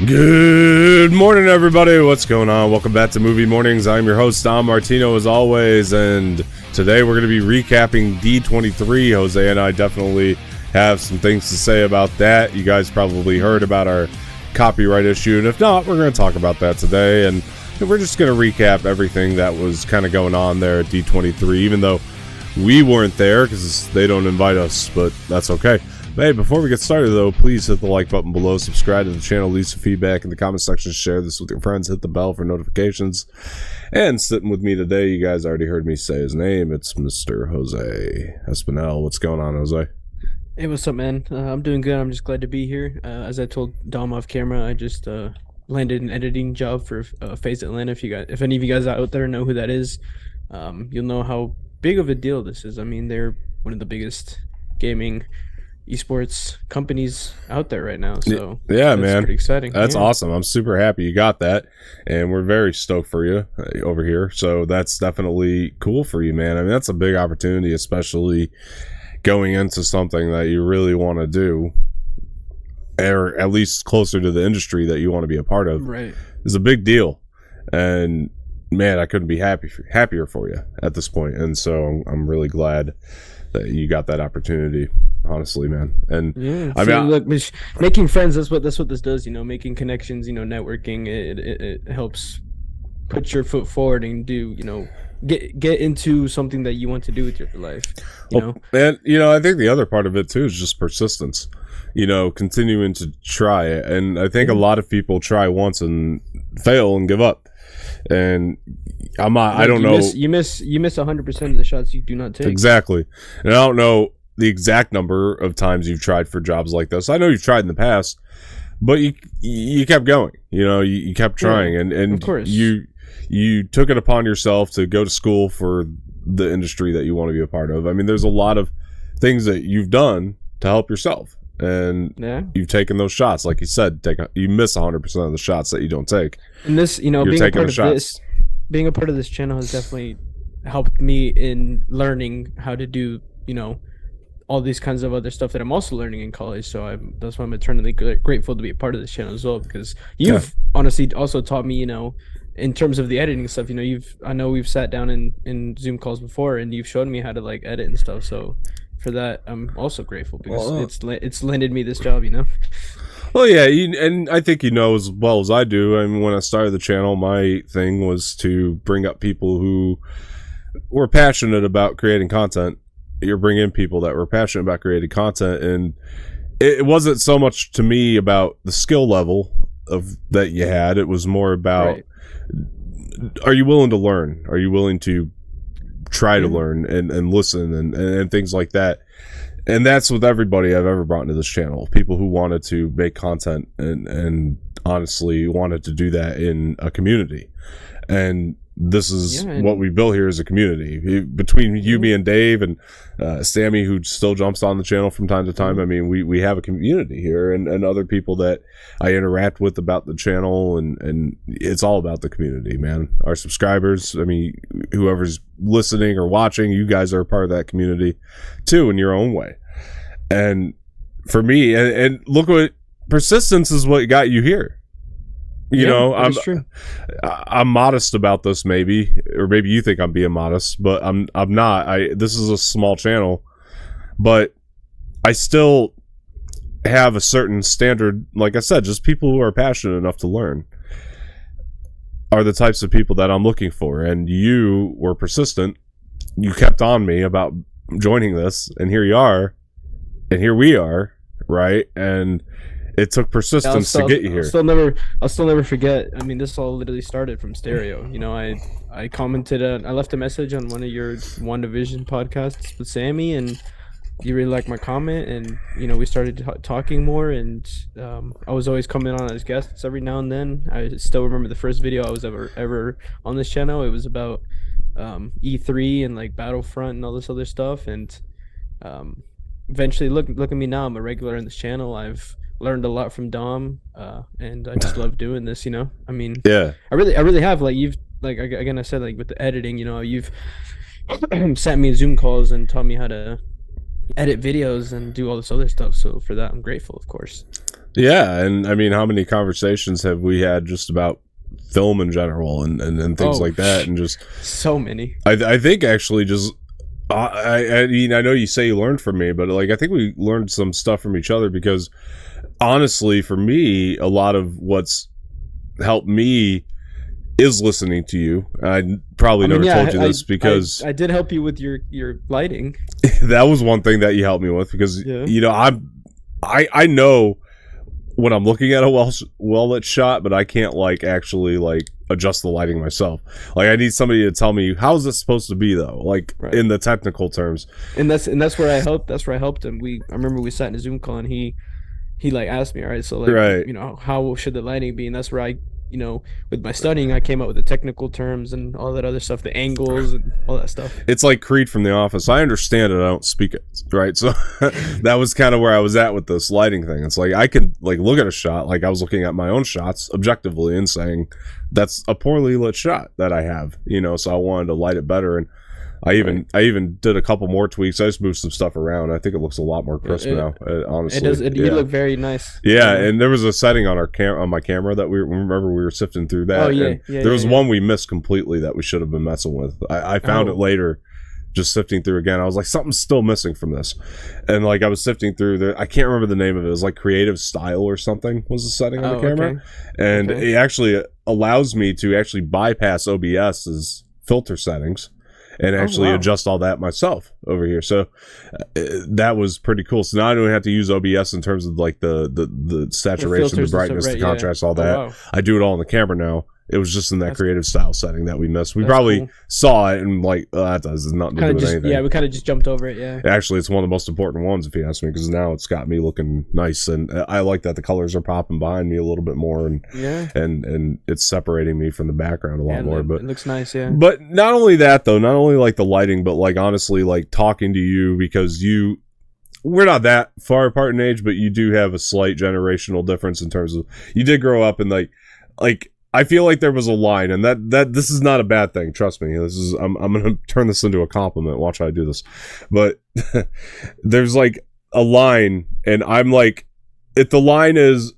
Good morning, everybody. What's going on? Welcome back to Movie Mornings. I'm your host, Martino, as always, and today we're going to be recapping D23. Jose and I definitely have some things to say about that. You guys probably heard about our copyright issue, and if not, we're going to talk about that today, and we're just going to recap everything that was kind of going on there at D23, even though we weren't there because they don't invite us, but that's okay. Hey, before we get started, though, please hit the like button below, subscribe to the channel, leave some feedback in the comment section, share this with your friends, hit the bell for notifications. And sitting with me today, you guys already heard me say his name, it's Mr. Jose Espinel. What's going on, Jose? Hey, what's up, man? I'm doing good. I'm just glad to be here. As I told Dom off camera, I just landed an editing job for Phase Atlanta. If any of you guys out there know who that is, you'll know how big of a deal this is. I mean, they're one of the biggest gaming esports companies out there right now, so yeah, that's man, pretty exciting. That's awesome. I'm super happy you got that, and we're very stoked for you over here. So that's definitely cool for you, man. I mean, that's a big opportunity, especially going into something that you really want to do, or at least closer to the industry that you want to be a part of. Right, it's a big deal, and man, I couldn't be happier for you at this point. And so I'm really glad that you got that opportunity, honestly, man. And yeah, I mean, look, making friends, that's what this does, making connections, networking, it helps put your foot forward and do, get into something that you want to do with your life, know. And I think the other part of it too is just persistence, continuing to try it. And I think a lot of people try once and fail and give up. And I don't know. You miss 100% of the shots you do not take. Exactly. And I don't know the exact number of times you've tried for jobs like this. I know you've tried in the past, but you kept going. You kept trying, and of course. you took it upon yourself to go to school for the industry that you want to be a part of. I mean, there's a lot of things that you've done to help yourself, and you've taken those shots. Like you said, you miss 100% of the shots that you don't take. And this, being a part of this channel has definitely helped me in learning how to do, all these kinds of other stuff that I'm also learning in college. So that's why I'm eternally grateful to be a part of this channel as well, because you've honestly also taught me, in terms of the editing stuff. I know we've sat down in Zoom calls before, and you've shown me how to like edit and stuff. So for that, I'm also grateful, because it's landed me this job, Well, yeah, and I think as well as I do. I mean, when I started the channel, my thing was to bring up people who were passionate about creating content. You're bringing people that were passionate about creating content, and it wasn't so much to me about the skill level that you had. It was more about, are you willing to learn? Are you willing to try to learn and listen and things like that? And that's with everybody I've ever brought into this channel. People who wanted to make content and honestly wanted to do that in a community. And this is what we built here as a community. Between you, me, and Dave, and Sammy, who still jumps on the channel from time to time. I mean, we have a community here, and other people that I interact with about the channel, and it's all about the community, man. Our subscribers, I mean, whoever's listening or watching, you guys are a part of that community too, in your own way. And for me, and look what persistence is what got you here. I'm modest about this, maybe, or maybe you think I'm being modest, but I'm not. This is a small channel, but I still have a certain standard. Like I said, just people who are passionate enough to learn are the types of people that I'm looking for. And you were persistent. You kept on me about joining this, and here you are, and here we are, right? And it took persistence to get you here. I'll still never forget. I mean, this all literally started from Stereo. I commented, I left a message on one of your WandaVision podcasts with Sammy, and you really liked my comment, and we started talking more, and I was always coming on as guests every now and then. I still remember the first video I was ever on this channel. It was about E3 and like Battlefront and all this other stuff, and eventually look at me now. I'm a regular in this channel. I've learned a lot from Dom, and I just love doing this. I mean, I really have. Like, you've, like, again, I said, like, with the editing, you've sent me Zoom calls and taught me how to edit videos and do all this other stuff. So for that, I'm grateful, of course. Yeah, and I mean, how many conversations have we had just about film in general and things like that, and just so many. I think actually just I mean, I know you say you learned from me, but like I think we learned some stuff from each other, because honestly, for me, a lot of what's helped me is listening to you. I probably never told you this, because I did help you with your lighting. That was one thing that you helped me with, because you know, I know when I'm looking at a well lit shot, but I can't like actually like adjust the lighting myself. Like I need somebody to tell me, how's this supposed to be though, like in the technical terms. And that's where I helped. That's where I helped him. I remember we sat in a Zoom call, and he like asked me, all right, so like you know, how should the lighting be? And that's where I, you know, with my studying, I came up with the technical terms and all that other stuff, the angles and all that stuff. It's like Creed from The Office. I understand it, I don't speak it, right? So that was kind of where I was at with this lighting thing. It's like I could like look at a shot, like I was looking at my own shots objectively and saying that's a poorly lit shot that I have, you know. So I wanted to light it better, and I even did a couple more tweaks. I just moved some stuff around. I think it looks a lot more crisp now. Honestly, it does. You look very nice. Yeah, and there was a setting on on my camera that we were sifting through that. Oh yeah, there was one we missed completely that we should have been messing with. I found it later, just sifting through again. I was like, something's still missing from this, and like I was sifting through there. I can't remember the name of it. It was like creative style or something was the setting on the camera, and it actually allows me to actually bypass OBS's filter settings and actually adjust all that myself over here. So that was pretty cool. So now I don't have to use OBS in terms of like the saturation, the brightness, the contrast, all that. I do it all in the camera now. It was just in that creative style setting that we missed. We probably saw it and like, that does nothing to do with anything. Yeah, we kind of just jumped over it, yeah. Actually, it's one of the most important ones, if you ask me, because now it's got me looking nice, and I like that the colors are popping behind me a little bit more, and and it's separating me from the background a lot more. But it looks nice, yeah. But not only that, though, not only like the lighting, but like honestly, like talking to you, because we're not that far apart in age, but you do have a slight generational difference in terms of, you did grow up in like I feel like there was a line, and that this is not a bad thing. Trust me. This is I'm gonna turn this into a compliment. Watch how I do this. But there's like a line, and I'm like, if the line is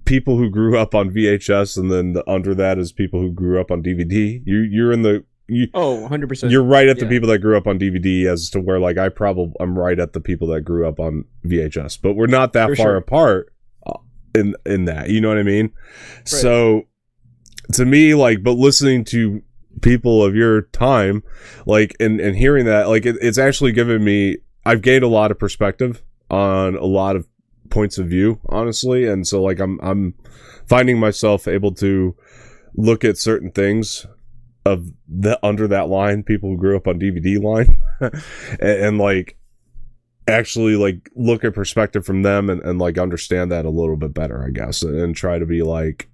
people who grew up on VHS, and then under that is people who grew up on DVD, you're in the 100%. You're right at the people that grew up on DVD, as to where like I'm right at the people that grew up on VHS, but we're not that far apart in that, you know what I mean? Right. So to me, like, but listening to people of your time, like, and hearing that, like, it's actually given me, I've gained a lot of perspective on a lot of points of view, honestly. And so like I'm finding myself able to look at certain things of the under that line, people who grew up on DVD line, and like actually like look at perspective from them, and like understand that a little bit better, I guess, and try to be like,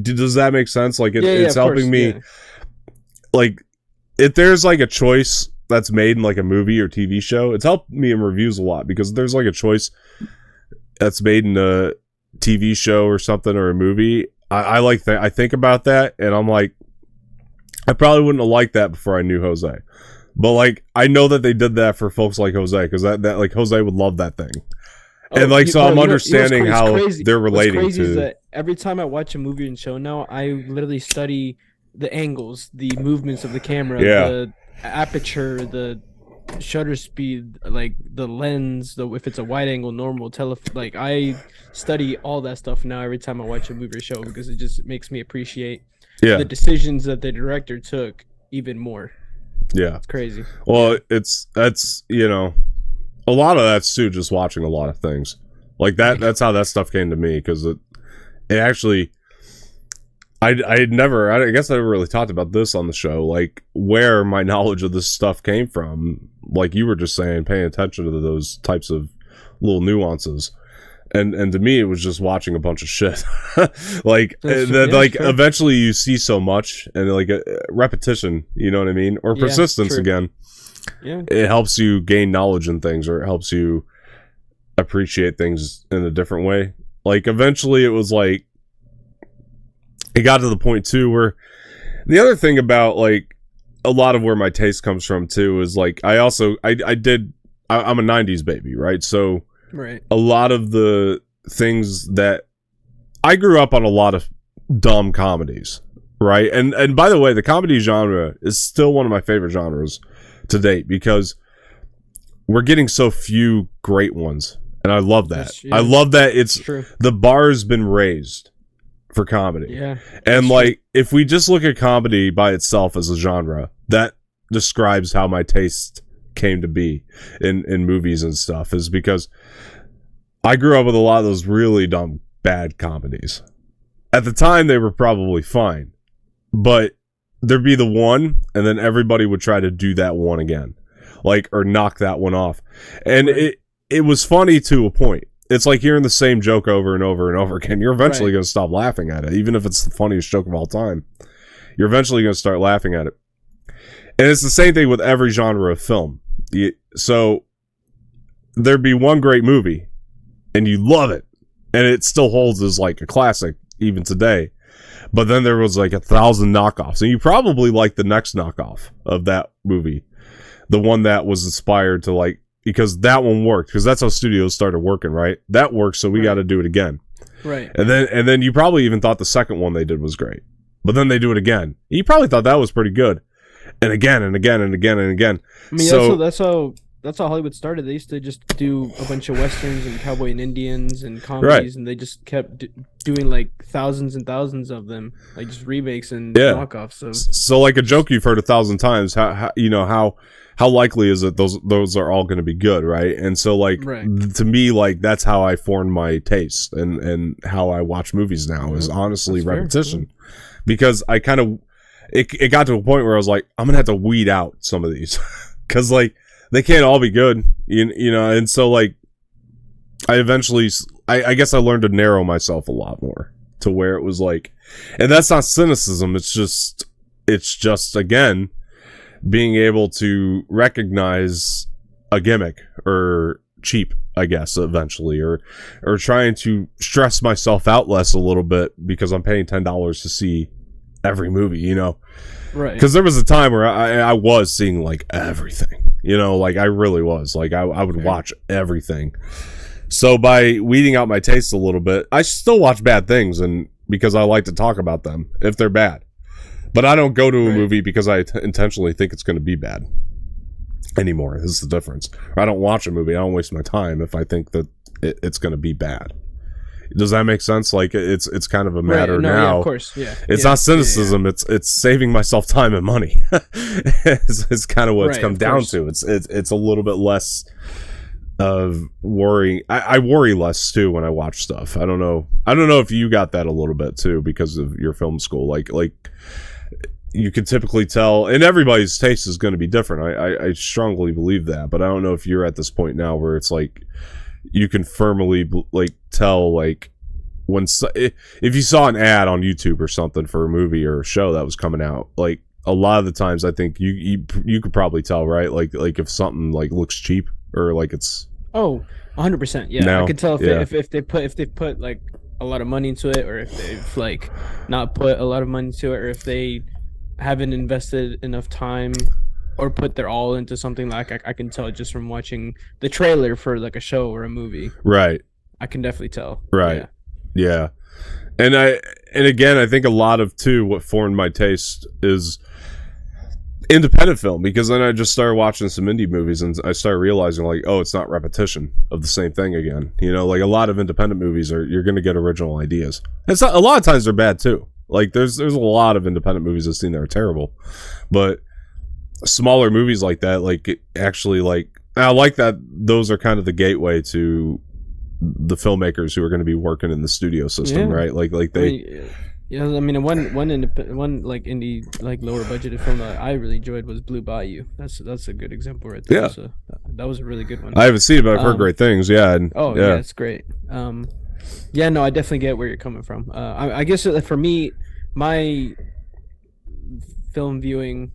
does that make sense? Like it's helping me. Like if there's like a choice that's made in like a movie or TV show, it's helped me in reviews a lot, because there's like a choice that's made in a TV show or something, or a movie. I think about that, and I'm like, I probably wouldn't have liked that before I knew Jose. But like, I know that they did that for folks like Jose, because that like Jose would love that thing. And like, so I'm understanding how they're relating to. What's crazy is that every time I watch a movie and show now, I literally study the angles, the movements of the camera, the aperture, the shutter speed, like the lens, if it's a wide angle, normal, like I study all that stuff now every time I watch a movie or show, because it just makes me appreciate the decisions that the director took even more. Yeah, it's crazy. Well, that's you know, a lot of that's too just watching a lot of things like that. That's how that stuff came to me, because it actually, I guess I never really talked about this on the show, like where my knowledge of this stuff came from. Like you were just saying, paying attention to those types of little nuances. And to me, it was just watching a bunch of shit. Like, eventually you see so much, and like repetition, you know what I mean? Or persistence again. Yeah. It helps you gain knowledge in things, or it helps you appreciate things in a different way. Like, eventually it was like, it got to the point too where, the other thing about like a lot of where my taste comes from too is like, I I'm a 90s baby, right? So Right. a lot of the things that I grew up on, a lot of dumb comedies, right? And by the way, the comedy genre is still one of my favorite genres to date because we're getting so few great ones, and I love that. I love that it's true. The bar's been raised for comedy. Yeah. And like, if we just look at comedy by itself as a genre, that describes how my taste came to be in movies and stuff, is because I grew up with a lot of those really dumb, bad comedies. At the time, they were probably fine, but there'd be the one, and then everybody would try to do that one again, like, or knock that one off. And it was funny to a point. It's like hearing the same joke over and over and over again. You're eventually going to stop laughing at it, even if it's the funniest joke of all time. You're eventually going to start laughing at it. And it's the same thing with every genre of film. So there'd be one great movie, and you love it, and it still holds as like a classic even today. But then there was like 1,000 knockoffs, and you probably like the next knockoff of that movie, the one that was inspired to, like, because that one worked, because that's how studios started working, right? That works, so we got to do it again, right? And then you probably even thought the second one they did was great, but then they do it again. You probably thought that was pretty good, and again and again and again and again. I mean, so that's how Hollywood started. They used to just do a bunch of westerns and cowboy and Indians and comedies, and they just kept doing like thousands and thousands of them, like just remakes and knockoffs. So like a joke you've heard 1,000 times. How likely is it those are all going to be good, right? And so like to me, like that's how I formed my taste and how I watch movies now is honestly repetition, because I kind of it got to a point where I was like, I'm gonna have to weed out some of these because like they can't all be good, you know. And so like I eventually I guess I learned to narrow myself a lot more to where it was like, and that's not cynicism. It's just again, being able to recognize a gimmick or cheap, I guess, eventually, or trying to stress myself out less a little bit because I'm paying $10 to see every movie, you know? Right. Because there was a time where I was seeing like everything, you know, like I really was. Like I would watch everything. So by weeding out my taste a little bit, I still watch bad things, and because I like to talk about them if they're bad. But I don't go to a movie because I intentionally think it's going to be bad anymore. This is the difference. I don't watch a movie. I don't waste my time if I think that it's going to be bad. Does that make sense? Like it's kind of a matter now. Yeah, of course. Yeah. It's not cynicism. Yeah. It's saving myself time and money. it's kind of what it's come down to. It's a little bit less of worrying. I worry less too when I watch stuff. I don't know if you got that a little bit too because of your film school. Like you can typically tell, and everybody's taste is going to be different. I strongly believe that, but I don't know if you're at this point now where it's like you can firmly like tell, like when if you saw an ad on YouTube or something for a movie or a show that was coming out, like a lot of the times I think you could probably tell, right? Like if something like looks cheap or like it's 100%. Yeah, now, I could tell if they put like a lot of money into it, or if they've like not put a lot of money into it, or if they haven't invested enough time or put their all into something. Like I can tell just from watching the trailer for like a show or a movie. Right. I can definitely tell. Right. Yeah. And again, I think a lot of too what formed my taste is independent film, because then I just started watching some indie movies and I started realizing like, oh, it's not repetition of the same thing again. You know, like a lot of independent movies you're going to get original ideas. It's not, a lot of times they're bad too. Like there's a lot of independent movies I've seen that are terrible, but smaller movies like that, like actually, like I like that those are kind of the gateway to the filmmakers who are going to be working in the studio system, right? Like they. I mean, one like indie, like lower budgeted film that I really enjoyed was Blue Bayou. That's a good example right there. Yeah, so that was a really good one. I haven't seen it, but I've heard great things. Yeah. Yeah, it's great. Yeah, no, I definitely get where you're coming from. I guess for me, my film viewing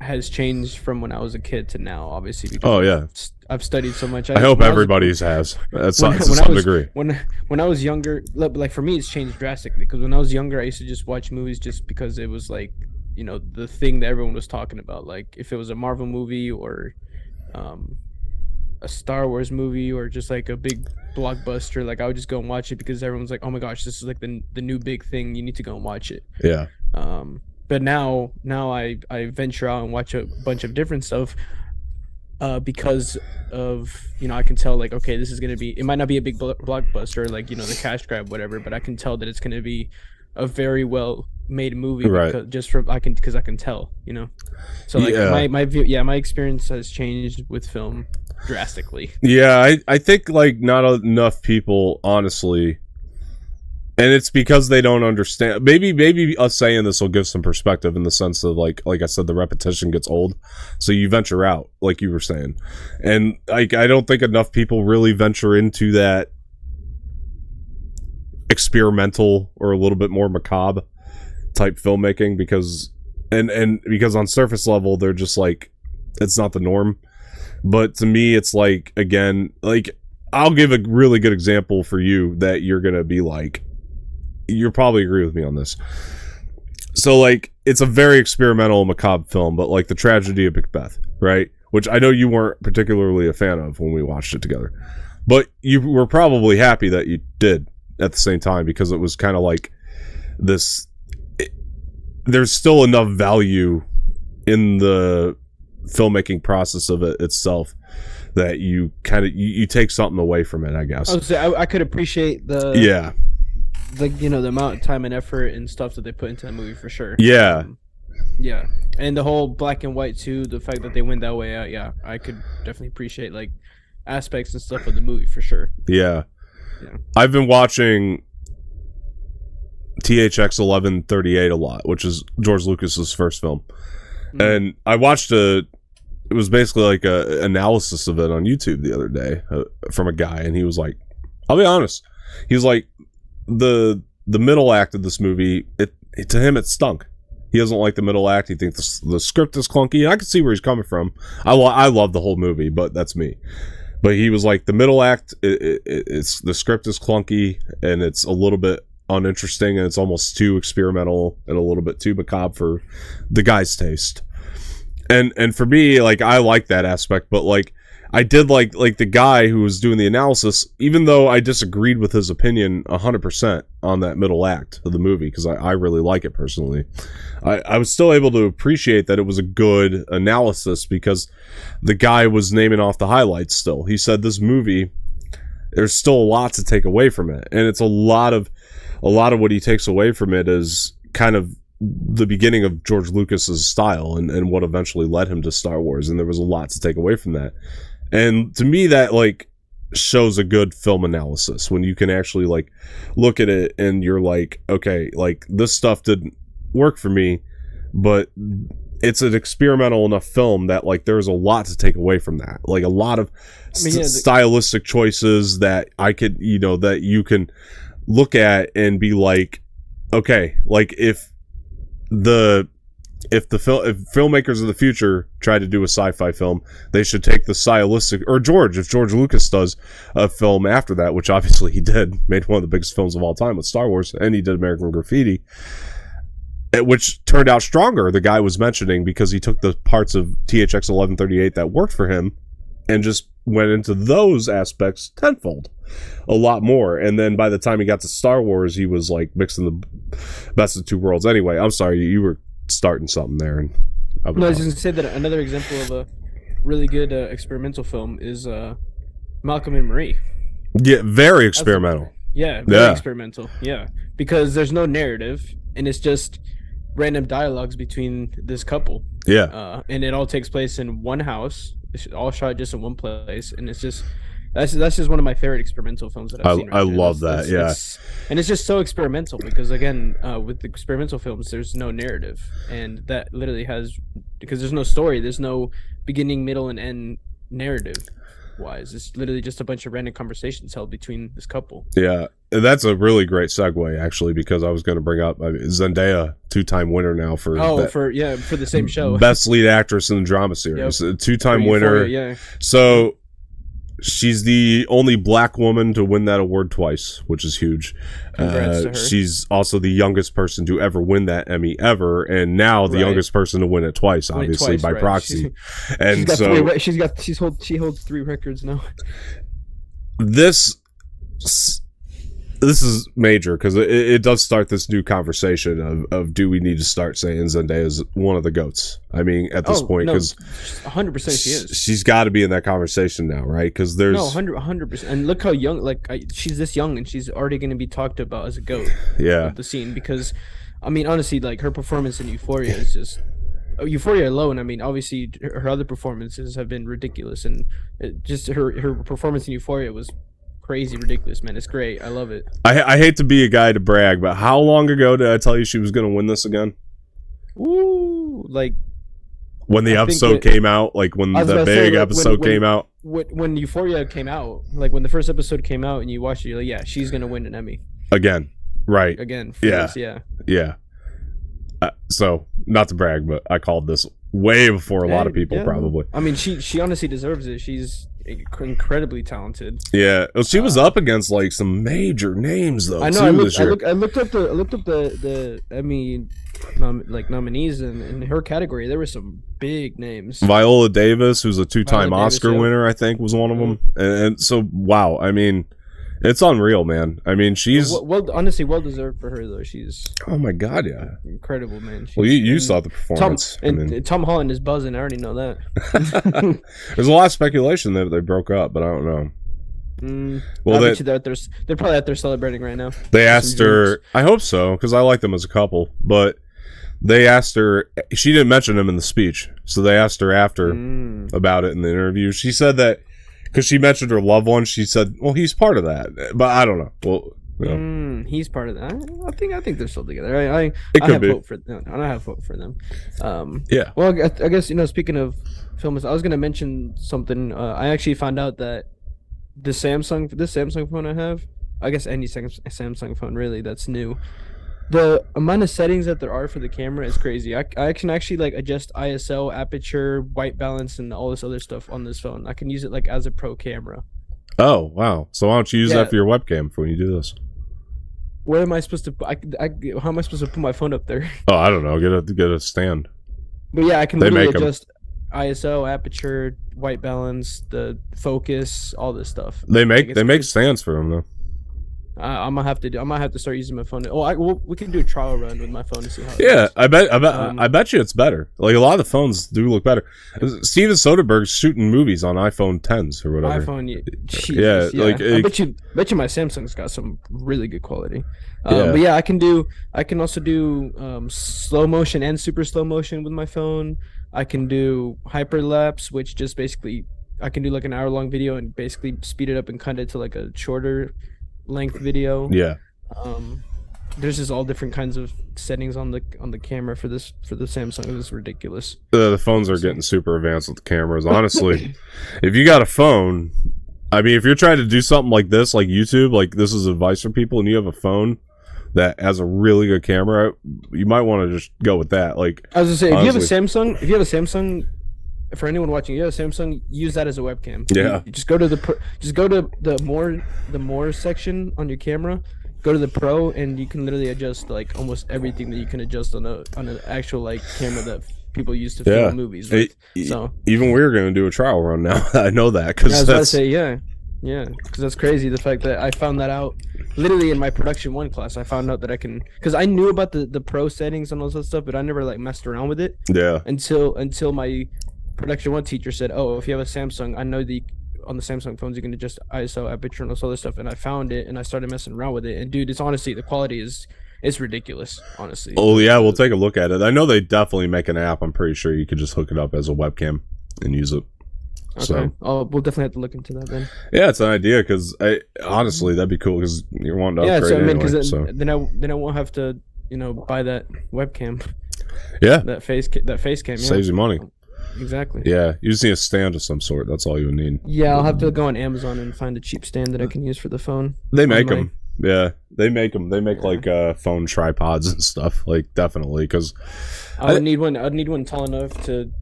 has changed from when I was a kid to now, obviously. Because I've studied so much. I hope everybody's has. That's to some degree. When I was younger, like for me, it's changed drastically. Because when I was younger, I used to just watch movies just because it was like, you know, the thing that everyone was talking about. Like if it was a Marvel movie or a Star Wars movie or just like a big blockbuster, like I would just go and watch it because everyone's like, oh my gosh, this is like the new big thing. You need to go and watch it. Yeah. But now I venture out and watch a bunch of different stuff because of, I can tell like, okay, this is going to be, it might not be a big blockbuster, like, the cash grab, whatever, but I can tell that it's going to be a very well made movie, right? Because I can tell, so like my view, my experience has changed with film drastically. Yeah, I think like not enough people, honestly, and it's because they don't understand. Maybe us saying this will give some perspective in the sense of like I said, the repetition gets old, so you venture out, like you were saying, and like I don't think enough people really venture into that experimental or a little bit more macabre type filmmaking because on surface level they're just like, it's not the norm. But to me it's like, again, like I'll give a really good example for you that you're gonna be like, you'll probably agree with me on this. So like, it's a very experimental macabre film, but like The Tragedy of Macbeth, right? Which I know you weren't particularly a fan of when we watched it together, but you were probably happy that you did at the same time, because it was kind of like this, there's still enough value in the filmmaking process of it itself that you kind of you take something away from it, I guess. I could appreciate the the amount of time and effort and stuff that they put into the movie for sure. And the whole black and white too, the fact that they went that way, I could definitely appreciate like aspects and stuff of the movie for sure. Yeah. I've been watching THX 1138 a lot, which is George Lucas's first film. And I watched it was basically like a analysis of it on YouTube the other day from a guy, and he was like, I'll be honest, he was like, the middle act of this movie, to him it stunk. He doesn't like the middle act. He thinks the script is clunky, and I can see where he's coming from. I love the whole movie, but that's me. But he was like, the middle act, it's the script is clunky, and it's a little bit uninteresting, and it's almost too experimental and a little bit too macabre for the guy's taste. And for me, like, I like that aspect, but like, I did like the guy who was doing the analysis, even though I disagreed with his opinion 100% on that middle act of the movie, because I really like it personally. I was still able to appreciate that it was a good analysis, because the guy was naming off the highlights still. He said this movie, there's still a lot to take away from it, and it's a lot of what he takes away from it is kind of the beginning of George Lucas's style and what eventually led him to Star Wars, and there was a lot to take away from that. And to me, that like shows a good film analysis when you can actually like look at it and you're like, okay, like this stuff didn't work for me, but it's an experimental enough film that like there's a lot to take away from that. Like a lot of stylistic choices that I could, that you can look at and be like, okay, like if filmmakers of the future try to do a sci-fi film, they should take the stylistic, or if George Lucas does a film after that, which obviously he did, made one of the biggest films of all time with Star Wars, and he did American Graffiti, which turned out stronger, the guy was mentioning, because he took the parts of THX 1138 that worked for him and just went into those aspects tenfold, a lot more. And then by the time he got to Star Wars, he was like mixing the best of two worlds. Anyway, I'm sorry, you were starting something there. And I was just going to say that another example of a really good experimental film is Malcolm and Marie. Yeah, very experimental. Very experimental. Yeah, because there's no narrative, and it's just random dialogues between this couple. Yeah, and it all takes place in one house. It's all shot just in one place, and it's just that's just one of my favorite experimental films that I've seen. I love that. And it's just so experimental because again, with the experimental films, there's no narrative, and that literally because there's no story, there's no beginning, middle, and end narrative wise. It's literally just a bunch of random conversations held between this couple. Yeah, that's a really great segue actually, because I was going to bring up Zendaya, 2-time winner now for for the same show, best lead actress in the drama series, 2-time winner. Yeah. So She's the only black woman to win that award twice, which is huge. Congrats to her. She's also the youngest person to ever win that Emmy ever, and now the youngest person to win it twice, obviously by proxy. And she holds 3 records now. This is major because it does start this new conversation of do we need to start saying Zendaya is one of the GOATs? I mean, at this point, because 100% she is. She's got to be in that conversation now, right? Because there's 100%. And look how young, she's this young and she's already going to be talked about as a GOAT. Yeah, of the scene. Because, I mean, honestly, like her performance in Euphoria is just Euphoria alone. I mean, obviously her other performances have been ridiculous, and just her performance in Euphoria was crazy ridiculous, man. It's great. I love it. I hate to be a guy to brag, but how long ago did I tell you she was going to win this again? Ooh, like when the episode came out, like when the big episode came out. When Euphoria came out, like when the first episode came out and you watched it, you're like, yeah, she's going to win an Emmy. Again. Right. Again. Yeah. So, not to brag, but I called this way before a lot of people probably. I mean, she honestly deserves it. She's incredibly talented. Yeah, well, she was up against like some major names though. I know. I looked up the Emmy nominees, and in her category there were some big names. Viola Davis, who's a 2-time Oscar winner, I think was one of them. And so wow, I mean, it's unreal, man. I mean, she's honestly well deserved for her though. She's oh my god, yeah, incredible, man. Well, you saw the performance. Tom Holland is buzzing. I already know that. There's a lot of speculation that they broke up, but I don't know. Well, they're probably out there celebrating right now. They asked her. I hope so, because I like them as a couple. But they asked her. She didn't mention him in the speech, so they asked her after about it in the interview. She said that. Because she mentioned her loved one, she said, "Well, he's part of that," but I don't know. Well, you know. He's part of that. I think they're still together. I have hope for them. I have hope for them. Yeah. Well, I guess speaking of films, I was gonna mention something. I actually found out that this Samsung phone I have, I guess any Samsung phone really that's new. The amount of settings that there are for the camera is crazy. I can actually like adjust ISO, aperture, white balance, and all this other stuff on this phone. I can use it like as a pro camera. Oh wow! So why don't you use that for your webcam for when you do this? Where am I supposed to? How am I supposed to put my phone up there? Oh, I don't know. Get a stand. But yeah, I can literally adjust ISO, aperture, white balance, the focus, all this stuff. They make stands for them though. I might have to start using my phone. We can do a trial run with my phone to see how. Yeah, I bet you it's better. Like a lot of the phones do look better. Steven Soderbergh's shooting movies on iPhone 10s or whatever. Jesus, yeah. Like I bet you my Samsung's got some really good quality. But yeah, I can also do slow motion and super slow motion with my phone. I can do hyperlapse, which just basically I can do like an hour-long video and basically speed it up and cut it to like a shorter length video. Yeah. There's just all different kinds of settings on the camera for the Samsung. It's ridiculous. The phones are getting super advanced with the cameras. Honestly, if you got a phone, I mean, if you're trying to do something like this, like YouTube, like this is advice for people, and you have a phone that has a really good camera, you might want to just go with that. Like I was gonna say, if you have a Samsung. For anyone watching, you have a Samsung, use that as a webcam. Yeah. You just go to the more section on your camera, go to the Pro, and you can literally adjust like almost everything that you can adjust on an actual like camera that people use to film movies with. So even we're gonna do a trial run now. I know that because I was about to say because that's crazy. The fact that I found that out literally in my Production 1 class. I found out that I can, because I knew about the Pro settings and all that stuff, but I never like messed around with it. Yeah. Until my Production 1 teacher said, "Oh, if you have a Samsung, I know on the Samsung phones you can adjust ISO, aperture, and all this other stuff." And I found it, and I started messing around with it. And dude, it's honestly the quality is ridiculous, honestly. Oh yeah, we'll take a look at it. I know they definitely make an app. I'm pretty sure you could just hook it up as a webcam and use it. Okay. So we'll definitely have to look into that then. Yeah, it's an idea because honestly that'd be cool because you're wanting to upgrade. So I mean, because then I won't have to buy that webcam. Yeah. That face cam saves you money. Exactly. Yeah, you just need a stand of some sort. That's all you would need. Yeah, I'll have to go on Amazon and find a cheap stand that I can use for the phone. They make them. Yeah, they make them. They make like phone tripods and stuff. Like definitely, because I would need one. I'd need one tall enough to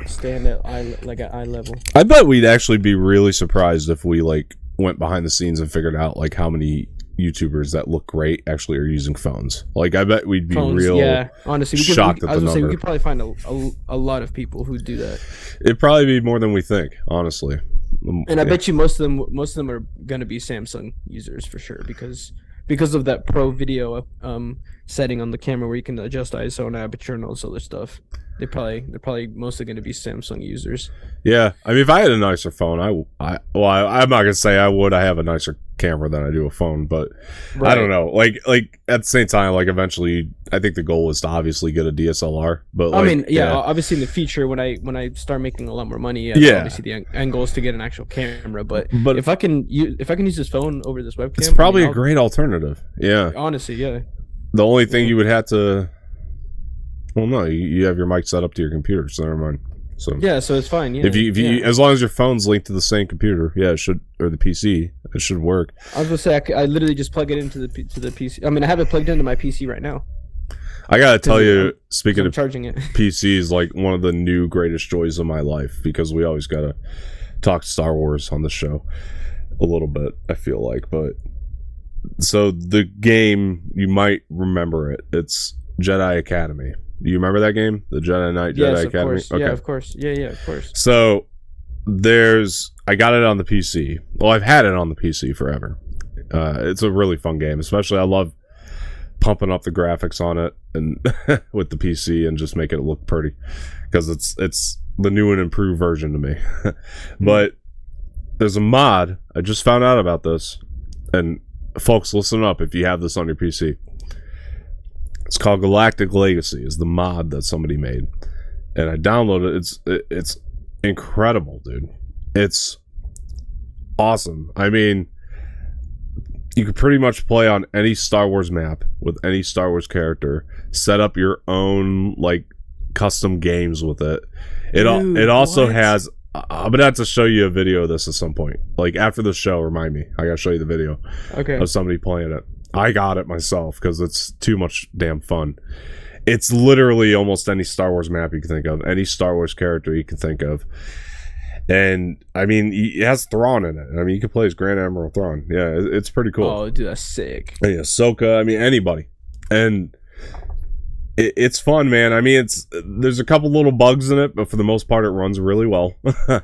stand at eye level. I bet we'd actually be really surprised if we like went behind the scenes and figured out like how many YouTubers that look great actually are using phones. Like, I bet we'd be honestly, shocked at the number. We could probably find a lot of people who do that. It'd probably be more than we think, honestly. And I bet you most of them are gonna be Samsung users for sure because of that pro video setting on the camera where you can adjust ISO and aperture and all this other stuff. They're probably mostly going to be Samsung users. Yeah, I mean, if I had a nicer phone, I'm not gonna say I would. I have a nicer camera than I do a phone, but right. I don't know. Like at the same time, like eventually, I think the goal is to obviously get a DSLR. But like, I mean, yeah, obviously in the future when I start making a lot more money, obviously the end goal is to get an actual camera. But if I can use this phone over this webcam, it's probably a great alternative. Yeah, honestly, yeah. The only thing you would have to, well, no, you have your mic set up to your computer, so never mind. So yeah, so it's fine. Yeah, if you as long as your phone's linked to the same computer, yeah, it should, or the PC, it should work. I was gonna say I literally just plug it into the PC. I mean, I have it plugged into my PC right now. I gotta tell you, speaking of charging it, PC is like one of the new greatest joys of my life because we always gotta talk Star Wars on the show a little bit. I feel like, but so the game, you might remember it. It's Jedi Academy. Do you remember that game? The Jedi Knight, Jedi Academy? Course. Okay. Yeah, of course. Yeah, of course. So I got it on the PC. Well, I've had it on the PC forever. It's a really fun game. Especially, I love pumping up the graphics on it and with the PC and just making it look pretty because it's the new and improved version to me. But there's a mod. I just found out about this, and folks, listen up if you have this on your PC. It's called Galactic Legacy. Is the mod that somebody made, and I downloaded it. It's incredible, dude. It's awesome. I mean, you could pretty much play on any Star Wars map with any Star Wars character. Set up your own like custom games with it. It also has. I'm gonna have to show you a video of this at some point. Like after the show, remind me. I gotta show you the video of somebody playing it. I got it myself because it's too much damn fun. It's literally almost any Star Wars map you can think of, any Star Wars character you can think of. And I mean, it has Thrawn in it. I mean, you can play as Grand Admiral Thrawn. Yeah, it's pretty cool. Oh, dude, that's sick. And Ahsoka. I mean, anybody. And it's fun, man. I mean, there's a couple little bugs in it, but for the most part, it runs really well.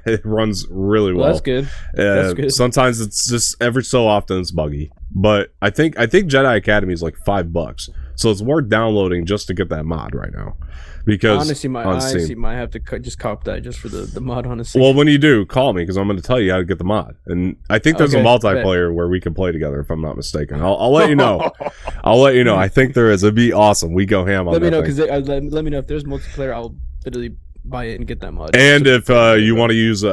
It runs really well. That's good. That's good. Sometimes it's just every so often it's buggy, but I think Jedi Academy is like $5, so it's worth downloading just to get that mod right now. Because honestly, I might have to just cop that just for the mod. Honestly, well, when you do, call me because I'm going to tell you how to get the mod. And I think there's a multiplayer where we can play together, if I'm not mistaken. I'll let you know. I'll let you know. I think there is. It'd be awesome. We go ham on that. Let me know because let me know if there's multiplayer. I'll literally buy it and get that mod. And if you want to use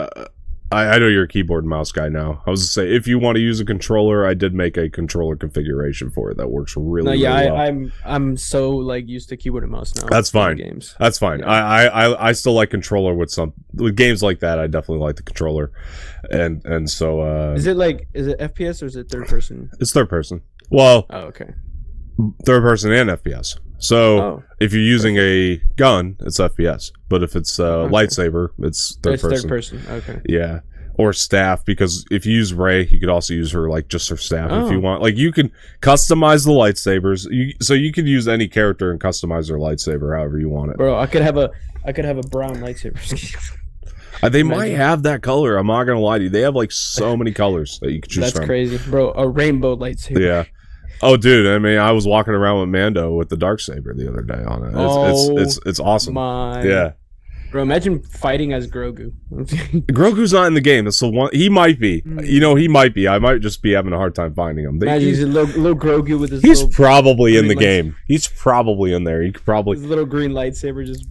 I know you're a keyboard and mouse guy now. I was to say, if you want to use a controller, I did make a controller configuration for it that works really well. I'm so like used to keyboard and mouse now. That's fine. Games. That's fine. Yeah. I still like controller with games like that. I definitely like the controller, and so is it FPS or is it third person? It's third person. Well, okay. Third person and FPS. So if you're using a gun, it's FPS. But if it's a lightsaber, it's third person. Third person. Okay. Yeah. Or staff, because if you use Rey, you could also use her just her staff if you want. Like you can customize the lightsabers. So you could use any character and customize their lightsaber however you want it. Bro, I could have a brown lightsaber. They might have that color. I'm not gonna lie to you. They have like so many colors that you can choose from. That's crazy, bro. A rainbow lightsaber. Yeah. Oh, dude! I mean, I was walking around with Mando with the darksaber the other day on it. It's awesome. Yeah, bro. Imagine fighting as Grogu. Grogu's not in the game. That's the one. He might be. You know, he might be. I might just be having a hard time finding him. Imagine he's a little Grogu with his. He's probably in the game. He's probably in there. He could probably his little green lightsaber just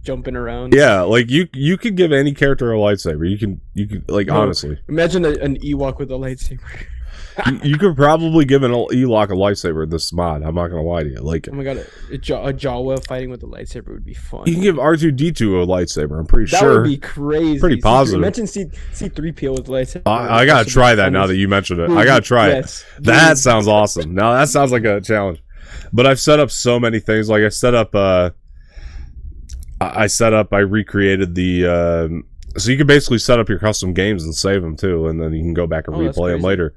jumping around. Yeah, like you could give any character a lightsaber. You can like honestly. Imagine an Ewok with a lightsaber. You could probably give an Ewok a lightsaber in this mod. I'm not gonna lie to you. Like, oh my god, a Jawa fighting with a lightsaber would be fun. You can give R2-D2 a lightsaber. I'm pretty sure. That would be crazy. Pretty positive. Mention C3PO with a lightsaber. I gotta try that now that you mentioned it. I gotta try it. That sounds awesome. Now that sounds like a challenge. But I've set up so many things. Like I set up. I recreated the. So you can basically set up your custom games and save them too, and then you can go back and replay them later.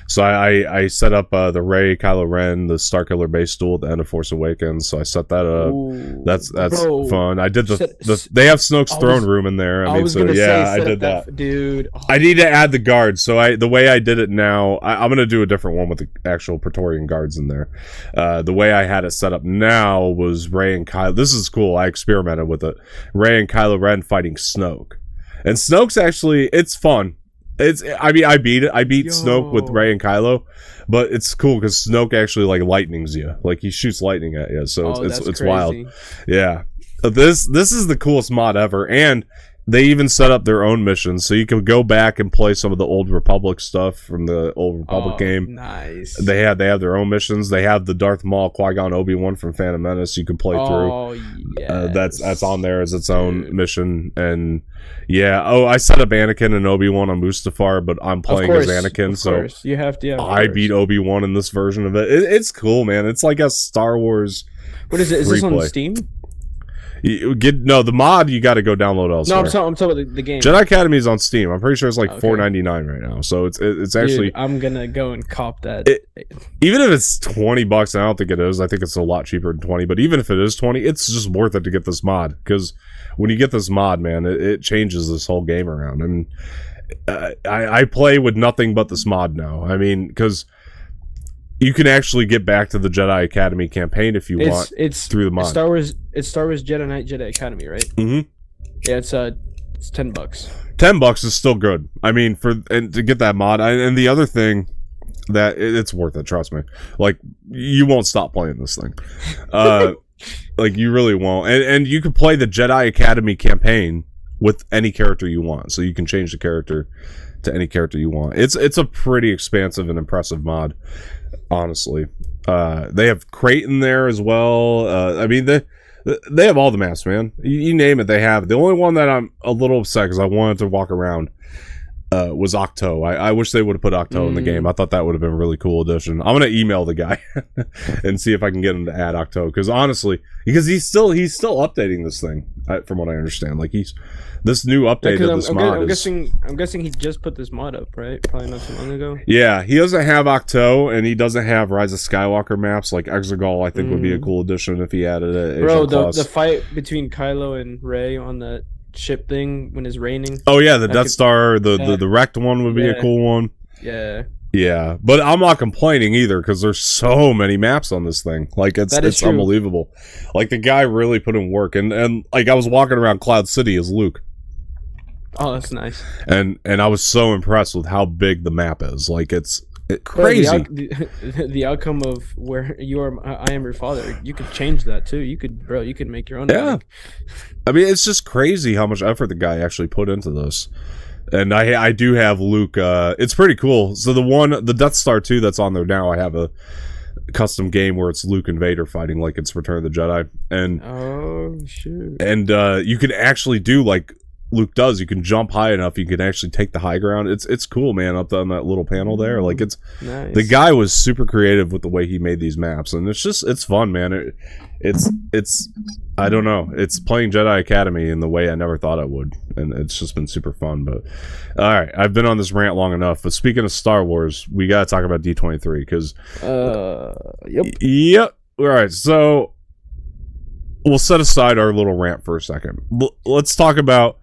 So I set up the Rey, Kylo Ren, the Starkiller base duel at the end of Force Awakens. So I set that up. Ooh, that's bro, fun. I did they have Snoke's throne room in there. I did that, dude. I need to add the guards. So the way I did it now, I'm gonna do a different one with the actual Praetorian guards in there. The way I had it set up now was Rey and Kylo. This is cool. I experimented with it. Rey and Kylo Ren fighting Snoke. And Snoke's actually, it's fun. I beat Snoke with Rey and Kylo, but it's cool because Snoke actually like lightnings you, like he shoots lightning at you, so it's wild. Yeah, this is the coolest mod ever, and they even set up their own missions, so you can go back and play some of the old Republic stuff from the old Republic game. Nice. They have their own missions. They have the Darth Maul, Qui-Gon, Obi-Wan from Phantom Menace you can play through. Oh yeah, that's on there as its own mission. And yeah, I set up Anakin and Obi-Wan on Mustafar, but I'm playing as Anakin, so you have to. I beat Obi-Wan in this version of it. It's cool, man. It's like a Star Wars. What is it? Is this on Steam? The mod you got to go download elsewhere. No, I'm talking about the game. Jedi Academy is on Steam. I'm pretty sure it's like $4.99 right now. So it's actually. Dude, I'm gonna go and cop that. Even if it's $20, I don't think it is. I think it's a lot cheaper than $20. But even if it is $20, it's just worth it to get this mod, because when you get this mod, man, it changes this whole game around. I mean, I play with nothing but this mod now. I mean, because you can actually get back to the Jedi Academy campaign if you want. It's through the mod. It's Star Wars Jedi Knight Jedi Academy, right? Mm-hmm. Yeah, it's $10. $10 is still good. I mean, to get that mod, and the other thing that it's worth it. Trust me. Like, you won't stop playing this thing. Like, you really won't. And you can play the Jedi Academy campaign with any character you want, so you can change the character to any character you want. It's a pretty expansive and impressive mod. Honestly, they have Crate in there as well. I mean, they have all the maps, man. You name it, they have. The only one that I'm a little upset because I wanted to walk around was Octo. I wish they would have put Octo in the game. I thought that would have been a really cool addition. I'm gonna email the guy and see if I can get him to add Octo, because honestly, he's still updating this thing, from what I understand. Like, this new update of this mod I'm guessing he just put this mod up, right? Probably not so long ago. Yeah, he doesn't have Octo, and he doesn't have Rise of Skywalker maps. Like Exegol, I think would be a cool addition if he added it. Bro, the fight between Kylo and Rey on that ship thing when it's raining. Oh yeah, the Death Star, the wrecked one would be a cool one. Yeah, but I'm not complaining either, because there's so many maps on this thing. Like, it's unbelievable. Like, the guy really put in work, and like, I was walking around Cloud City as Luke. Oh, that's nice. And I was so impressed with how big the map is. Like, it's crazy. The outcome of where I am your father. You could change that too. You could make your own. Yeah. I mean, it's just crazy how much effort the guy actually put into this. And I do have Luke. It's pretty cool. So the Death Star 2 that's on there now, I have a custom game where it's Luke and Vader fighting like it's Return of the Jedi. And oh shoot. And you can actually do like Luke does. You can jump high enough, you can actually take the high ground. It's cool, man, up on that little panel there. Like, it's nice. The guy was super creative with the way he made these maps, and it's fun, man. It's I don't know, it's playing Jedi Academy in the way I never thought I would, and it's just been super fun. But all right, I've been on this rant long enough. But speaking of Star Wars, we gotta talk about D23, because yep. All right, so we'll set aside our little rant for a second. Let's talk about.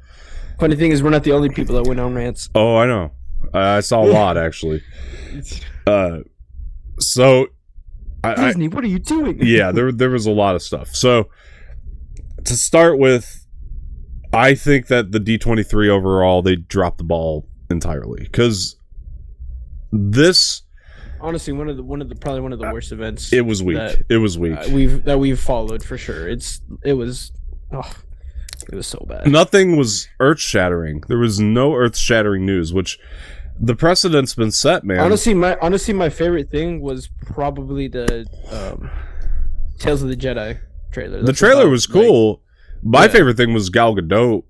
Funny thing is, we're not the only people that went on rants. Oh, I know. I saw a lot, actually. So, Disney, what are you doing? Yeah, there was a lot of stuff. So, to start with, I think that the D23 overall, they dropped the ball entirely, because this. Honestly, probably one of the worst events. It was weak. It was weak. We've followed for sure. It was so bad. Nothing was earth-shattering. There was no earth-shattering news, which the precedent's been set, man. Honestly, my favorite thing was probably the Tales of the Jedi trailer. The trailer was cool. My favorite thing was Gal Gadot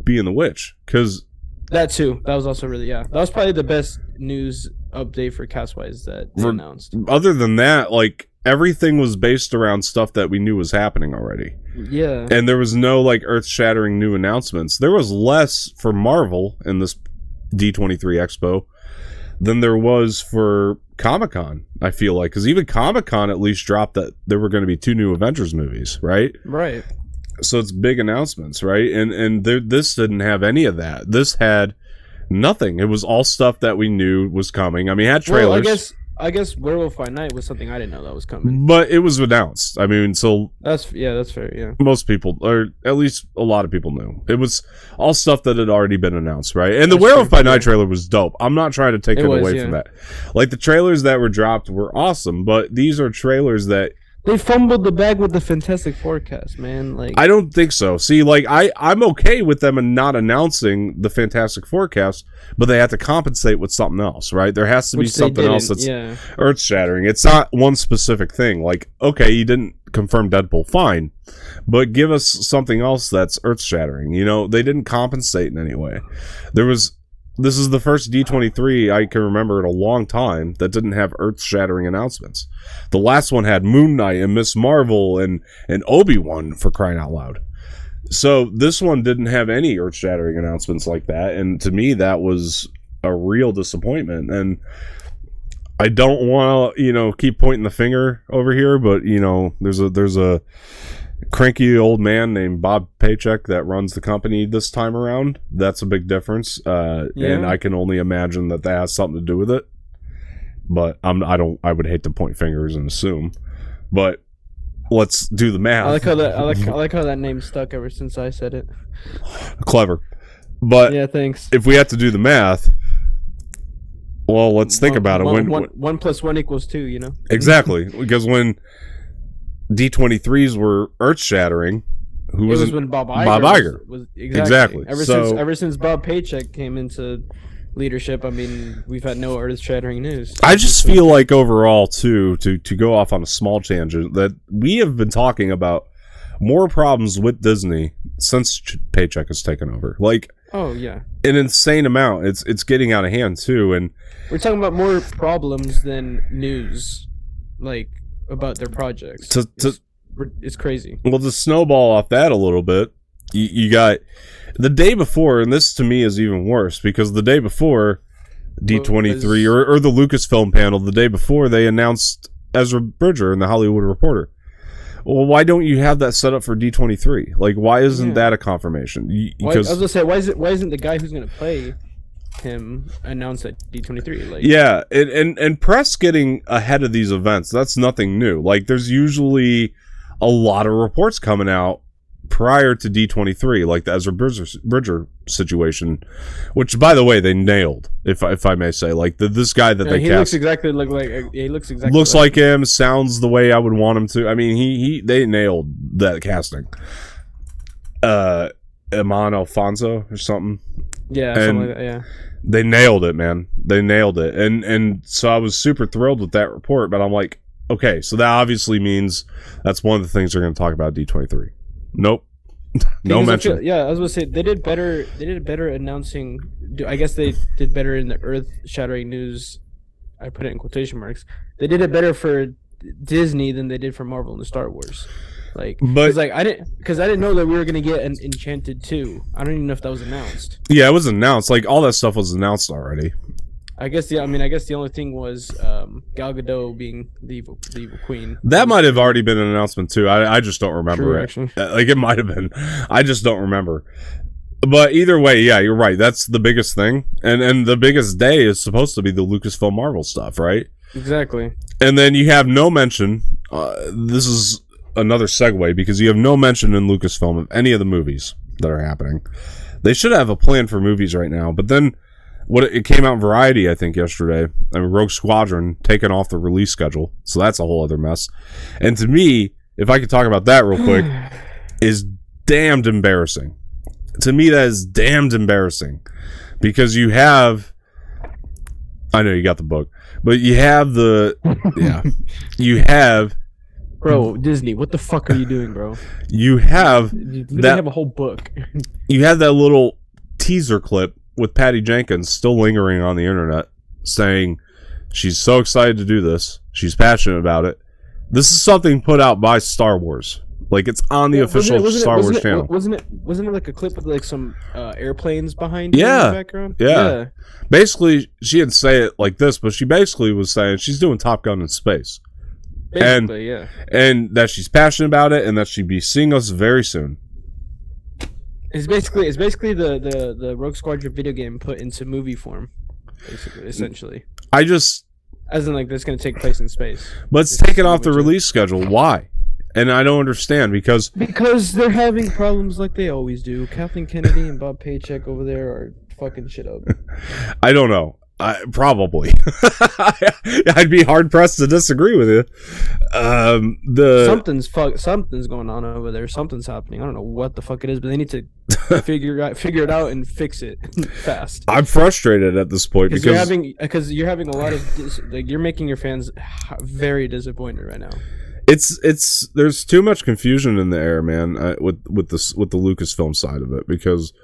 being the witch, because that too. That was also really That was probably the best news update for cast-wise that they announced. Other than that, like, everything was based around stuff that we knew was happening already. Yeah. And there was no like earth-shattering new announcements. There was less for Marvel in this D23 Expo than there was for Comic-Con, I feel like. Because even Comic-Con at least dropped that there were going to be 2 new Avengers movies, right? Right. So it's big announcements, right? And this didn't have any of that. This had nothing. It was all stuff that we knew was coming. I mean, it had trailers. Well, I guess Werewolf by Night was something I didn't know that was coming. But it was announced. I mean, so That's fair. Yeah. most people, or at least a lot of people, knew it was all stuff that had already been announced, right? And the That's Werewolf true, by Night yeah. trailer was dope. I'm not trying to take it away from that. Like the trailers that were dropped were awesome, but these are trailers that They fumbled the bag with the Fantastic Forecast, man. Like, I don't think so. See, like I'm okay with them and not announcing the Fantastic Forecast, but they have to compensate with something else, right? There has to be which they something else didn't, that's earth-shattering. It's not one specific thing. Like, okay, you didn't confirm Deadpool, fine, but give us something else that's earth-shattering. You know, they didn't compensate in any way. This is the first D23 I can remember in a long time that didn't have earth-shattering announcements. The last one had Moon Knight and Miss Marvel and Obi-Wan, for crying out loud. So this one didn't have any earth-shattering announcements like that, and to me that was a real disappointment. And I don't want to, keep pointing the finger over here, but there's a cranky old man named Bob Paycheck that runs the company this time around. That's a big difference, and I can only imagine that has something to do with it. But I would hate to point fingers and assume, but let's do the math. I like how that I like how that name stuck ever since I said it. Clever, but yeah, thanks. If we have to do the math, well, let's think about it. When 1 + 1 = 2, exactly, because when D23s were earth-shattering, who was when Bob Iger was exactly. Ever since Bob Paycheck came into leadership, I mean, we've had no earth-shattering news. I just feel like overall, too, to go off on a small tangent, that we have been talking about more problems with Disney since Paycheck has taken over. Like, oh yeah, an insane amount. It's getting out of hand too, and we're talking about more problems than news, like about their projects. It's crazy. Well, to snowball off that a little bit, you got the day before, and this to me is even worse because the day before D23 or the Lucasfilm panel, the day before they announced Ezra Bridger in the Hollywood Reporter. Well, why don't you have that set up for D23? Like, why isn't that a confirmation? I was gonna say, why isn't the guy who's gonna play him announced at D23? Like, yeah, and press getting ahead of these events, that's nothing new. Like, there's usually a lot of reports coming out prior to D23, like the Ezra Bridger situation, which, by the way, they nailed, if I may say. Like, this guy that they cast, looks exactly looks like him, sounds the way I would want him to. I mean, they nailed that casting. Eman Alfonso or something. Yeah, something like that, yeah. They nailed it, man. They nailed it. And so I was super thrilled with that report, but I'm like, okay, so that obviously means that's one of the things they're going to talk about at D23. Nope. No mention. I was going to say, they did better announcing, I guess they did better in the earth-shattering news, I put it in quotation marks. They did it better for Disney than they did for Marvel and the Star Wars. Like, I didn't know that we were gonna get an Enchanted 2. I don't even know if that was announced. Yeah, it was announced. Like, all that stuff was announced already. I guess the only thing was Gal Gadot being the evil queen. That might have already been an announcement too. I just don't remember. True, it. Actually. Like, it might have been. I just don't remember. But either way, yeah, you're right. That's the biggest thing, and the biggest day is supposed to be the Lucasfilm Marvel stuff, right? Exactly. And then you have no mention. This is another segue because you have no mention in Lucasfilm of any of the movies that are happening. They should have a plan for movies right now, but then it came out in Variety, I think, yesterday. I mean, Rogue Squadron taken off the release schedule, so that's a whole other mess. And to me, if I could talk about that real quick, is damned embarrassing. To me, that is damned embarrassing because you have. I know you got the book, but you have you have. Bro, Disney, what the fuck are you doing, bro? You have have a whole book. You have that little teaser clip with Patty Jenkins still lingering on the internet saying she's so excited to do this. She's passionate about it. This is something put out by Star Wars. Like, it's on the official Star Wars channel. Wasn't it like a clip with like some airplanes behind in the background? Yeah. Basically, she didn't say it like this, but she basically was saying she's doing Top Gun in space. Basically, and that she's passionate about it, and that she'd be seeing us very soon. It's basically the Rogue Squadron video game put into movie form, basically, essentially. As in, like, that's going to take place in space. But it's taken off the release schedule. Why? And I don't understand, because they're having problems like they always do. Kathleen Kennedy and Bob Paycheck over there are fucking shit up. I don't know. Probably. I'd be hard pressed to disagree with you. Something's going on over there. Something's happening. I don't know what the fuck it is, but they need to figure it out and fix it fast. I'm frustrated at this point because you're having a lot of you're making your fans very disappointed right now. It's there's too much confusion in the air, man, with the Lucasfilm side of it, because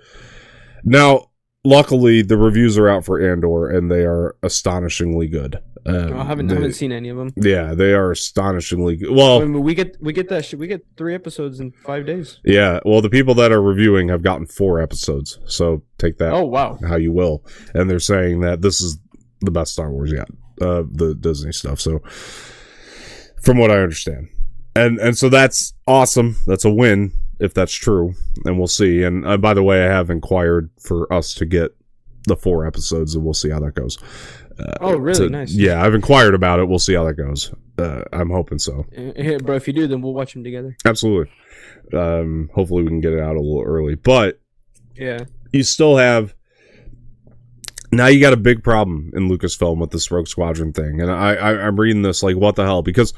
now, luckily, the reviews are out for Andor, and they are astonishingly good. I haven't seen any of them. Yeah, they are astonishingly good. Well, I mean, we get that shit. We get 3 episodes in 5 days. Yeah, well, the people that are reviewing have gotten 4 episodes, so take that. Oh, wow. How you will. And they're saying that this is the best Star Wars yet, the Disney stuff. So, from what I understand, and so that's awesome. That's a win, if that's true, and we'll see. And by the way, I have inquired for us to get the 4 episodes, and we'll see how that goes. Oh, really? Nice. Yeah, I've inquired about it. We'll see how that goes. I'm hoping so. Hey, bro, if you do, then we'll watch them together. Absolutely. Hopefully we can get it out a little early. But yeah, you still have... Now you got a big problem in Lucasfilm with this Rogue Squadron thing. And I'm reading this like, what the hell? Because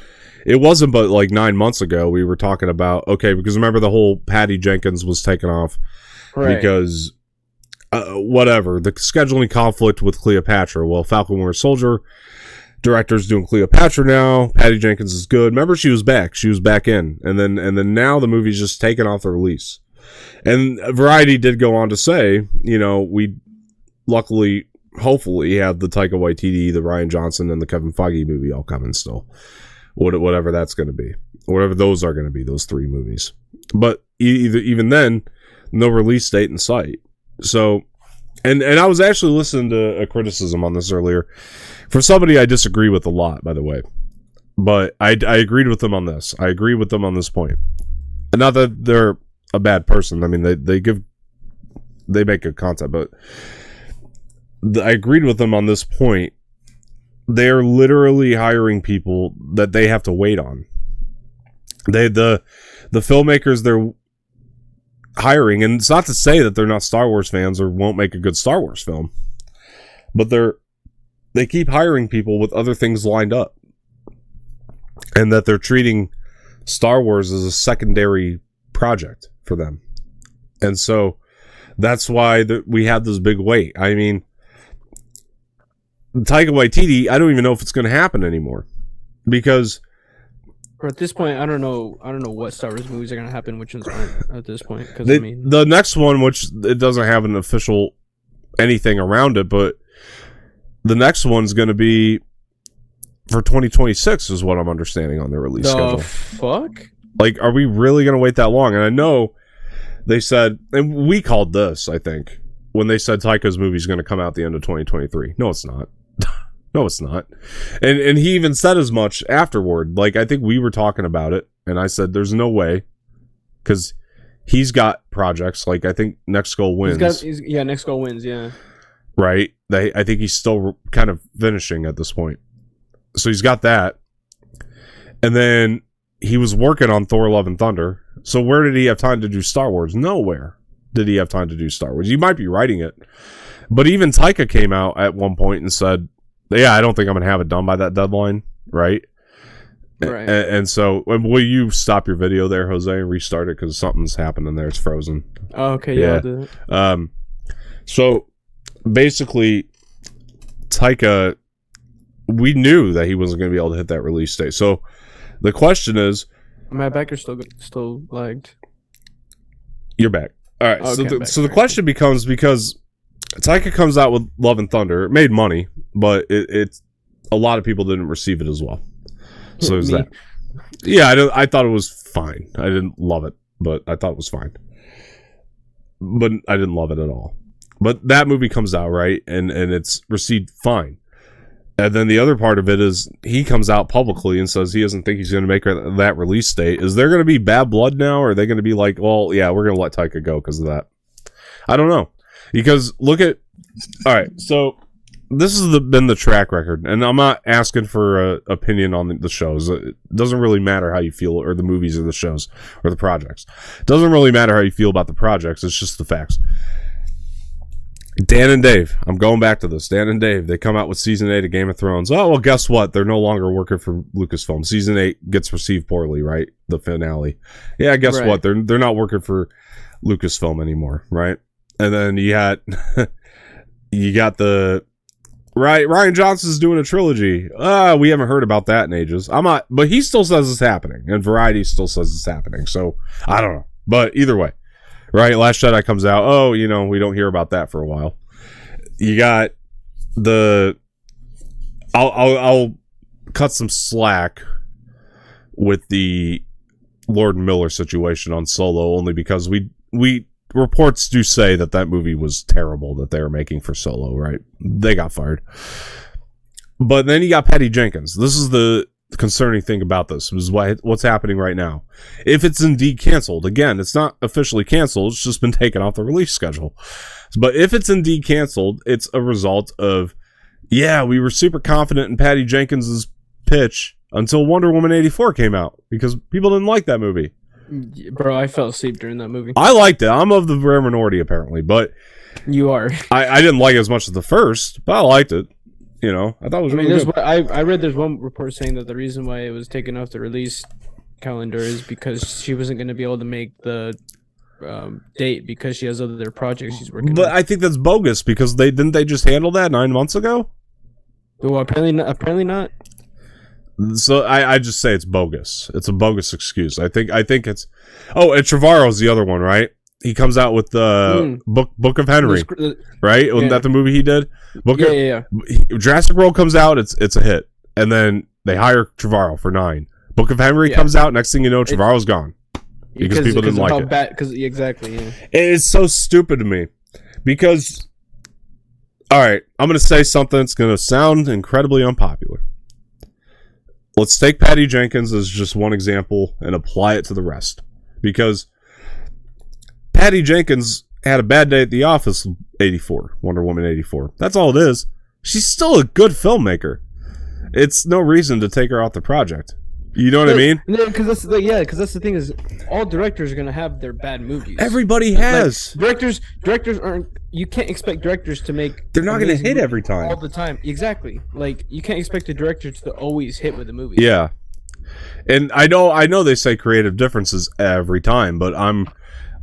it wasn't but like 9 months ago we were talking about, okay, because remember the whole Patty Jenkins was taken off. Right. Because... whatever, the scheduling conflict with Cleopatra. Well, Falcon Winter Soldier director's doing Cleopatra now. Patty Jenkins is good. Remember, she was back in, and then now the movie's just taken off the release. And Variety did go on to say, we luckily, hopefully, have the Taika Waititi, the Rian Johnson, and the Kevin Feige movie all coming still. Whatever that's going to be, whatever those are going to be, those 3 movies. But even then, no release date in sight. So, and I was actually listening to a criticism on this earlier for somebody I disagree with a lot, by the way, but I agreed with them on this. I agree with them on this point. And not that they're a bad person. I mean, they make good content, but I agreed with them on this point. They're literally hiring people that they have to wait on. The filmmakers they're hiring, and it's not to say that they're not Star Wars fans or won't make a good Star Wars film, but they keep hiring people with other things lined up, and that they're treating Star Wars as a secondary project for them. And so that's why we have this big wait. I mean, Taika Waititi, I don't even know if it's going to happen anymore, because at this point, I don't know what Star Wars movies are going to happen, which ones aren't at this point. Because the next one, which it doesn't have an official anything around it, but the next one's going to be for 2026, is what I'm understanding on their release schedule. Fuck? Like, are we really going to wait that long? And I know they said, and we called this, I think, when they said Taika's movie's going to come out the end of 2023. No, it's not. No, it's not. And he even said as much afterward. Like, I think we were talking about it, and I said, there's no way, because he's got projects. Like, I think Next Goal wins. Next Goal wins, yeah. Right? I think he's still kind of finishing at this point. So he's got that. And then he was working on Thor Love and Thunder. So where did he have time to do Star Wars? Nowhere did he have time to do Star Wars. He might be writing it. But even Taika came out at one point and said, yeah, I don't think I'm going to have it done by that deadline, right? Right. And so, will you stop your video there, Jose, and restart it, because something's happening there. It's frozen. Oh, okay, yeah, I'll do it. So, basically, Taika, we knew that he wasn't going to be able to hit that release date. So, the question is... My back is still lagged. You're back. All right, okay, so the question becomes, because Taika comes out with Love and Thunder. It made money, but it's a lot of people didn't receive it as well. So there's that. Yeah, I thought it was fine. I didn't love it, but I thought it was fine. But I didn't love it at all. But that movie comes out, right? And it's received fine. And then the other part of it is he comes out publicly and says he doesn't think he's going to make that release date. Is there going to be bad blood now? Or are they going to be like, well, yeah, we're going to let Taika go because of that? I don't know. Because look at... All right, so this has been the track record. And I'm not asking for an opinion on the shows. It doesn't really matter how you feel, or the movies or the shows or the projects. It doesn't really matter how you feel about the projects. It's just the facts. Dan and Dave, I'm going back to this. Dan and Dave, they come out with season 8 of Game of Thrones. Oh, well, guess what? They're no longer working for Lucasfilm. Season 8 gets received poorly, right? The finale. Yeah, guess what? They're not working for Lucasfilm anymore, right? And then you got the right. Ryan Johnson's doing a trilogy. We haven't heard about that in ages. But he still says it's happening, and Variety still says it's happening. So I don't know. But either way. Right, Last Jedi comes out. Oh, we don't hear about that for a while. You got the... I'll cut some slack with the Lord Miller situation on Solo, only because we reports do say that movie was terrible that they were making for Solo, right? They got fired. But then you got Patty Jenkins. This is the concerning thing about this, is what's happening right now. If it's indeed canceled, again, it's not officially canceled, it's just been taken off the release schedule. But if it's indeed canceled, it's a result of, we were super confident in Patty Jenkins' pitch until Wonder Woman 84 came out, because people didn't like that movie. Bro, I fell asleep during that movie. I liked it. I'm of the rare minority, apparently, but you are. I didn't like it as much as the first, but I liked it. I thought it was really good. I read there's one report saying that the reason why it was taken off the release calendar is because she wasn't going to be able to make the date because she has other projects she's working on. But I think that's bogus, because they just handle that 9 months ago? Well, apparently not. So I just say it's bogus. It's a bogus excuse. I think it's... Oh, and Trevorrow's the other one, right? He comes out with the Book of Henry, right? Wasn't that the movie he did? Jurassic World comes out, it's a hit. And then they hire Trevorrow for 9. Book of Henry comes out, next thing you know, Trevorrow's gone. Because people didn't like it. Exactly, yeah. It's so stupid to me. Because, alright, I'm going to say something that's going to sound incredibly unpopular. Let's take Patty Jenkins as just one example and apply it to the rest. Because Patty Jenkins had a bad day at the office 84, Wonder Woman 84. That's all it is. She's still a good filmmaker. It's no reason to take her off the project. You know what I mean? Because that's the thing is, all directors are gonna have their bad movies. Everybody has. Like, directors aren't. You can't expect directors to make. They're not gonna hit every time. All the time, exactly. Like, you can't expect a director to always hit with a movie. Yeah, and I know they say creative differences every time, but I'm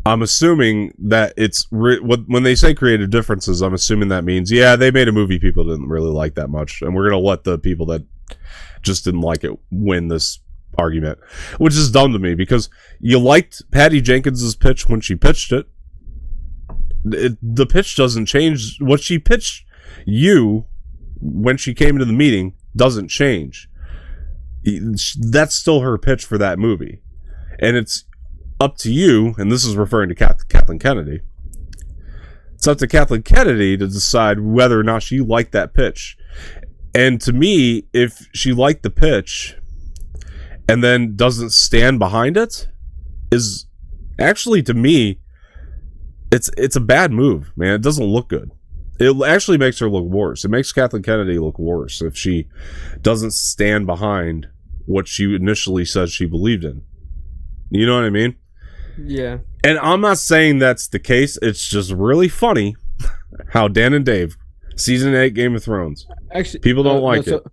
assuming that it's when they say creative differences, I'm assuming that means they made a movie people didn't really like that much, and we're gonna let the people that just didn't like it win this argument, which is dumb to me, because you liked Patty Jenkins's pitch when she pitched it. The pitch doesn't change. What she pitched you when she came into the meeting doesn't change. That's still her pitch for that movie, and it's up to you, and this is referring to Kathleen Kennedy. It's up to Kathleen Kennedy to decide whether or not she liked that pitch. And to me, if she liked the pitch and then doesn't stand behind it, is actually, to me, it's a bad move, man. It doesn't look good. It actually makes her look worse. It makes Kathleen Kennedy look worse if she doesn't stand behind what she initially said she believed in. You know what I mean? Yeah. And I'm not saying that's the case. It's just really funny how Dan and Dave, Season 8 Game of Thrones. Actually, people don't like it.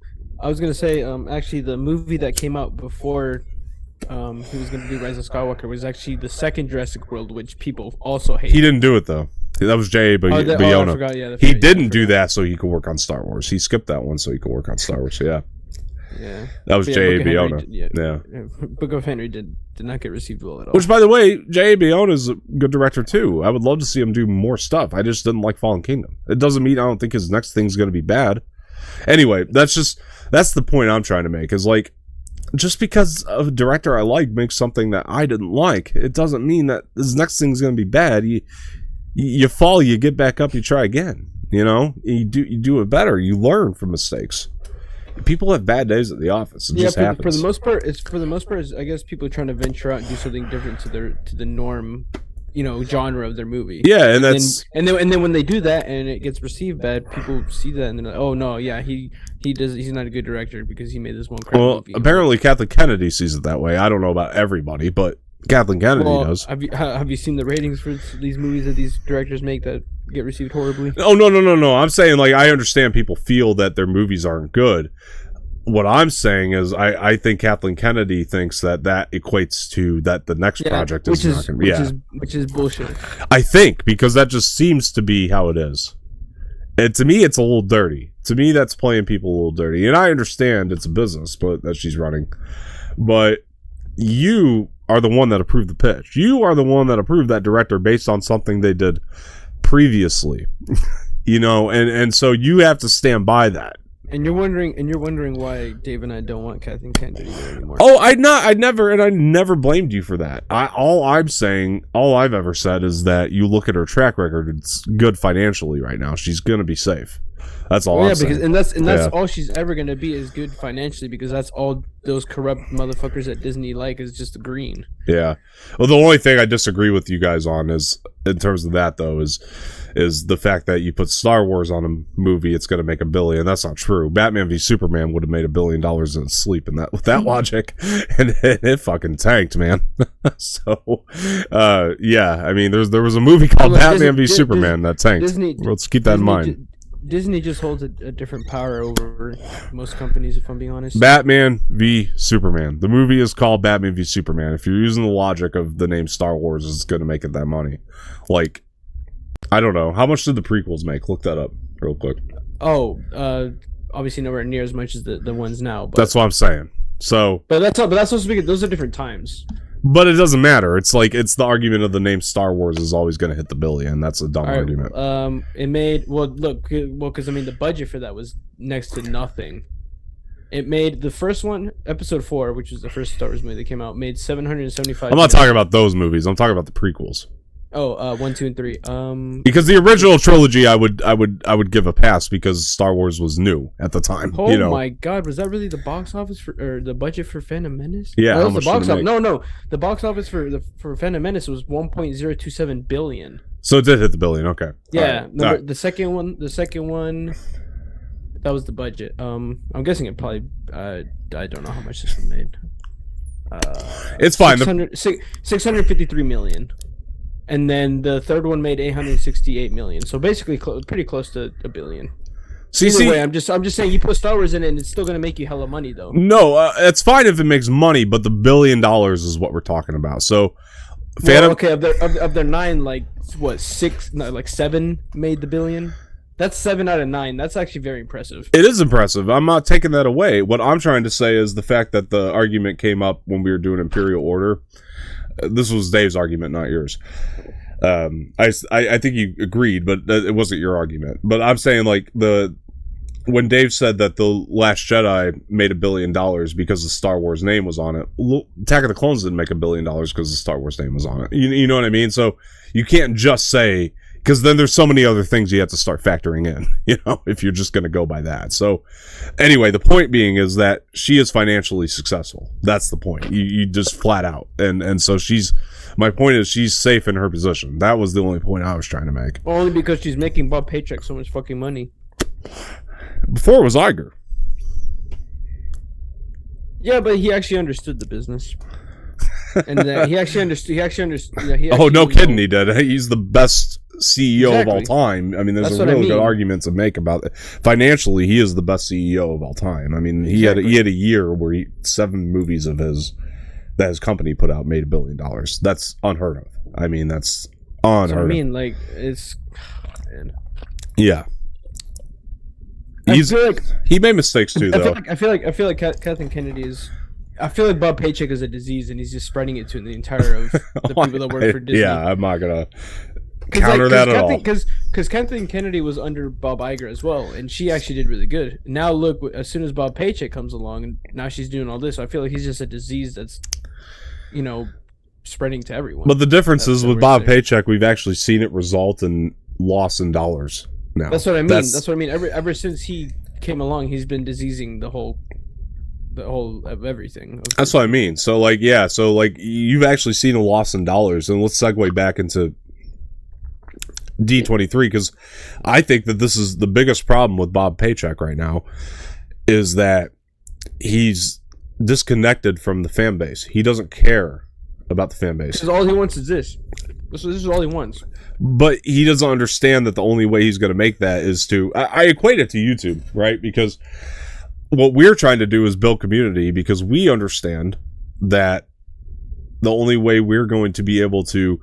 I was going to say, actually, the movie that came out before he was going to do Rise of Skywalker was actually the second Jurassic World, which people also hate. He didn't do it, though. That was J.A. Bayona. I forgot, yeah, he didn't do that so he could work on Star Wars. He skipped that one so he could work on Star Wars, yeah. Yeah. That was J.A. Bayona. Yeah. Book of Henry did not get received well at all. Which, by the way, J.A. Bayona is a good director, too. I would love to see him do more stuff. I just didn't like Fallen Kingdom. It doesn't mean I don't think his next thing's going to be bad. Anyway, that's the point I'm trying to make, is like, just because a director I like makes something that I didn't like, it doesn't mean that this next thing's going to be bad. You fall, you get back up, you try again. You know, you do it better. You learn from mistakes. People have bad days at the office. It just happens. For the most part, I guess people are trying to venture out and do something different to the norm, genre of their movie. Yeah, and then when they do that and it gets received bad, people see that and they're like, oh no, yeah, he's not a good director because he made this one crap movie. Apparently Kathleen Kennedy sees it that way. I don't know about everybody, but Kathleen Kennedy does. Have you seen the ratings for these movies that these directors make that get received horribly? Oh no. I'm saying, like, I understand people feel that their movies aren't good. What I'm saying is I think Kathleen Kennedy thinks that equates to that the next project is not going to be. Which is bullshit. I think, because that just seems to be how it is. And to me, it's a little dirty. To me, that's playing people a little dirty. And I understand it's a business that she's running. But you are the one that approved the pitch. You are the one that approved that director based on something they did previously. And so you have to stand by that. And you're wondering why Dave and I don't want Kathleen Kennedy there anymore. Oh, I never blamed you for that. All I've ever said is that you look at her track record, it's good financially right now. She's gonna be safe. That's all I'm saying. That's all she's ever gonna be, is good financially, because that's all those corrupt motherfuckers at Disney like, is just the green. Yeah. Well, the only thing I disagree with you guys on is, in terms of that though, is the fact that you put Star Wars on a movie, it's going to make $1 billion. That's not true. Batman v Superman would have made $1 billion in its sleep, with that logic, and it fucking tanked, man. So, yeah, I mean, there was a movie called Batman v Superman that tanked. Let's keep that in mind. Disney just holds a different power over most companies, if I'm being honest. Batman v Superman. The movie is called Batman v Superman. If you're using the logic of the name Star Wars, it's going to make it that money. Like, I don't know. How much did the prequels make? Look that up real quick. Oh, obviously nowhere near as much as the ones now. But that's what I'm saying. So, but that's supposed to be. Those are different times. But it doesn't matter. It's like, it's the argument of the name Star Wars is always going to hit the $1 billion. That's a dumb argument. It made because I mean the budget for that was next to nothing. It made the first one, Episode 4, which was the first Star Wars movie that came out, made $775. I'm not talking about those movies. I'm talking about the prequels. Oh, 1, 2, and 3. Because the original trilogy, I would give a pass because Star Wars was new at the time. Oh my God, was that really the box office or the budget for Phantom Menace? Yeah, no, how much the box did it make? No, the box office for Phantom Menace was 1.027 billion. So it did hit the $1 billion. Okay. Yeah, right. The second one, that was the budget. I'm guessing it probably. I don't know how much this one made. It's fine. 653 million. And then the third one made 868 million. So basically, pretty close to $1 billion. Either way, I'm just saying, you put Star Wars in it, and it's still gonna make you hella money, though. No, it's fine if it makes money, but the $1 billion is what we're talking about. So, of their 9, like what, 6, no, like 7 made the $1 billion. That's 7 out of 9. That's actually very impressive. It is impressive. I'm not taking that away. What I'm trying to say is the fact that the argument came up when we were doing Imperial Order. This was Dave's argument, not yours. I think you agreed, but it wasn't your argument. But I'm saying, like, when Dave said that The Last Jedi made $1 billion because the Star Wars name was on it, Attack of the Clones didn't make $1 billion because the Star Wars name was on it. You know what I mean? So you can't just say, because then there's so many other things you have to start factoring in, if you're just going to go by that. So anyway, the point being is that she is financially successful. That's the point. You just flat out. And so my point is she's safe in her position. That was the only point I was trying to make. Only because she's making Bob Paycheck so much fucking money. Before it was Iger. Yeah, but he actually understood the business. And he actually understood. Oh, no kidding, he did. He's the best CEO of all time. I mean, there's a really good argument to make about it. Financially, he is the best CEO of all time. I mean, he had a year where 7 movies of his that his company put out made $1 billion. That's unheard of. I mean, that's unheard of. I mean, like, it's man. Yeah. He made mistakes too, though. I feel like Kathleen Kennedy is. I feel like Bob Paycheck is a disease, and he's just spreading it to the entire of the people that work for Disney. Yeah, I'm not gonna counter that at all. because Kathleen Kennedy was under Bob Iger as well, and she actually did really good. Now look, as soon as Bob Paycheck comes along, and now she's doing all this, I feel like he's just a disease that's, spreading to everyone. But the difference is with Bob Paycheck, we've actually seen it result in loss in dollars now. That's what I mean. That's what I mean. Ever since he came along, he's been diseasing the whole of everything. That's what I mean. So like, yeah, so like you've actually seen a loss in dollars, and let's segue back into D23, because I think that this is the biggest problem with Bob Paycheck right now, is that he's disconnected from the fan base. He doesn't care about the fan base. Because all he wants is this. This is all he wants. But he doesn't understand that the only way he's going to make that is to... I equate it to YouTube, right? Because what we're trying to do is build community, because we understand that the only way we're going to be able to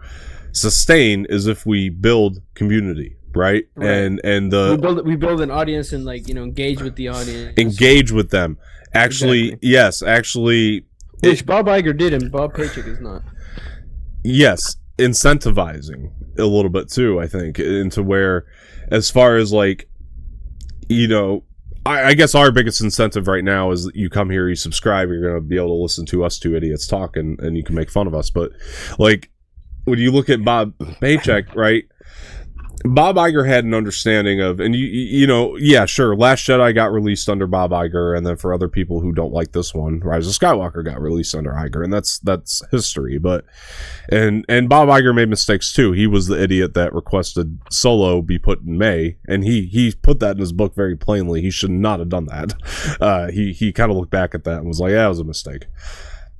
sustain is if we build community, right? And we build an audience and engage with the audience. Engage with them. Actually, exactly. Yes, actually... Which Bob Iger did, and Bob Paycheck is not. Yes, incentivizing a little bit too, I think, into where, as far as I guess our biggest incentive right now is that you come here, you subscribe, you're going to be able to listen to us two idiots talk, and you can make fun of us. But like, when you look at Bob Paycheck, right? Bob Iger had an understanding of, and yeah, sure, Last Jedi got released under Bob Iger, and then for other people who don't like this one, Rise of Skywalker got released under Iger, and that's history. But and Bob Iger made mistakes too. He was the idiot that requested Solo be put in May, and he put that in his book very plainly. He should not have done that. He kind of looked back at that and was like, yeah, it was a mistake.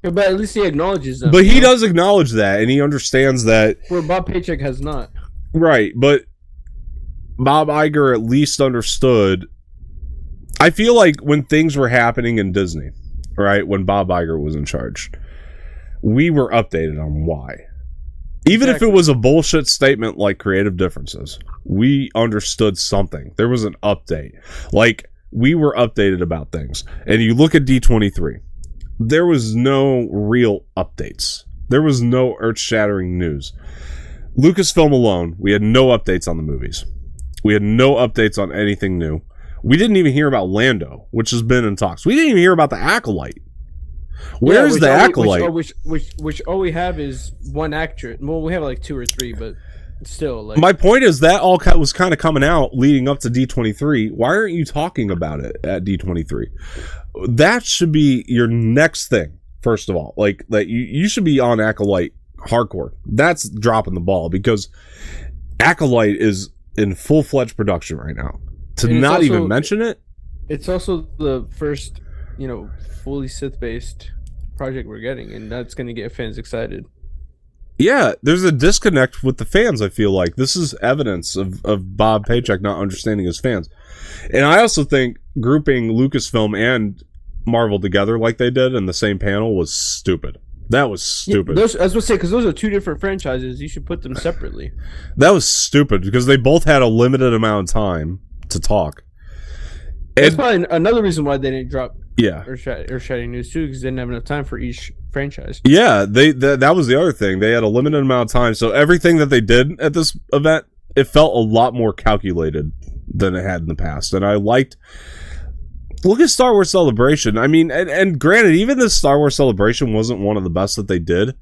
Yeah, but at least he acknowledges them. But he does acknowledge that, and he understands that. Where Bob Paycheck has not. Right, but Bob Iger at least understood. I feel like when things were happening in Disney, right, when Bob Iger was in charge, we were updated on why. Even if it was a bullshit statement like creative differences, we understood something. There was an update. Like, we were updated about things. And you look at D23, there was no real updates. There was no earth-shattering news. Lucasfilm alone, we had no updates on the movies. We had no updates on anything new. We didn't even hear about Lando, which has been in talks. We didn't even hear about the Acolyte. Where's the Acolyte? Which all we have is one actor. Well, we have like 2 or 3, but still. My point is that all was kind of coming out leading up to D23. Why aren't you talking about it at D23? That should be your next thing, first of all. Like, that you should be on Acolyte hardcore. That's dropping the ball, because Acolyte is in full-fledged production right now. To not even mention it, it's also the first, fully Sith-based project we're getting, and that's going to get fans excited. Yeah, there's a disconnect with the fans. I feel like this is evidence of Bob Paycheck not understanding his fans, and I also think grouping Lucasfilm and Marvel together like they did in the same panel was stupid. That was stupid. Yeah, I was going to say, because those are 2 different franchises. You should put them separately. That was stupid, because they both had a limited amount of time to talk. That's probably another reason why they didn't drop Earth-shattering news, too, because they didn't have enough time for each franchise. Yeah, that was the other thing. They had a limited amount of time, so everything that they did at this event, it felt a lot more calculated than it had in the past. And I liked... Look at Star Wars Celebration. I mean, and granted, even this Star Wars Celebration wasn't one of the best that they did.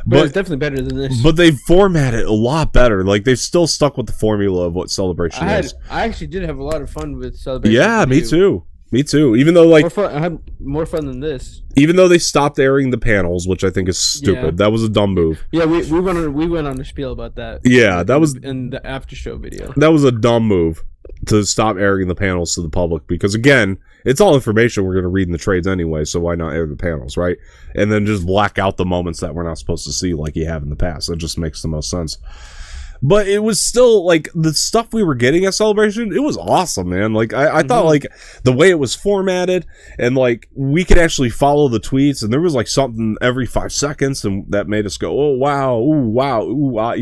But it's definitely better than this. But they formatted a lot better. Like, they've still stuck with the formula of what Celebration is. I actually did have a lot of fun with Celebration. Yeah, me too. Me too. Even though, like... I had more fun than this. Even though they stopped airing the panels, which I think is stupid. Yeah. That was a dumb move. Yeah, we went on a spiel about that. Yeah, that was... In the after show video. That was a dumb move to stop airing the panels to the public, because, again, it's all information we're going to read in the trades anyway, so why not air the panels, right? And then just black out the moments that we're not supposed to see like you have in the past. That just makes the most sense. But it was still, like, the stuff we were getting at Celebration, it was awesome, man. Like, I thought, like, the way it was formatted, and, like, we could actually follow the tweets, and there was, like, something every 5 seconds, and that made us go, oh, wow, ooh, wow, ooh, wow,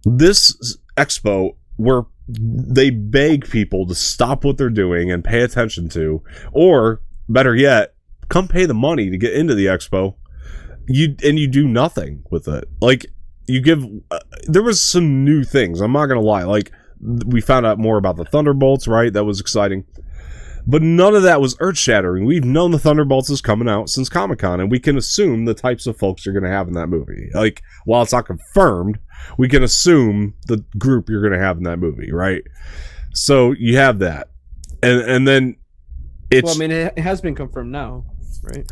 This expo, where they beg people to stop what they're doing and pay attention to, or, better yet, come pay the money to get into the expo, you do nothing with it. Like, you give there was some new things. I'm not gonna lie. Like, we found out more about the Thunderbolts, right? That was exciting. But none of that was earth-shattering. We've known the Thunderbolts is coming out since Comic-Con, and we can assume the types of folks you're going to have in that movie. Like, while it's not confirmed, we can assume the group you're going to have in that movie, right? So you have that. And then it's... Well, I mean, it has been confirmed now, right?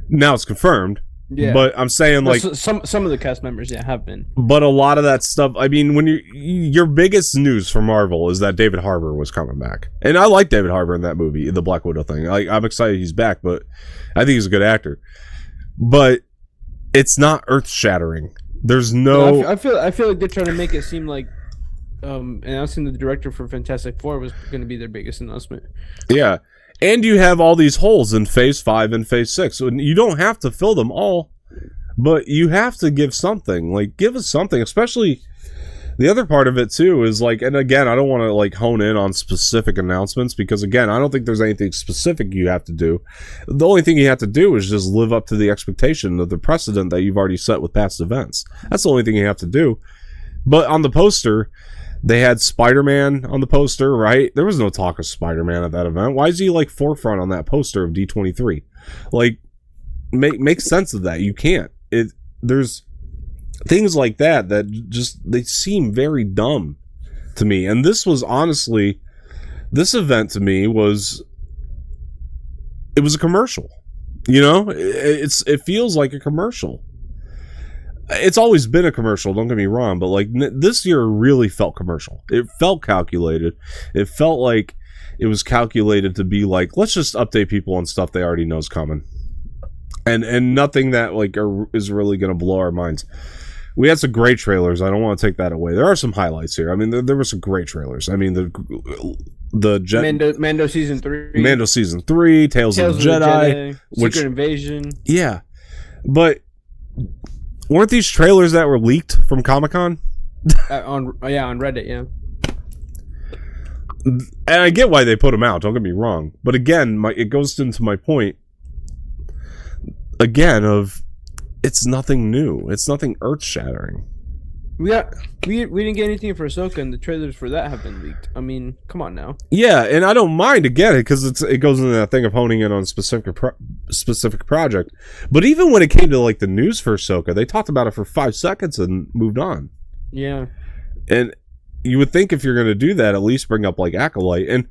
Now it's confirmed. Yeah. But I'm saying, like... Some of the cast members, have been. But a lot of that stuff... I mean, when your biggest news for Marvel is that David Harbour was coming back. And I like David Harbour in that movie, the Black Widow thing. I'm excited he's back, but I think he's a good actor. But it's not earth-shattering. There's no... I feel like they're trying to make it seem like announcing the director for Fantastic Four was going to be their biggest announcement. Yeah. And you have all these holes in Phase 5 and Phase 6. So you don't have to fill them all, but you have to give something. Like, give us something. Especially, the other part of it, too, is like... And again, I don't want to, like, hone in on specific announcements, because, again, I don't think there's anything specific you have to do. The only thing you have to do is just live up to the expectation of the precedent that you've already set with past events. That's the only thing you have to do. But on the poster... They had Spider-Man on the poster, right? There was no talk of Spider-Man at that event. Why is he, like, forefront on that poster of D23? Like, make sense of that. You can't. There's things like that just, they seem very dumb to me. And this was, honestly, this event to me was, it was a commercial. You know? It feels like a commercial. It's always been a commercial, don't get me wrong, but like this year really felt commercial. It felt calculated. It felt like it was calculated to be like, let's just update people on stuff they already know is coming, and nothing that like is really going to blow our minds. We had some great trailers. I don't want to take that away. There are some highlights here. I mean, there were some great trailers. I mean, Mando season 3, Tales of the Jedi, Secret Invasion. Yeah, but. Weren't these trailers that were leaked from Comic-Con? On Reddit, yeah. And I get why they put them out, don't get me wrong. But again, it goes into my point, again, of it's nothing new. It's nothing earth-shattering. We didn't get anything for Ahsoka, and the trailers for that have been leaked. I mean, come on now. Yeah, and I don't mind to get it, because it goes into that thing of honing in on specific project. But even when it came to like the news for Ahsoka, they talked about it for 5 seconds and moved on. Yeah. And you would think if you're going to do that, at least bring up like Acolyte. And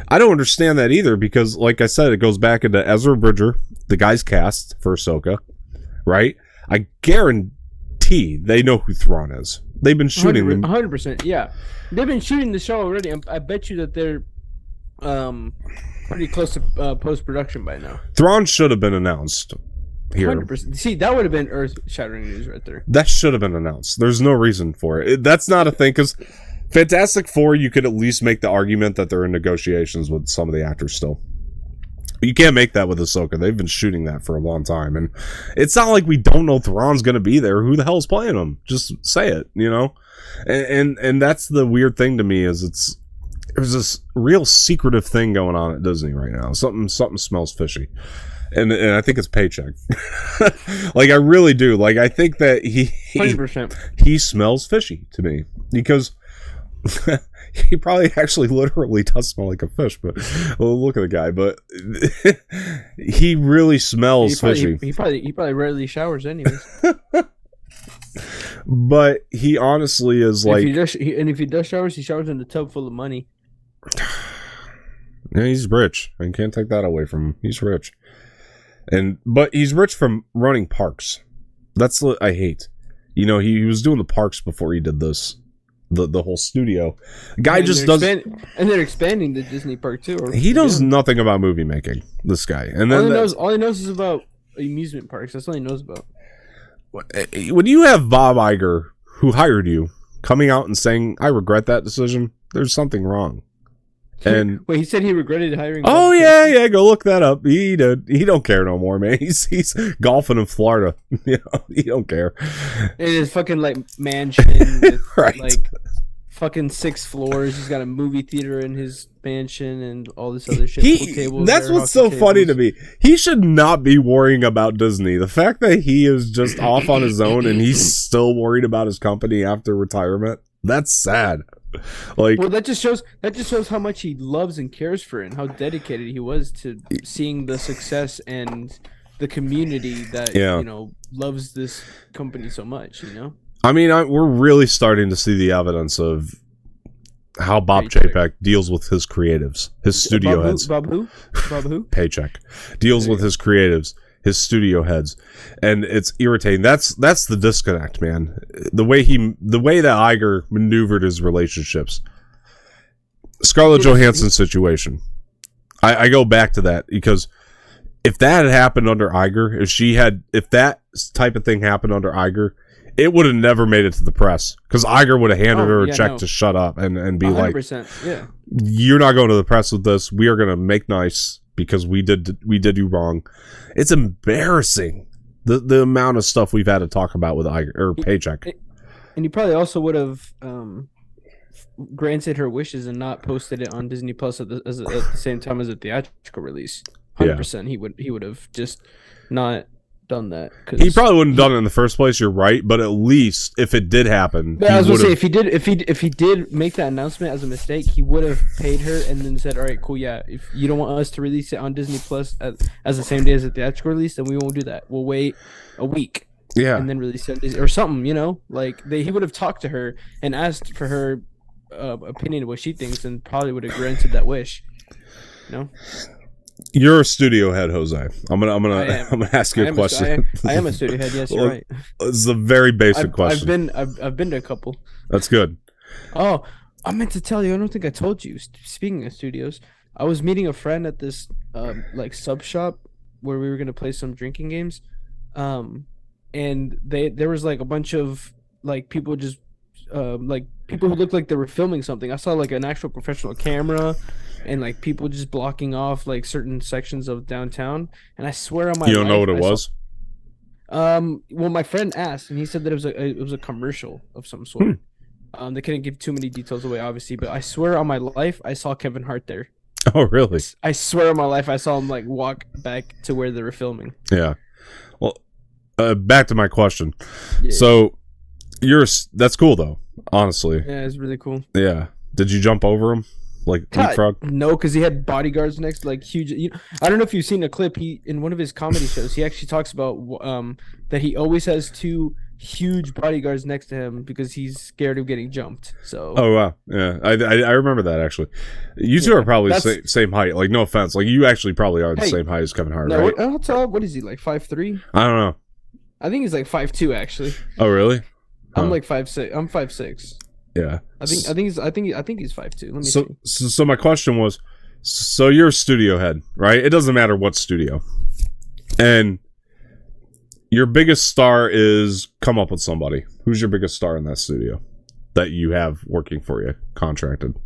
I don't understand that either, because like I said, it goes back into Ezra Bridger, the guy's cast for Ahsoka, right? I guarantee they know who Thrawn is. They've been shooting 100%. Yeah, they've been shooting the show already. I bet you that they're pretty close to post-production by now. Thrawn should have been announced here. 100%. See, that would have been earth-shattering news right there. That should have been announced. There's no reason for it. That's not a thing, because Fantastic Four, you could at least make the argument that they're in negotiations with some of the actors still. You can't make that with Ahsoka. They've been shooting that for a long time. And it's not like we don't know Thrawn's going to be there. Who the hell's playing him? Just say it, you know? And that's the weird thing to me, is there's this real secretive thing going on at Disney right now. Something smells fishy. And I think it's paycheck. Like, I really do. Like, I think that 100%. He smells fishy to me. Because... he probably actually literally does smell like a fish, but well, look at the guy. But he really smells fishy. He probably rarely showers anyways. But he honestly is like, if he does showers, he showers in a tub full of money. Yeah, he's rich. I can't take that away from him. He's rich, but he's rich from running parks. That's what I hate. You know, he was doing the parks before he did this. The whole studio. Guy just does, and they're expanding the Disney park too. He knows nothing about movie making. This guy, and then all he knows is about amusement parks. That's all he knows about. When you have Bob Iger, who hired you, coming out and saying, "I regret that decision," there's something wrong. And wait, he said he regretted hiring. Oh yeah, go look that up. He don't care no more, man. He's golfing in Florida. You know, he don't care. In his fucking like mansion with right. like fucking 6 floors. He's got a movie theater in his mansion and all this other shit. Pool tables that's there, what's so hockey funny to tables. me. He should not be worrying about Disney. The fact that he is just off on his own and he's still worried about his company after retirement, that's sad. Like, Well, that just shows how much he loves and cares for it, and how dedicated he was to seeing the success and the community that loves this company so much. I mean, we're really starting to see the evidence of how Bob Paycheck. Chapek deals with his creatives, his studio heads. Bob who? Paycheck deals with his creatives, his studio heads, and it's irritating. That's the disconnect, man. The way that Iger maneuvered his relationships. Scarlett Johansson situation. I go back to that because if that had happened under Iger, if that type of thing happened under Iger, it would have never made it to the press because Iger would have handed her a check to shut up and be 100%, like, "You're not going to the press with this. We are going to make nice because we did you wrong." It's embarrassing the amount of stuff we've had to talk about with Iger or Paycheck. And you probably also would have granted her wishes and not posted it on Disney Plus at the same time as a theatrical release. 100%, he would have just not done that. He probably wouldn't have done it in the first place. You're right, but at least if it did happen, I was gonna say if he did make that announcement as a mistake, he would have paid her and then said, "All right, cool, yeah. If you don't want us to release it on Disney Plus as the same day as the theatrical release, then we won't do that. We'll wait a week, and then release it or something." He would have talked to her and asked for her opinion of what she thinks, and probably would have granted that wish. You're a studio head, Jose. I'm gonna ask you a question. I am a studio head. Yes, you're right. It's a very basic question. I've been to a couple. That's good. Oh, I meant to tell you. I don't think I told you. Speaking of studios, I was meeting a friend at this sub shop where we were gonna play some drinking games, and there was like a bunch of people just people who looked like they were filming something. I saw like an actual professional camera. And people just blocking off certain sections of downtown, and I swear on my life, you don't know what it was. Well, my friend asked, and he said that it was a commercial of some sort. They couldn't give too many details away, obviously, but I swear on my life, I saw Kevin Hart there. Oh, really? I swear on my life, I saw him walk back to where they were filming. Yeah. Well, back to my question. Yeah. So, that's cool though, honestly. Yeah, it's really cool. Yeah. Did you jump over him? Leapfrog? No, because he had bodyguards next, huge. I don't know if you've seen a clip. He in one of his comedy shows, he actually talks about that he always has 2 huge bodyguards next to him because he's scared of getting jumped. So. Oh wow, yeah, I remember that actually. You two are probably same height. No offense, you actually probably are the same height as Kevin Hart, right? What is he 5'3"? I don't know. I think he's 5'2" actually. Oh really? I'm 5'6". I'm 5'6". Yeah, I think he's 5'2". Let me see. So my question was, so you're a studio head, right? It doesn't matter what studio, and your biggest star is come up with somebody. Who's your biggest star in that studio that you have working for you, contracted?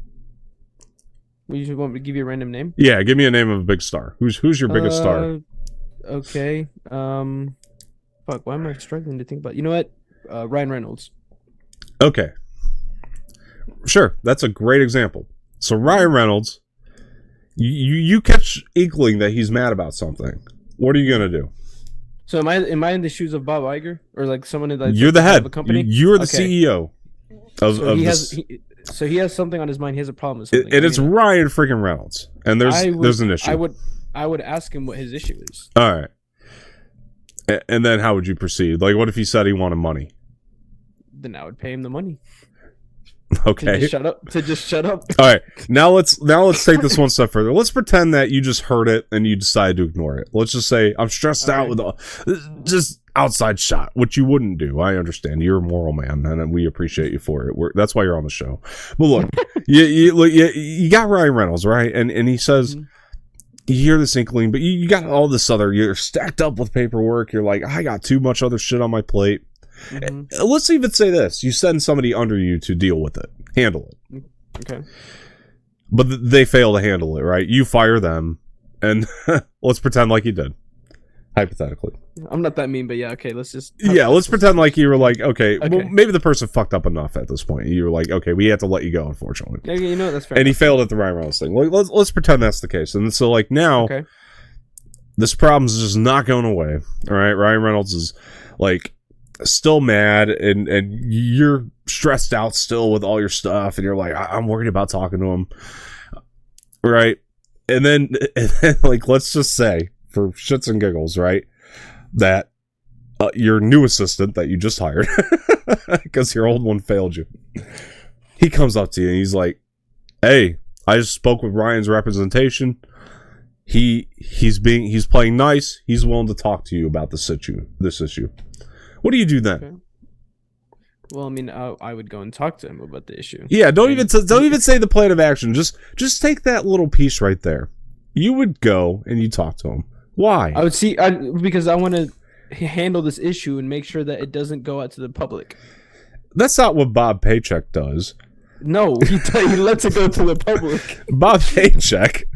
You want me to give you a random name? Yeah, give me a name of a big star. Who's your biggest star? Okay. Fuck. Why am I struggling to think about? You know what? Ryan Reynolds. Okay. Sure, that's a great example. So Ryan Reynolds, you catch inkling that he's mad about something. What are you gonna do? So am I in the shoes of Bob Iger or someone that you're the head of a company? You're the CEO. So he has something on his mind. He has a problem with something. And it's Ryan freaking Reynolds, and there's an issue. I would ask him what his issue is. All right, and then how would you proceed? What if he said he wanted money? Then I would pay him the money. Okay. To just shut up. All right. Now let's take this one step further. Let's pretend that you just heard it and you decided to ignore it. Let's just say I'm stressed out with just outside shot, which you wouldn't do. I understand. You're a moral man, and we appreciate you for it. That's why you're on the show. But look, you got Ryan Reynolds, right? And he says. Mm-hmm. You hear this inkling, but you got all this you're stacked up with paperwork. You're like, I got too much other shit on my plate. Mm-hmm. Let's even say this. You send somebody under you to deal with it. Handle it. Okay. But they fail to handle it, right? You fire them, and let's pretend like you did. Hypothetically. I'm not that mean, but yeah, okay, let's just... let's pretend like you were like, okay, Okay. well, maybe the person fucked up enough at this point. You were like, okay, we have to let you go, unfortunately. Yeah, you know, that's fair. And he failed at the Ryan Reynolds thing. Like, let's pretend that's the case. And so, like, now, Okay. this problem's just not going away. All right? Ryan Reynolds is, like, still mad, and you're stressed out still with all your stuff, and you're like, I'm worried about talking to him. Right? And then, like, let's just say, for shits and giggles, right, that your new assistant that you just hired, because your old one failed you, he comes up to you and he's like, hey, I just spoke with Ryan's representation. He's playing nice. He's willing to talk to you about this issue. What do you do then? Okay. Well, I mean, I would go and talk to him about the issue. Yeah, don't even say the plan of action. Just take that little piece right there. You would go and you talk to him. Why? I would see, because I want to handle this issue and make sure that it doesn't go out to the public. That's not what Bob Paycheck does. No, he lets it go to the public. Bob Paycheck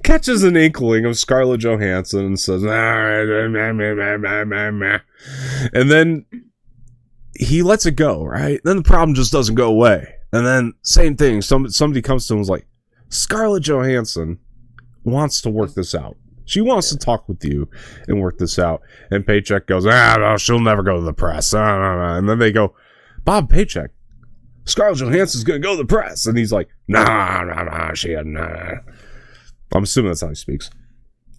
catches an inkling of Scarlett Johansson and says, and then he lets it go, right? Then the problem just doesn't go away. And then same thing, somebody comes to him and is like, Scarlett Johansson wants to work this out. She wants to talk with you and work this out. And Paycheck goes, no, she'll never go to the press. And then they go, Bob Paycheck, Scarlett Johansson's going to go to the press. And he's like, nah, she had nah. I'm assuming that's how he speaks.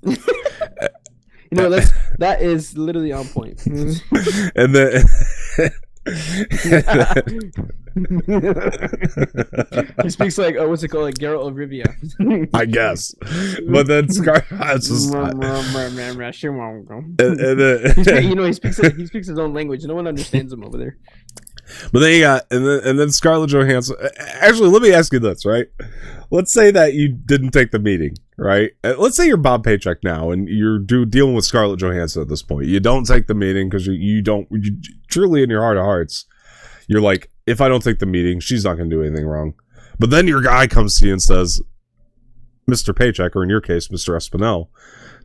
You know, that is literally on point. And then... He speaks like, what's it called, like Geralt of Rivia. I guess. But then Scarlett's just you know, he speaks his own language. No one understands him over there. But then you got and then Scarlett Johansson. Actually, let me ask you this, right? Let's say that you didn't take the meeting, right? Let's say you're Bob Paycheck now, and you're dealing with Scarlett Johansson at this point. You don't take the meeting because you truly in your heart of hearts, you're like, if I don't take the meeting, she's not going to do anything wrong. But then your guy comes to you and says, Mr. Paycheck, or in your case, Mr. Espinel,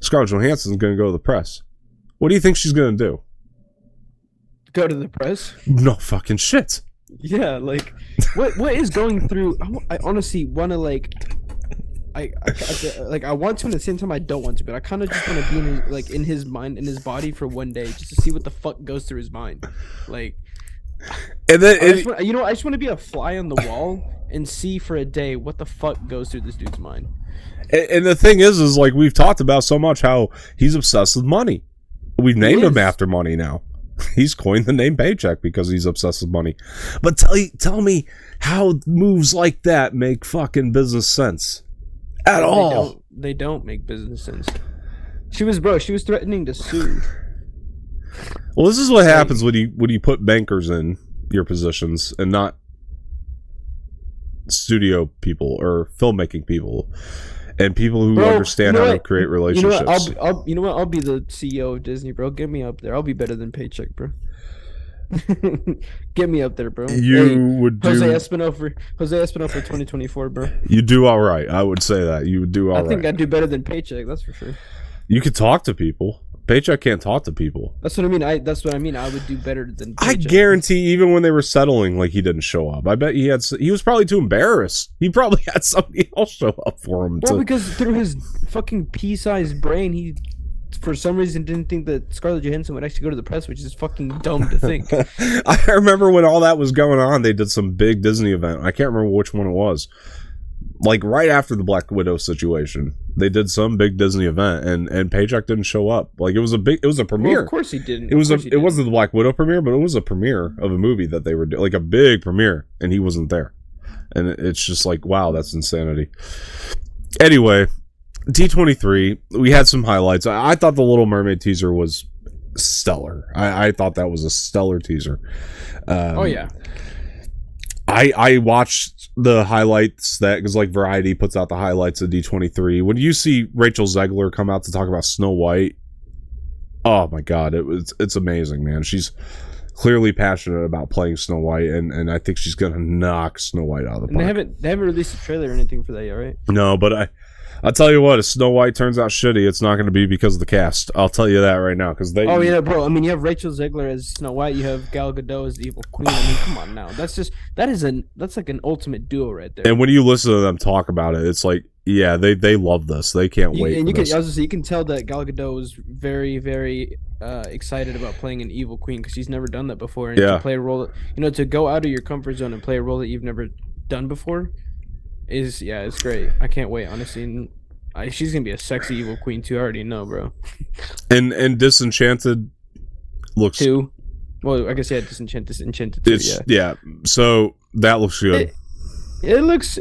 Scarlett Johansson's going to go to the press. What do you think she's going to do? Go to the press? No fucking shit. Yeah, like, what is going through? I honestly want to, like, I want to, and at the same time I don't want to, but I kind of just want to be in his mind, in his body for one day, just to see what the fuck goes through his mind, like. And then I just want to be a fly on the wall and see for a day what the fuck goes through this dude's mind. And the thing is like we've talked about so much how he's obsessed with money. We've named him after money now. He's coined the name Paycheck because he's obsessed with money. But tell me how moves like that make fucking business sense at all. They don't make business sense. She was threatening to sue. Well, this is what happens when you put bankers in your positions and not studio people or filmmaking people and people who understand how to create relationships. You know what? I'll be the CEO of Disney, bro. Get me up there. I'll be better than Paycheck, bro. Get me up there, bro. Would do Jose Espinel for 2024, bro. You do all right. I would say that you would do all right. I think I'd do better than Paycheck. That's for sure. You could talk to people. Paycheck can't talk to people. That's what I mean. I would do better than Paycheck. I guarantee even when they were settling, like, he didn't show up. I bet he was probably too embarrassed. He probably had somebody else show up for him. Well, because through his fucking pea-sized brain, he for some reason didn't think that Scarlett Johansson would actually go to the press, which is fucking dumb to think. I remember when all that was going on, they did some big Disney event. I can't remember which one it was. Like right after the Black Widow situation, they did some big Disney event, and Paycheck didn't show up. Like it was a premiere. Well, of course he didn't. It wasn't the Black Widow premiere, but it was a premiere of a movie that they were like a big premiere, and he wasn't there. And it's just like, wow, that's insanity. Anyway, D23, we had some highlights. I thought the Little Mermaid teaser was stellar. I thought that was a stellar teaser. Oh yeah. I watched the highlights because like Variety puts out the highlights of D23. When you see Rachel Zegler come out to talk about Snow White, oh my god, it's amazing, man. She's clearly passionate about playing Snow White, and I think she's gonna knock Snow White out of the park. And they haven't released a trailer or anything for that yet, right? No, but I'll tell you what, if Snow White turns out shitty, it's not going to be because of the cast. I'll tell you that right now, because they. Oh yeah, bro. I mean, you have Rachel Zegler as Snow White. You have Gal Gadot as the evil queen. I mean, come on now. That's like an ultimate duo right there. And when you listen to them talk about it, it's like, yeah, they love this. They can't wait. And for this. I was gonna say, you can tell that Gal Gadot was very, very excited about playing an evil queen because she's never done that before. And to play a role, to go out of your comfort zone and play a role that you've never done before, it's great. I can't wait, honestly. She's gonna be a sexy evil queen too. I already know, bro. And Disenchanted looks too. Well, I guess Disenchanted too. Yeah. So that looks good. It looks.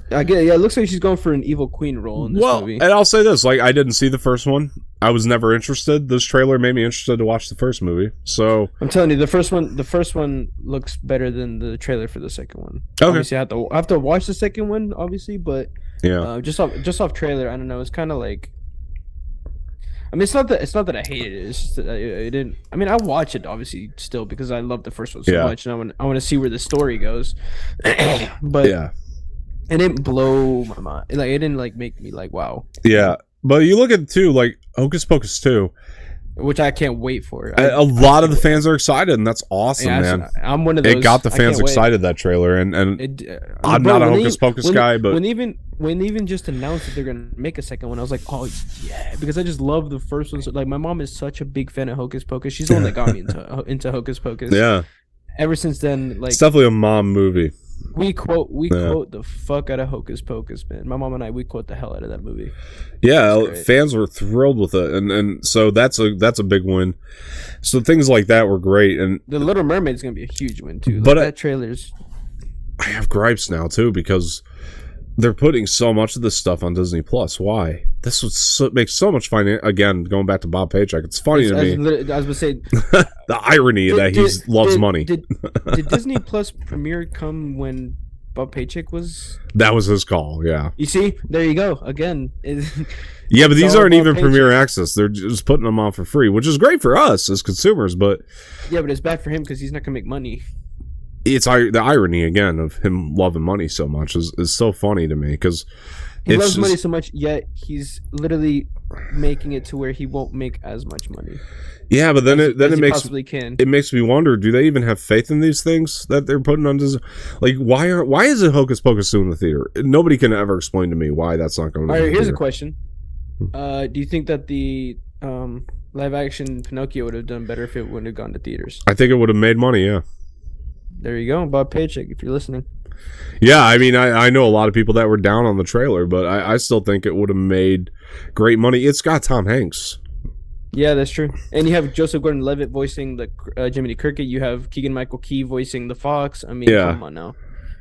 It looks like she's going for an evil queen role in this movie. And I'll say this: like, I didn't see the first one. I was never interested. This trailer made me interested to watch the first movie. So I'm telling you, the first one looks better than the trailer for the second one. Okay. Obviously, I have to watch the second one, obviously, but yeah, just off trailer, I don't know. It's kind of like. I mean, it's not that I hated it. It's just that I didn't. I mean, I watch it obviously still because I love the first one so much, and I want to see where the story goes. But yeah. It didn't blow my mind. Like, it didn't make me like, wow. Yeah, but you look at it too, like Hocus Pocus 2, which I can't wait for. A lot of the fans are excited, and that's awesome, man. I'm one of those. It got the fans excited, that trailer, and I'm not a Hocus Pocus guy, but when even just announced that they're gonna make a second one, I was like, oh yeah, because I just love the first one. So, like, my mom is such a big fan of Hocus Pocus. She's the one that got me into Hocus Pocus. Yeah. Ever since then, like, it's definitely a mom movie. We quote the fuck out of Hocus Pocus, man. My mom and we quote the hell out of that movie. Yeah, fans were thrilled with it, and so that's a big win. So things like that were great, and The Little Mermaid's gonna be a huge win too. But that trailer's. I have gripes now too because they're putting so much of this stuff on Disney Plus. Why? This would make so much fun. Again, going back to Bob Paycheck, it's funny to me. I was gonna say the irony that he loves money. Did Disney Plus premiere come when Bob Paycheck was? That was his call. Yeah. You see, there you go again. Yeah, but these aren't even premiere access. They're just putting them on for free, which is great for us as consumers. But yeah, but it's bad for him because he's not gonna make money. It's the irony again of him loving money so much is so funny to me because he loves money so much, yet he's literally making it to where he won't make as much money. Yeah, but then it makes me wonder: do they even have faith in these things that they're putting on Disney? Like, why is it Hocus Pocus still in the theater? Nobody can ever explain to me why that's not going. All right, here's a question: do you think that the live action Pinocchio would have done better if it wouldn't have gone to theaters? I think it would have made money. Yeah. There you go, Bob Paycheck, if you're listening. Yeah, I mean, I know a lot of people that were down on the trailer, but I still think it would have made great money. It's got Tom Hanks. Yeah, that's true. And you have Joseph Gordon-Levitt voicing the Jiminy Cricket. You have Keegan-Michael Key voicing the Fox. I mean, come on now.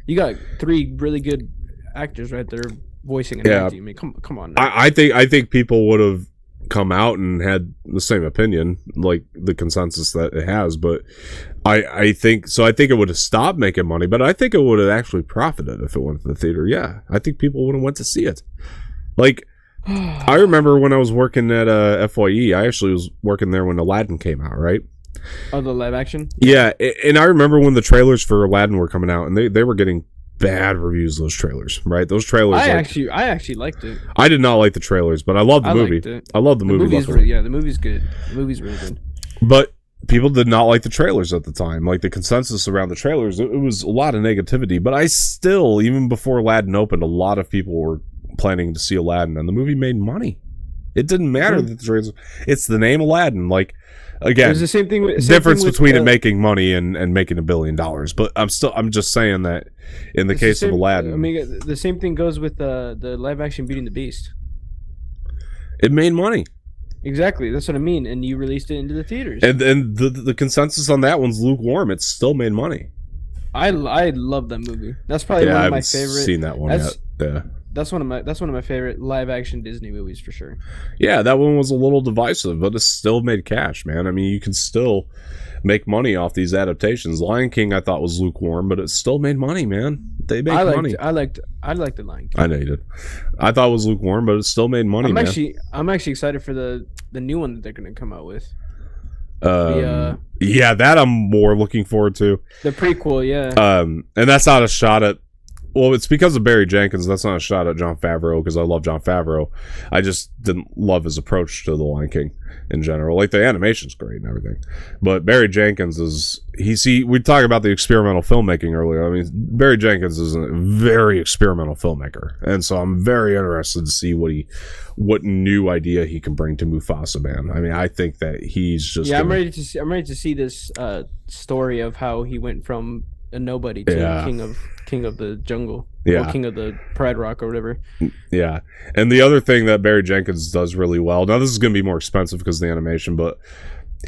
You got 3 really good actors right there voicing an acting. I mean, come on now. I think people would have come out and had the same opinion, like the consensus that it has, but I think it would have stopped making money, but I think it would have actually profited if it went to the theater. Yeah, I think people would have went to see it. Like, I remember when I was working at FYE, I actually was working there when Aladdin came out, right? Oh, the live action? Yeah, and I remember when the trailers for Aladdin were coming out, and they were getting bad reviews, those trailers, right? Those trailers. I actually liked it. I did not like the trailers, but I love the movie. I love the movie. The movie's good. The movie's really good. But people did not like the trailers at the time. Like, the consensus around the trailers, it was a lot of negativity. But I still, even before Aladdin opened, a lot of people were planning to see Aladdin, and the movie made money. It didn't matter that the trailers. It's the name Aladdin. Like, again, it's the same thing. Difference between it making money and making $1 billion. But I'm just saying that in the case of Aladdin, I mean, the same thing goes with the live action Beauty and the Beast. It made money. Exactly, that's what I mean. And you released it into the theaters. And the consensus on that one's lukewarm. It still made money. I love that movie. That's probably one of my favorite. I haven't seen that one yet. Yeah. That's one of my favorite live action Disney movies for sure. Yeah, that one was a little divisive, but it still made cash, man. I mean, you can still make money off these adaptations. Lion King, I thought, was lukewarm, but it still made money, man. They make money. I liked the Lion King. I know you did. I thought it was lukewarm, but it still made money. I'm actually excited for the new one that they're going to come out with. Yeah, that I'm more looking forward to. The prequel, yeah. And that's not a shot at Well, it's because of Barry Jenkins. That's not a shot at Jon Favreau, because I love Jon Favreau. I just didn't love his approach to The Lion King in general. Like, the animation's great and everything, but Barry Jenkins is we talked about the experimental filmmaking earlier. I mean, Barry Jenkins is a very experimental filmmaker, and so I'm very interested to see what new idea he can bring to Mufasa, man. I mean, I think that he's just I'm ready to see this story of how he went from a nobody to king of the jungle, or king of the Pride Rock or whatever. Yeah. And the other thing that Barry Jenkins does really well, now this is going to be more expensive because of the animation, but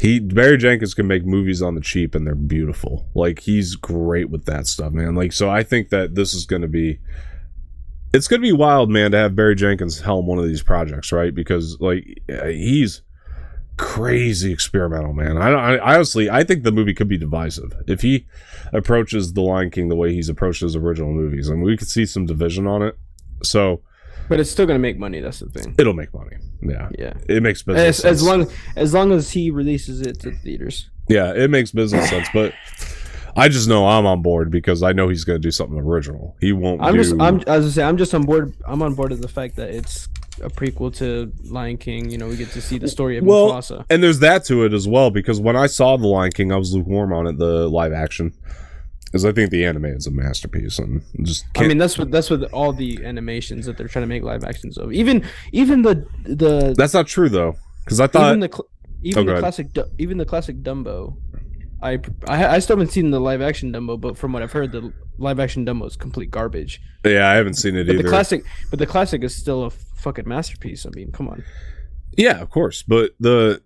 Barry Jenkins can make movies on the cheap and they're beautiful. Like, he's great with that stuff, man. Like, so I think that this is going to be, it's going to be wild, man, to have Barry Jenkins helm one of these projects, right? Because, like, he's crazy experimental, man. I honestly, I think the movie could be divisive if he approaches The Lion King the way he's approached his original movies. I mean, we could see some division on it. So, but it's still gonna make money. That's the thing. It'll make money. Yeah. It makes business sense. As long as he releases it to theaters. Yeah, it makes business sense. But I just know I'm on board because I know he's gonna do something original. He won't. I'm just on board. I'm on board with the fact that it's a prequel to Lion King. You know, we get to see the story of Mufasa. And there's that to it as well, because when I saw The Lion King, I was lukewarm on it, the live action, because I think the anime is a masterpiece, and just I mean, that's what all the animations that they're trying to make live actions of. Even the that's not true though, because I thought even the classic Dumbo. I still haven't seen the live action Dumbo, but from what I've heard, the live action Dumbo is complete garbage. Yeah, I haven't seen it either. The classic is still a fucking masterpiece. I mean, come on. Yeah, of course, but of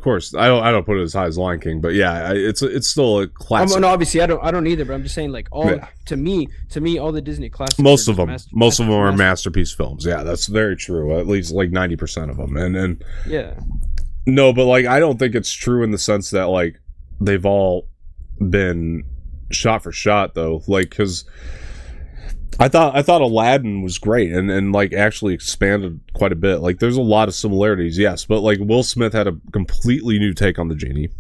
course, I don't put it as high as Lion King, but yeah, it's still a classic. No, obviously, I don't either. But I'm just saying, like, to me, all the Disney classics, most of them are masterpiece films. Yeah, that's very true. At least like 90% of them, and yeah. No, but like, I don't think it's true in the sense that like they've all been shot for shot though. Like, because I thought Aladdin was great and like actually expanded quite a bit. Like, there's a lot of similarities, yes, but like Will Smith had a completely new take on the genie.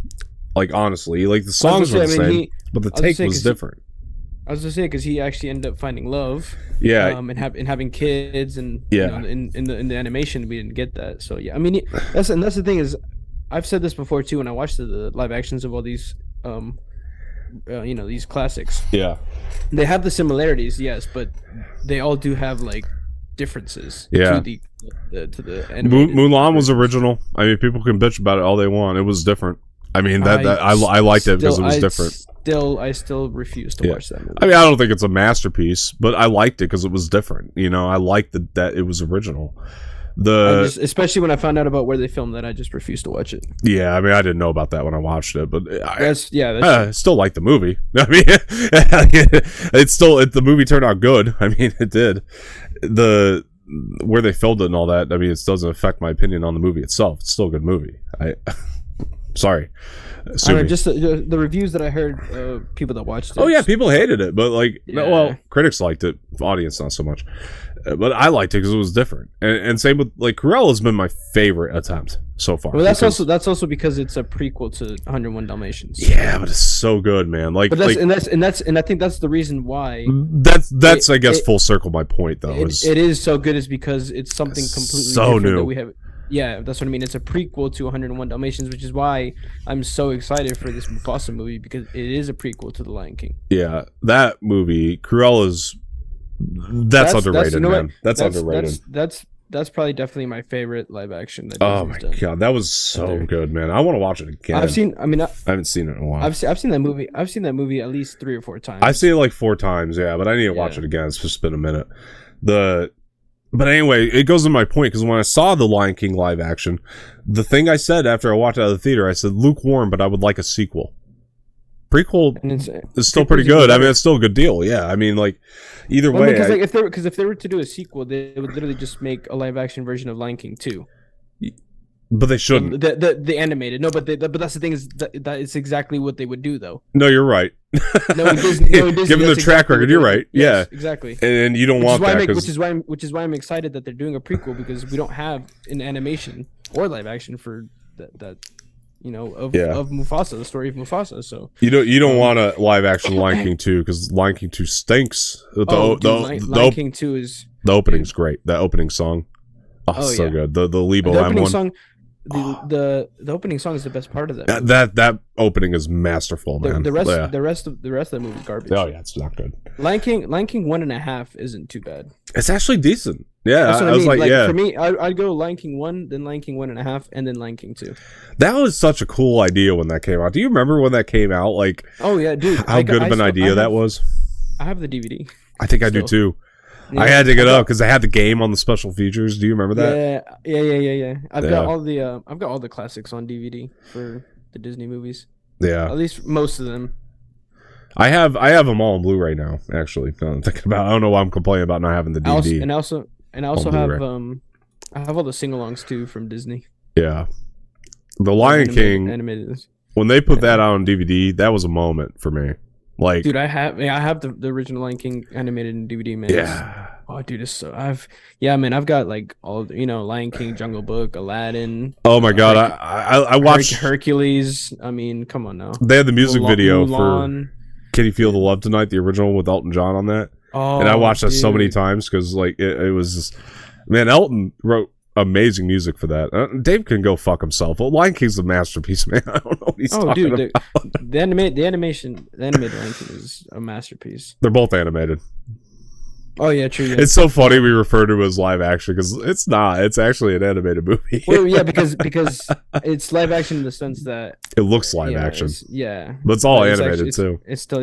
Like, honestly, like the songs were the same, but the take was different. I was gonna say, because he actually ended up finding love, and having kids, and you know, in the animation we didn't get that. So yeah, I mean, that's the thing is, I've said this before too when I watched the live actions of all these, these classics. Yeah, they have the similarities, yes, but they all do have like differences. Yeah, to the animated Mulan was original. I mean, people can bitch about it all they want. It was different. I mean, I liked it because it was different. I still refuse to watch that movie. I mean, I don't think it's a masterpiece, but I liked it because it was different. You know, I liked that it was original. Especially when I found out about where they filmed that, I just refused to watch it. Yeah, I mean, I didn't know about that when I watched it, but I still like the movie. I mean, the movie turned out good. I mean, it did. Where they filmed it and all that, I mean, it doesn't affect my opinion on the movie itself. It's still a good movie. Sorry. I mean, just the reviews that I heard, people that watched it. Oh yeah, people hated it, but like, critics liked it, audience not so much. But I liked it because it was different, and same with like Cruella's been my favorite attempt so far. Well, that's also because it's a prequel to 101 Dalmatians. Yeah, but it's so good, man. Like, but I think that's the reason why. That's I guess full circle. My point though it is so good is because it's something completely so different new that we have. Yeah, that's what I mean. It's a prequel to 101 Dalmatians, which is why I'm so excited for this Mufasa movie, because it is a prequel to The Lion King. Yeah, that movie, Cruella's, that's underrated, man. That's underrated. That's probably definitely my favorite live action. Oh my god, that was so good, man. I want to watch it again. I haven't seen it in a while. I've seen that movie. I've seen that movie at least 3 or 4 times. I've seen it like 4 times, yeah, but I need to watch it again. It's just been a minute. But anyway, it goes to my point, because when I saw the Lion King live action, the thing I said after I walked out of the theater, I said lukewarm, but I would like a sequel. Prequel is still pretty good. I mean, it's still a good deal. Yeah, I mean, like, either way. Because if they were to do a sequel, they would literally just make a live action version of Lion King 2. But they shouldn't. The animated. No, but that's the thing, is that it's exactly what they would do, though. No, you're right. Given the track record, you're right. Yes, exactly. And you don't want that. Which is why I'm excited that they're doing a prequel, because we don't have an animation or live action for that of Mufasa, the story of Mufasa. So you don't want a live action Lion King 2 because Lion King 2 stinks. Lion King 2 is the opening's great. That opening song, so good. The Lebo the M opening one. song. The opening song is the best part of that movie. That opening is masterful, man. The rest of the movie is garbage. Oh yeah, it's not good. Lion King 1.5 isn't too bad. It's actually decent. Yeah, That's what I was like, yeah. For me, I'd go Lion King 1, then Lion King 1.5, and then Lion King 2. That was such a cool idea when that came out. Do you remember when that came out? Like, oh yeah, dude, how good of an idea that was. I have the DVD. I think I do too. Yeah, I had to get up because I had the game on the special features. Do you remember that? Yeah. I've got all the classics on DVD for the Disney movies. Yeah, at least most of them. I have them all on Blu-ray now. Actually, now I'm thinking about. I don't know why I'm complaining about not having the DVD. I also have I have all the sing-alongs too from Disney. Yeah, the Lion King animated. When they put that out on DVD, that was a moment for me. Like, dude, I have the original Lion King animated in DVD, man. Yeah. Oh, dude, I've got like all Lion King, Jungle Book, Aladdin. Oh my god, I watched Hercules. I mean, come on now. They had the music video for "Can You Feel the Love Tonight," the original with Elton John on that. Oh, and I watched that so many times because like it was just, man, Elton wrote amazing music for that. Dave can go fuck himself. Well, Lion King's a masterpiece, man. I don't know what he's talking about. The animated Lion King is a masterpiece. They're both animated. Oh yeah, true. Yeah. It's so funny we refer to it as live action because it's not. It's actually an animated movie. Well, yeah, because it's live action in the sense that it looks live action. But it's all animated too. It's still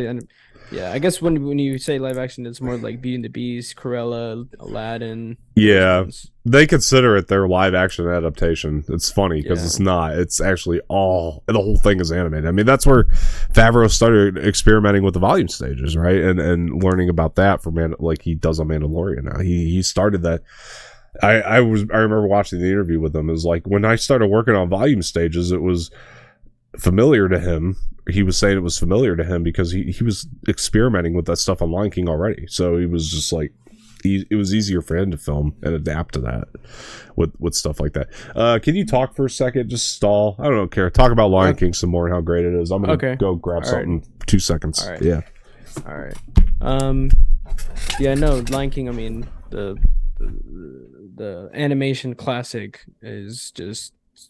yeah. I guess when you say live action, it's more like Beauty and the Beast, Cruella, Aladdin. Yeah, they consider it their live action adaptation. It's funny because it's not. It's actually the whole thing is animated. I mean, that's where Favreau started experimenting with the volume stages, right? And learning about that from like he does on Mandalorian now. He started that. I remember watching the interview with him. It was like when I started working on volume stages, it was familiar to him. He was saying it was familiar to him because he was experimenting with that stuff on Lion King already. So he was just like, it was easier for him to film and adapt to that with stuff like that. Can you talk for a second? Just stall. I don't care. Talk about Lion King some more and how great it is. I'm gonna go grab something. 2 seconds. All right. Yeah. All right. Yeah. No, Lion King. I mean, the animation classic is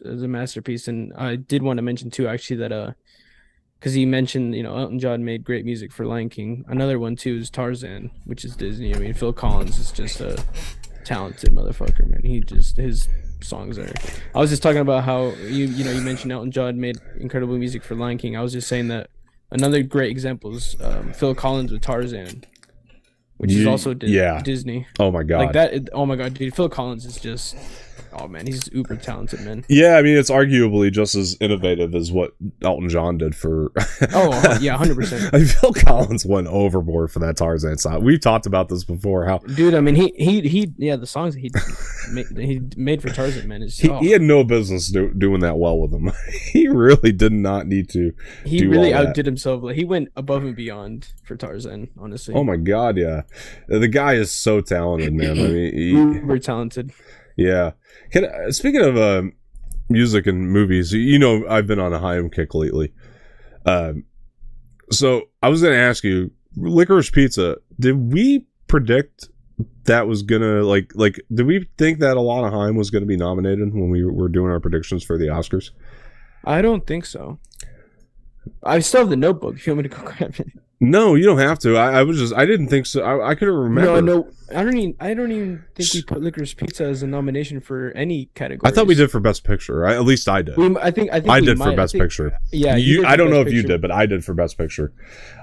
a masterpiece, and I did want to mention too, actually, that because he mentioned, Elton John made great music for Lion King. Another one too is Tarzan, which is Disney. I mean, Phil Collins is just a talented motherfucker, man. His songs are. I was just talking about how you mentioned Elton John made incredible music for Lion King. I was just saying that another great example is Phil Collins with Tarzan, which is also Disney. Oh my god. Like that. Oh my god, dude. Phil Collins is just. Oh man, he's uber talented, man. Yeah, I mean it's arguably just as innovative as what Elton John did for. Oh yeah, 100%. I mean, Phil Collins went overboard for that Tarzan song. We've talked about this before. How, dude? I mean, he the songs he made for Tarzan, man. He had no business doing that well with them. He really did not need to. He really outdid himself. Like he went above and beyond for Tarzan. Honestly. Oh my god, yeah, the guy is so talented, man. I mean, uber talented. Yeah. Speaking of music and movies, I've been on a Haim kick lately. So I was going to ask you, Licorice Pizza, did we predict that was going to, like, did we think that Alana Haim was going to be nominated when we were doing our predictions for the Oscars? I don't think so. I still have the notebook. If you want me to go grab it. No, you don't have to. I didn't think so. I couldn't remember. No. I don't even think we put Licorice Pizza as a nomination for any category. I thought we did for Best Picture. At least I did. I think I did for Best Picture. Yeah, I don't know if you did, but I did for Best Picture.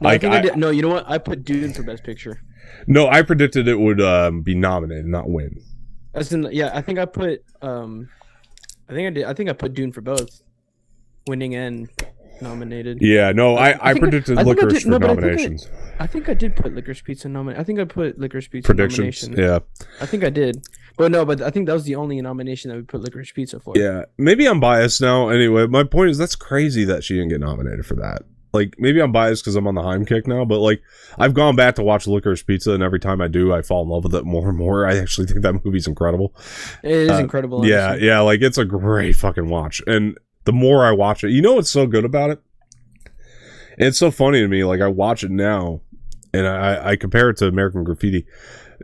No, I think I did. No, you know what? I put Dune for Best Picture. No, I predicted it would be nominated, not win. As in, yeah, I think I put. I think I did. I think I put Dune for both, winning and nominated. Yeah, no, I predicted Licorice for nominations. I think I did put Licorice Pizza nomination. I think I put Licorice Pizza predictions. Nomination. Yeah, I think I did. But I think that was the only nomination that we put Licorice Pizza for. Yeah, maybe I'm biased now. Anyway, my point is that's crazy that she didn't get nominated for that. Like, maybe I'm biased because I'm on the Haim kick now, but like, I've gone back to watch Licorice Pizza, and every time I do, I fall in love with it more and more. I actually think that movie's incredible. It is incredible. Yeah, like it's a great fucking watch, and the more I watch it, you know what's so good about it? And it's so funny to me. Like, I watch it now, and I compare it to American Graffiti,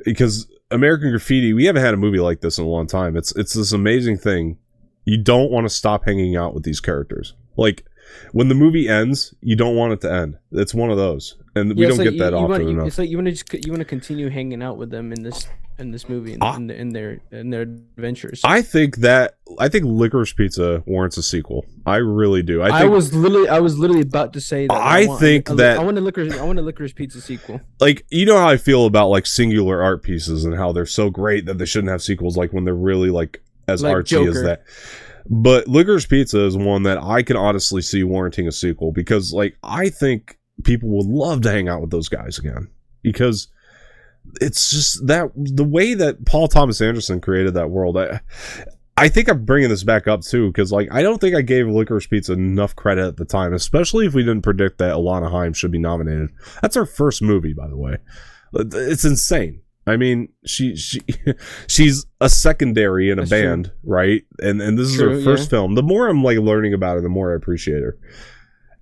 because American Graffiti, we haven't had a movie like this in a long time. It's this amazing thing. You don't want to stop hanging out with these characters. Like, when the movie ends, you don't want it to end. It's one of those, and we don't get that often enough. It's like you want to continue hanging out with them in this movie, in their adventures. I think Licorice Pizza warrants a sequel. I really do. I was literally about to say that. I want a Licorice Pizza sequel. Like, you know how I feel about like singular art pieces and how they're so great that they shouldn't have sequels. Like when they're really like as like artsy Joker. As that. But Licorice Pizza is one that I can honestly see warranting a sequel, because like I think people would love to hang out with those guys again, because it's just that the way that Paul Thomas Anderson created that world. I think I'm bringing this back up too, because like I don't think I gave Licorice Pizza enough credit at the time, especially if we didn't predict that Alana Haim should be nominated. That's her first movie, by the way. It's insane. I mean, she's a secondary in a band, true. Right? And this is her first film. The more I'm like learning about her, the more I appreciate her.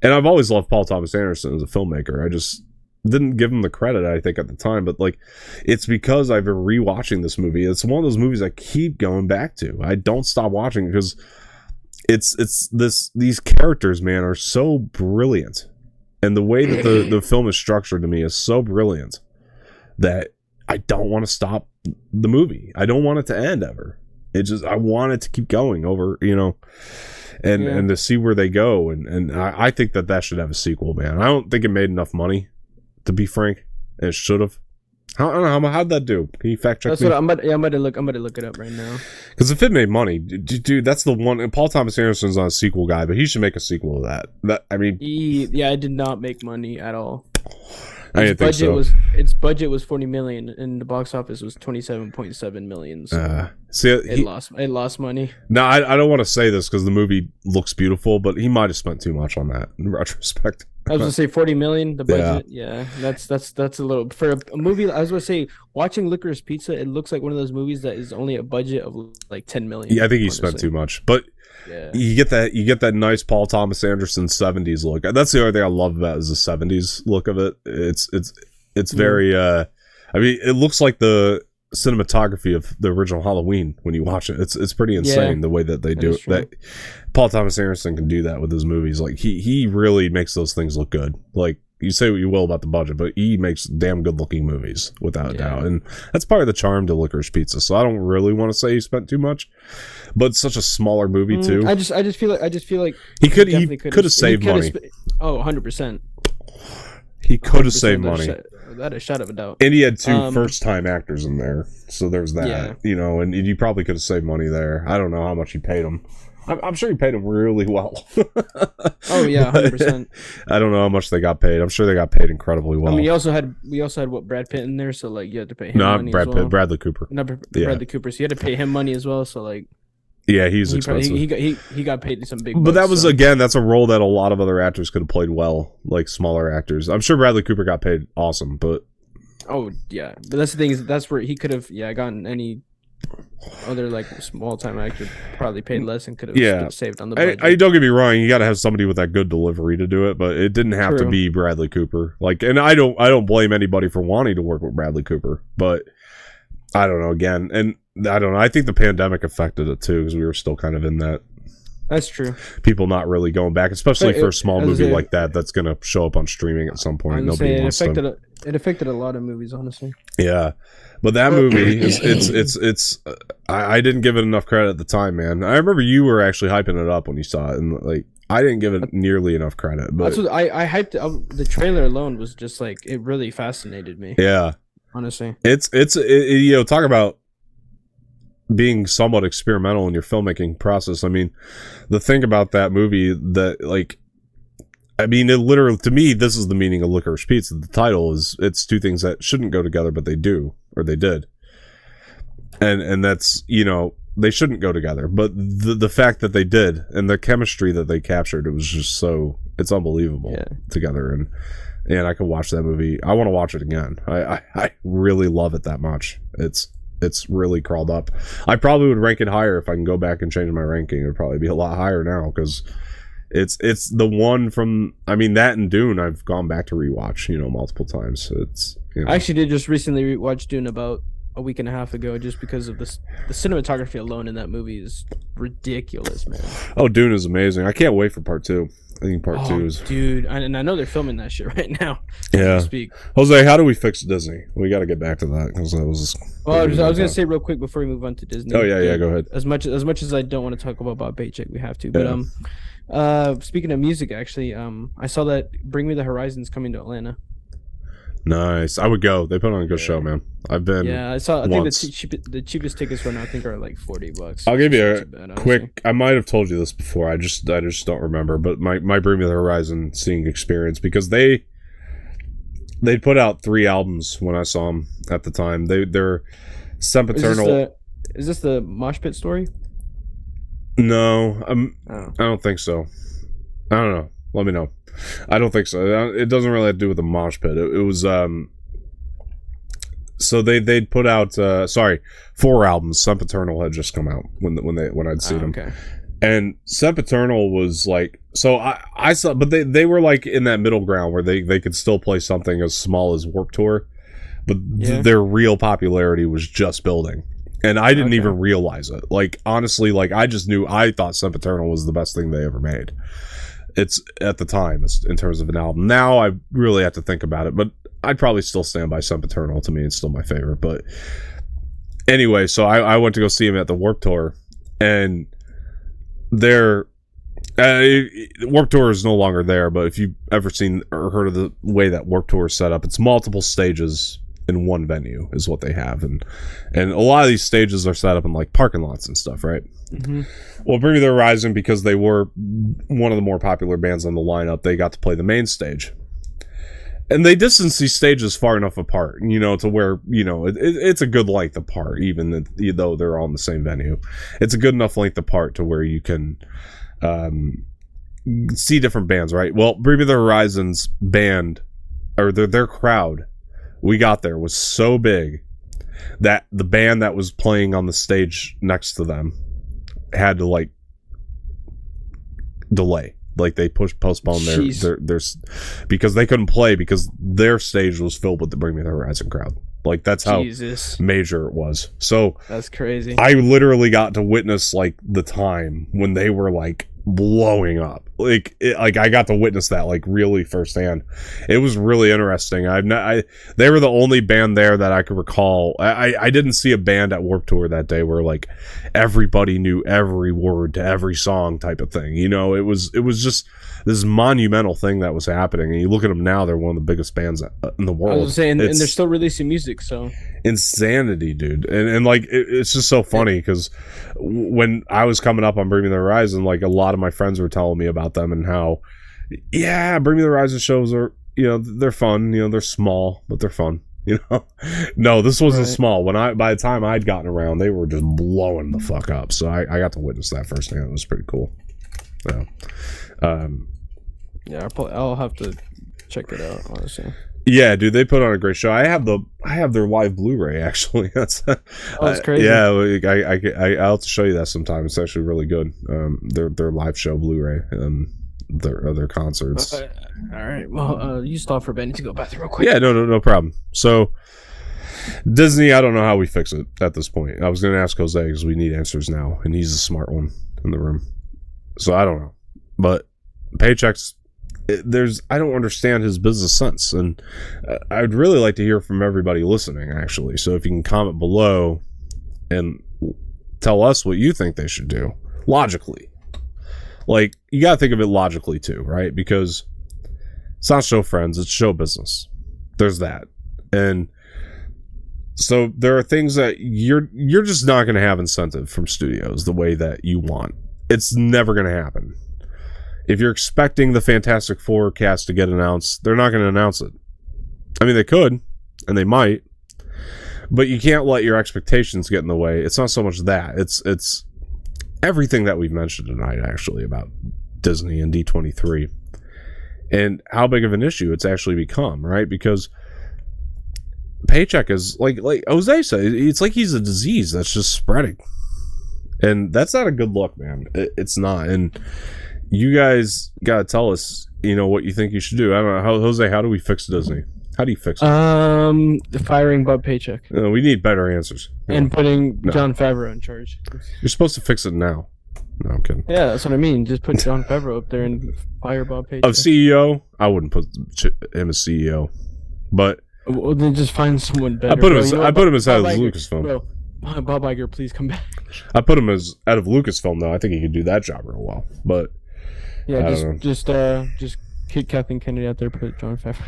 And I've always loved Paul Thomas Anderson as a filmmaker. I just didn't give him the credit, I think, at the time. But like, it's because I've been rewatching this movie. It's one of those movies I keep going back to. I don't stop watching because these characters, man, are so brilliant, and the way that the film is structured to me is so brilliant that I don't want to stop the movie. I don't want it to end ever. I want it to keep going over, and to see where they go. And I think that should have a sequel, man. I don't think it made enough money, to be frank, and it should have. I don't know how'd that do. Can you fact check me? I'm about to look it up right now. Because if it made money, dude, that's the one. And Paul Thomas Anderson's not a sequel guy, but he should make a sequel to that. It did not make money at all. I didn't think so. Its budget was $40 million, and the box office was $27.7 million. So it lost money. No, I don't want to say this because the movie looks beautiful, but he might have spent too much on that in retrospect. I was gonna say $40 million. The budget, yeah, that's a little for a movie. I was gonna say, watching Licorice Pizza, it looks like one of those movies that is only a budget of like $10 million. Yeah, I think he spent too much, but. Yeah. You get that nice Paul Thomas Anderson 70s look. That's the other thing I love about it, is the 70s look of it. It's very I mean, it looks like the cinematography of the original Halloween when you watch it. It's pretty insane the way that they do it. That Paul Thomas Anderson can do that with his movies. Like he really makes those things look good. Like, you say what you will about the budget, but he makes damn good looking movies without a doubt. And that's part of the charm to Licorice Pizza. So I don't really want to say he spent too much, but it's such a smaller movie too. I just feel like he could have saved money. 100%. He could have saved money. Without a shadow of a doubt. And he had two first time actors in there. So there's that, and you probably could have saved money there. I don't know how much he paid him. I'm sure he paid him really well. Oh yeah, 100%. I don't know how much they got paid. I'm sure they got paid incredibly well. I mean, we also had what, Brad Pitt in there, so like you had to pay him money. Brad as well. Pitt, Bradley Cooper. Bradley Cooper. So you had to pay him money as well. So like, yeah, he's expensive. He got paid some big. But that was again, that's a role that a lot of other actors could have played well, like smaller actors. I'm sure Bradley Cooper got paid awesome, but. Oh yeah, but that's the thing, is that's where he could have gotten any other like small time actor probably paid less and could have saved on the budget. I don't get me wrong, you got to have somebody with that good delivery to do it, but it didn't have to be Bradley Cooper. Like, and I don't blame anybody for wanting to work with Bradley Cooper, but I don't know, again, and I don't know, I think the pandemic affected it too, because we were still kind of in that. That's true. People not really going back, especially for a small movie like that's going to show up on streaming at some point. It affected a lot of movies, honestly. Yeah, but that movie is I didn't give it enough credit at the time, man. I remember you were actually hyping it up when you saw it, and like I didn't give it nearly enough credit. But that's what I hyped it. The trailer alone was just like, it really fascinated me. Yeah, honestly, it's talk about being somewhat experimental in your filmmaking process. I mean, the thing about that movie that, like, I mean, it literally, to me, this is the meaning of Licorice Pizza. The title is, it's two things that shouldn't go together, but they do, or they did. And that's, they shouldn't go together, but the fact that they did, and the chemistry that they captured, it was just so, it's unbelievable together. And I could watch that movie. I want to watch it again. I really love it that much. It's It's really crawled up. I probably would rank it higher if I can go back and change my ranking. It would probably be a lot higher now because it's the one from, I mean, that and Dune I've gone back to rewatch, multiple times. So it's, I actually did just recently rewatch Dune about a week and a half ago, just because of the cinematography alone in that movie is ridiculous, man. Oh, Dune is amazing. I can't wait for part 2. I think part 2 is... Dude, and I know they're filming that shit right now. Yeah. Speak. Jose, how do we fix Disney? We got to get back to that because that was... Well, I was going to say real quick before we move on to Disney. Oh, yeah, go ahead. As much as I don't want to talk about Bob Paycheck, we have to. But speaking of music, actually, I saw that Bring Me the Horizon's coming to Atlanta. Nice. I would go. They put on a good show, man. I've been. Yeah, I saw. I think the cheapest tickets right now, I think, are like $40. I'll give you a quick. I might have told you this before. I just don't remember. But my Bring Me the Horizon seeing experience, because they put out 3 albums when I saw them at the time. They're sempiternal. Is this the Mosh Pit story? No, I don't think so. I don't know. Let me know. I don't think so. It doesn't really have to do with the mosh pit. It was so they'd put out 4 albums. Sempiternal had just come out when I'd seen them. Okay. And Sempiternal was like, so I saw, but they were like in that middle ground where they could still play something as small as Warped Tour, but their real popularity was just building. And I didn't even realize it. Like, honestly, like I thought Sempiternal was the best thing they ever made. It's at the time, in terms of an album. Now I really have to think about it, but I'd probably still stand by Sempiternal. To me, it's still my favorite. But anyway, so I went to go see him at the Warped Tour, and their Warped Tour is no longer there. But if you've ever seen or heard of the way that Warped Tour is set up, it's multiple stages in one venue is what they have, and a lot of these stages are set up in like parking lots and stuff, right? Mm-hmm. Well, Bring Me the Horizon, because they were one of the more popular bands on the lineup, they got to play the main stage, and they distanced these stages far enough apart, to where it's a good length apart, even though they're all in the same venue. It's a good enough length apart to where you can see different bands, right? Well, Bring Me the Horizon's band, or their crowd, we got there, was so big that the band that was playing on the stage next to them had to like delay, like they postponed their because they couldn't play because their stage was filled with the Bring Me the Horizon crowd. Like, that's how major it was. So that's crazy. I literally got to witness like the time when they were like blowing up. Like I got to witness that like really firsthand. It was really interesting. They were the only band there that I could recall. I didn't see a band at Warped Tour that day where like everybody knew every word to every song type of thing. It was just this monumental thing that was happening. And you look at them now; they're one of the biggest bands in the world. I was saying, and they're still releasing music. So insanity, dude. And like it's just so funny because when I was coming up on Bring Me the Horizon, like a lot of my friends were telling me about them and how, Bring Me the Horizon shows are, they're fun, they're small, but they're fun, No, this wasn't small. By the time I'd gotten around, they were just blowing the fuck up. So I got to witness that firsthand. It was pretty cool. I'll have to check it out, honestly. Yeah, dude, they put on a great show. I have their live Blu-ray actually. That's crazy. I'll have to show you that sometime. It's actually really good. Their live show Blu-ray and their concerts. All right. Well, you stop for Benny to go bathroom real quick. Yeah, no problem. So Disney, I don't know how we fix it at this point. I was going to ask Jose because we need answers now, and he's the smart one in the room. So I don't know, but paychecks. I don't understand his business sense, and I'd really like to hear from everybody listening, actually. So if you can comment below and tell us what you think they should do logically. Like, you gotta think of it logically too, right? Because it's not show friends, it's show business. There's that. And so there are things that you're just not going to have incentive from studios the way that you want. It's never going to happen. If you're expecting the Fantastic Four cast to get announced, they're not going to announce it. I mean, they could, and they might, but you can't let your expectations get in the way. It's not so much that. It's everything that we've mentioned tonight, actually, about Disney and D23 and how big of an issue it's actually become, right? Because Paycheck is like Jose said, it's like he's a disease that's just spreading, and that's not a good look, man. It's not. And you guys gotta tell us, what you think you should do. I don't know, Jose. How do we fix Disney? How do you fix it? Firing Bob Paycheck. We need better answers. And putting Jon Favreau in charge. You're supposed to fix it now. No, I'm kidding. Yeah, that's what I mean. Just put Jon Favreau up there and fire Bob Paycheck. Of CEO, I wouldn't put him as CEO, but well, then just find someone better. I put him as head of Lucasfilm. Bro, Bob Iger, please come back. I put him as out of Lucasfilm, though. I think he could do that job real well. But yeah, just kick Kathleen Kennedy out there, put Jon Favreau.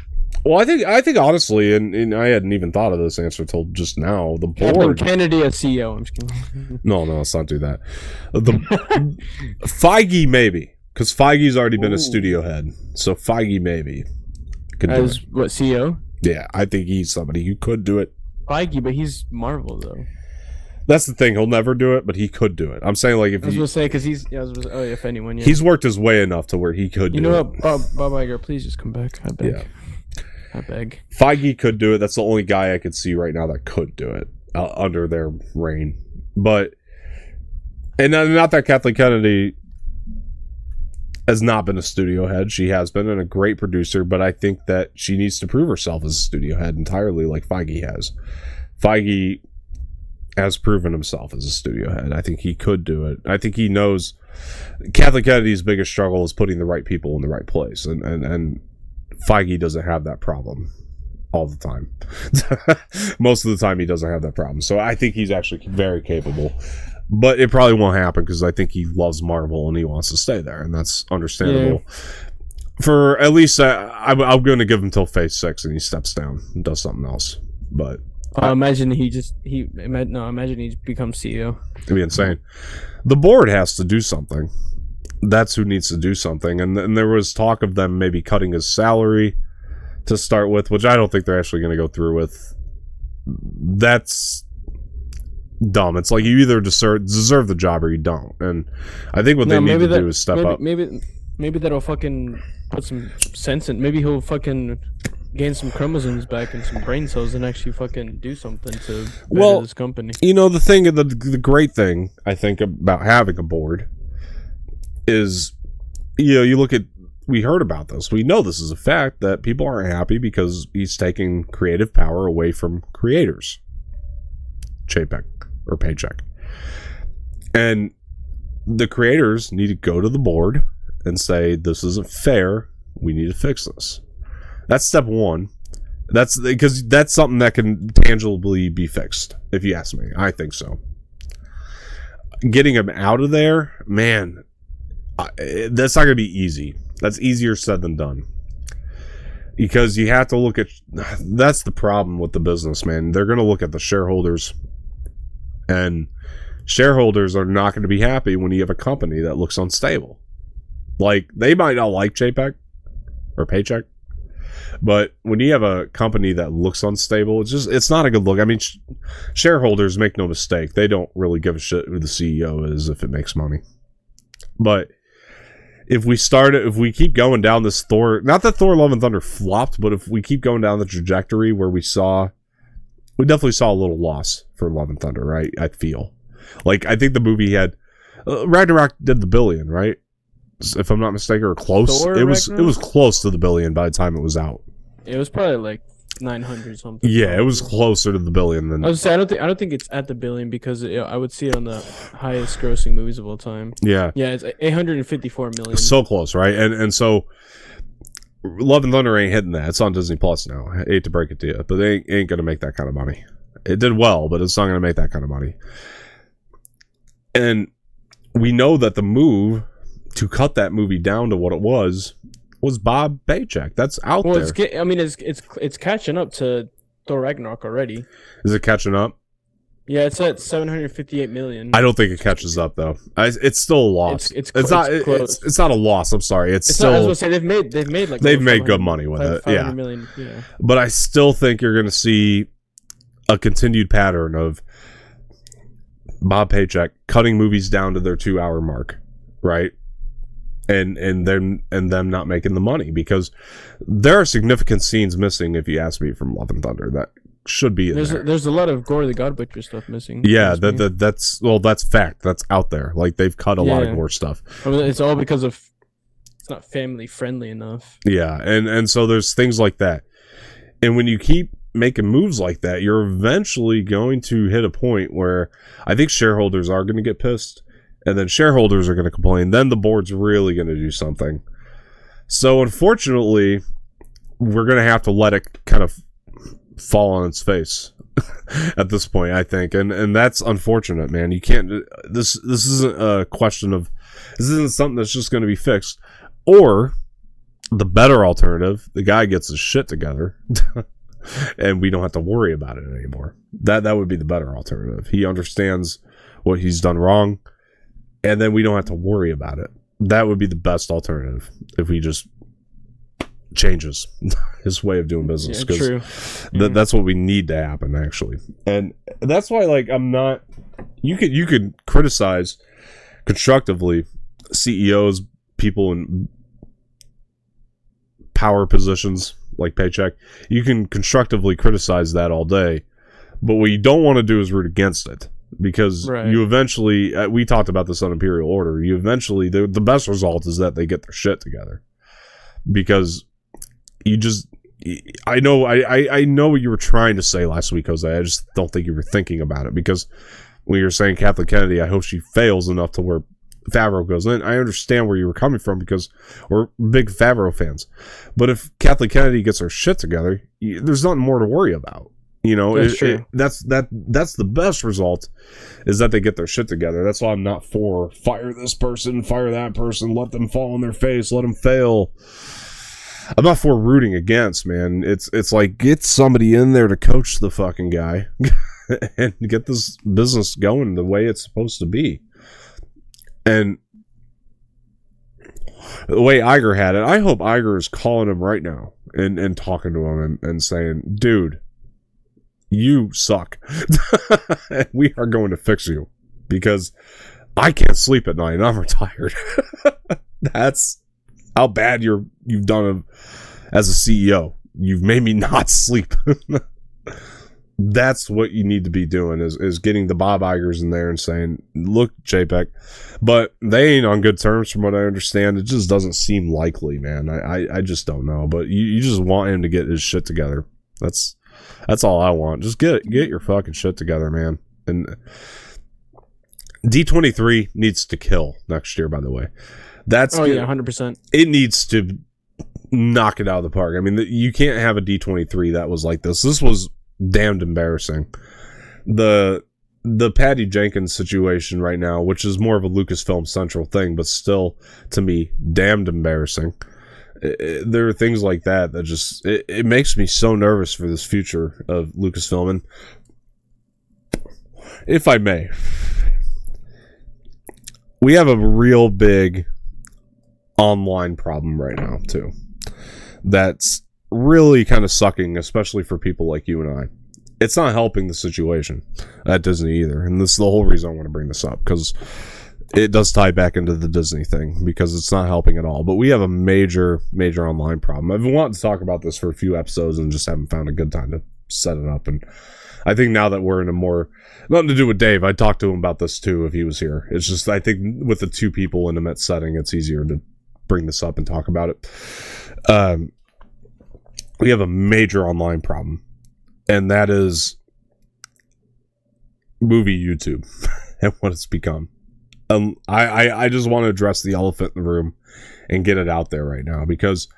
Well, I think honestly, and I hadn't even thought of this answer till just now. The board, Kathleen Kennedy as CEO. I'm just kidding. No, let's not do that. The Feige maybe, because Feige's already been a studio head, so Feige maybe could do as it. What, CEO? Yeah, I think he's somebody who could do it. Feige, but he's Marvel though. That's the thing. He'll never do it, but he could do it. I'm saying, like, if I was gonna say, because he's if anyone, yeah. He's worked his way enough to where he could. You know what, Bob Iger, please just come back. I beg. Yeah. I beg. Feige could do it. That's the only guy I could see right now that could do it under their reign. But, and not that Kathleen Kennedy has not been a studio head. She has been, and a great producer, but I think that she needs to prove herself as a studio head entirely like Feige has. Feige has proven himself as a studio head. I think he could do it. I think he knows Kathleen Kennedy's biggest struggle is putting the right people in the right place, and Feige doesn't have that problem all the time. Most of the time he doesn't have that problem. So I think he's actually very capable. But it probably won't happen because I think he loves Marvel and he wants to stay there, and that's understandable. Yeah. For at least, I'm going to give him till Phase 6 and he steps down and does something else. But imagine he becomes CEO. It'd be insane. The board has to do something. That's who needs to do something. And there was talk of them maybe cutting his salary to start with, which I don't think they're actually going to go through with. That's dumb. It's like you either deserve the job or you don't. And I think what they need to do is step up. Maybe that'll fucking put some sense in. Maybe he'll fucking gain some chromosomes back and some brain cells and actually fucking do something to better this company. The thing, the great thing I think about having a board is, you look at, we heard about this. We know this is a fact that people aren't happy because he's taking creative power away from creators. Paycheck. And the creators need to go to the board and say, this isn't fair. We need to fix this. That's step one. That's because that's something that can tangibly be fixed, if you ask me. I think so. Getting him out of there, man, that's not going to be easy. That's easier said than done. Because you have to look at... That's the problem with the business, man. They're going to look at the shareholders. And shareholders are not going to be happy when you have a company that looks unstable. Like, they might not like Paycheck. But when you have a company that looks unstable, it's not a good look. I mean, shareholders, make no mistake, they don't really give a shit who the CEO is if it makes money. But if we keep going down this Thor, not that Thor Love and Thunder flopped, but if we keep going down the trajectory where we definitely saw a little loss for Love and Thunder, right? I feel like, I think the movie had Ragnarok did the $1 billion, right? If I'm not mistaken, or close. It was close to the $1 billion by the time it was out. It was probably like 900 something. Yeah, it was closer to the $1 billion than. I was saying, I don't think it's at the $1 billion because I would see it on the highest grossing movies of all time. Yeah, it's 854 million. So close, right? And so Love and Thunder ain't hitting that. It's on Disney Plus now. I hate to break it to you, but they ain't gonna make that kind of money. It did well, but it's not gonna make that kind of money. And we know that the move to cut that movie down to what it was Bob Paycheck. That's out there. It's catching up to Thor Ragnarok already. Is it catching up? Yeah, it's at 758 million. I don't think it catches up though. It's still a loss. It's not a loss. I'm sorry. It's still. I was gonna say they've made good money with it. Yeah. Million, yeah. But I still think you're going to see a continued pattern of Bob Paycheck cutting movies down to their 2-hour mark, right? And them not making the money, because there are significant scenes missing, if you ask me, from Love and Thunder that should be in there. There's a lot of Gore the God Butcher stuff missing. Yeah, that's fact. That's out there. Like they've cut a lot of Gore stuff. It's all because of it's not family friendly enough. Yeah, and so there's things like that. And when you keep making moves like that, you're eventually going to hit a point where I think shareholders are going to get pissed, and then shareholders are going to complain. Then the board's really going to do something. So unfortunately, we're going to have to let it kind of fall on its face at this point, I think. And that's unfortunate, man. You can't, this isn't a question of, this isn't something that's just going to be fixed. Or the better alternative, the guy gets his shit together and we don't have to worry about it anymore. That would be the better alternative. He understands what he's done wrong, and then we don't have to worry about it. That would be the best alternative if he just changes his way of doing business. Yeah, true. That's what we need to happen, actually. And that's why, like, I'm not... You could criticize constructively CEOs, people in power positions like Paycheck. You can constructively criticize that all day, but what you don't want to do is root against it, because you eventually, we talked about this on Imperial Order, you eventually, the best result is that they get their shit together, because you just, I know what you were trying to say last week, Jose. I just don't think you were thinking about it, because when you're saying Kathleen Kennedy, I hope she fails enough to where Favreau goes in. I understand where you were coming from, because we're big Favreau fans. But if Kathleen Kennedy gets her shit together, there's nothing more to worry about. You know, that's true. That's the best result, is that they get their shit together. That's why I'm not for fire this person, fire that person, let them fall on their face, let them fail. I'm not for rooting against, man. It's like, get somebody in there to coach the fucking guy and get this business going the way it's supposed to be. And the way Iger had it, I hope Iger is calling him right now and talking to him and saying, dude, you suck. We are going to fix you, because I can't sleep at night and I'm retired. That's how bad you've done as a CEO. You've made me not sleep. That's what you need to be doing, is getting the Bob Igers in there and saying, look, JPEG, but they ain't on good terms from what I understand. It just doesn't seem likely, man. I just don't know, but you just want him to get his shit together. That's all I want. Just get your fucking shit together, man. And D23 needs to kill next year, by the way. That's 100%. It needs to knock it out of the park. I mean, you can't have a D23 that was like this. This was damned embarrassing. The Patty Jenkins situation right now, which is more of a Lucasfilm Central thing, but still, to me, damned embarrassing. There are things like that just it makes me so nervous for this future of Lucasfilm. And if I may, we have a real big online problem right now too, that's really kind of sucking, especially for people like you and I. It's not helping the situation at Disney either, and this is the whole reason I want to bring this up, because it does tie back into the Disney thing, because it's not helping at all. But we have a major online problem. I've been wanting to talk about this for a few episodes and just haven't found a good time to set it up. And I think now that we're in a more, nothing to do with Dave, I'd talk to him about this too if he was here. It's just, I think with the two people in a Met setting, it's easier to bring this up and talk about it. We have a major online problem, and that is movie YouTube and what it's become. I just want to address the elephant in the room and get it out there right now, because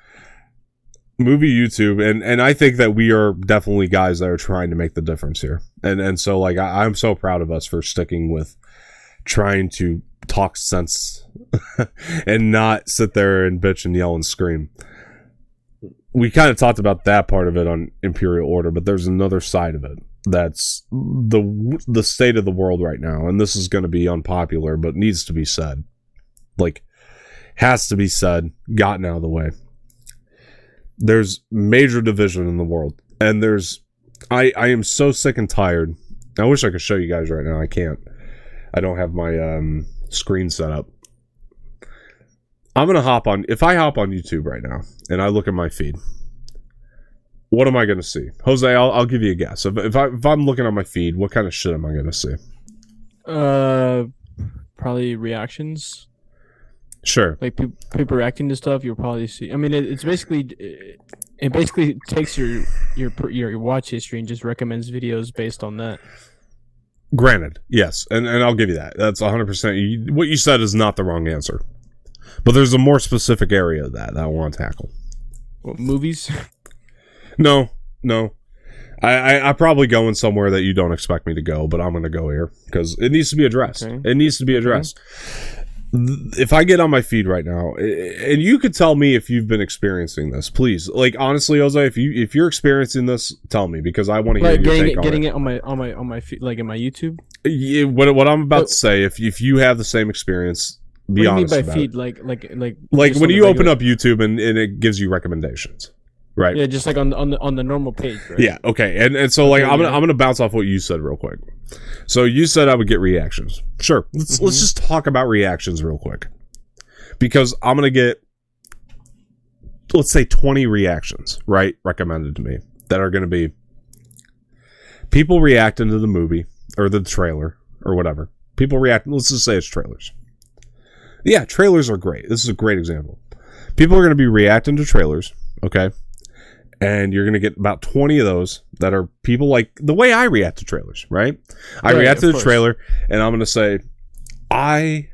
movie YouTube, and I think that we are definitely guys that are trying to make the difference here. And so, like, I'm so proud of us for sticking with trying to talk sense and not sit there and bitch and yell and scream. We kind of talked about that part of it on Imperial Order, but there's another side of it. That's the state of the world right now, and this is going to be unpopular, but needs to be said. Like, has to be said, gotten out of the way. There's major division in the world, and I am so sick and tired. I wish I could show you guys right now. I can't. I don't have my screen set up. I'm going to if I hop on YouTube right now, and I look at my feed, What am I going to see? Jose, I'll give you a guess. If I'm looking on my feed, what kind of shit am I going to see? Probably reactions. Sure. Like people reacting to stuff, you'll probably see. I mean, it basically takes your watch history and just recommends videos based on that. Granted, yes, and I'll give you that. That's 100%. What you said is not the wrong answer. But there's a more specific area of that I want to tackle. What, movies? No. I probably going somewhere that you don't expect me to go, but I'm going to go here because it needs to be addressed. Okay. It needs to be addressed. Okay. If I get on my feed right now, and you could tell me if you've been experiencing this, please. Like honestly, Jose, if you're experiencing this, tell me because I want to hear your take on it. Getting it on my feed, like in my YouTube. Yeah, what I'm about to say, if you have the same experience, be honest about it. What do you mean by feed? Like when you open up YouTube and it gives you recommendations. Right. Yeah, just like on the normal page, right? Yeah, okay. And so like I'm gonna bounce off what you said real quick. So you said I would get reactions. Sure. Let's just talk about reactions real quick. Because I'm gonna get, let's say 20 reactions, right? Recommended to me that are gonna be people reacting to the movie or the trailer or whatever. People react, let's just say it's trailers. Yeah, trailers are great. This is a great example. People are gonna be reacting to trailers, okay? And you're going to get about 20 of those that are people like the way I react to trailers, right? I react to the trailer and I'm going to say, I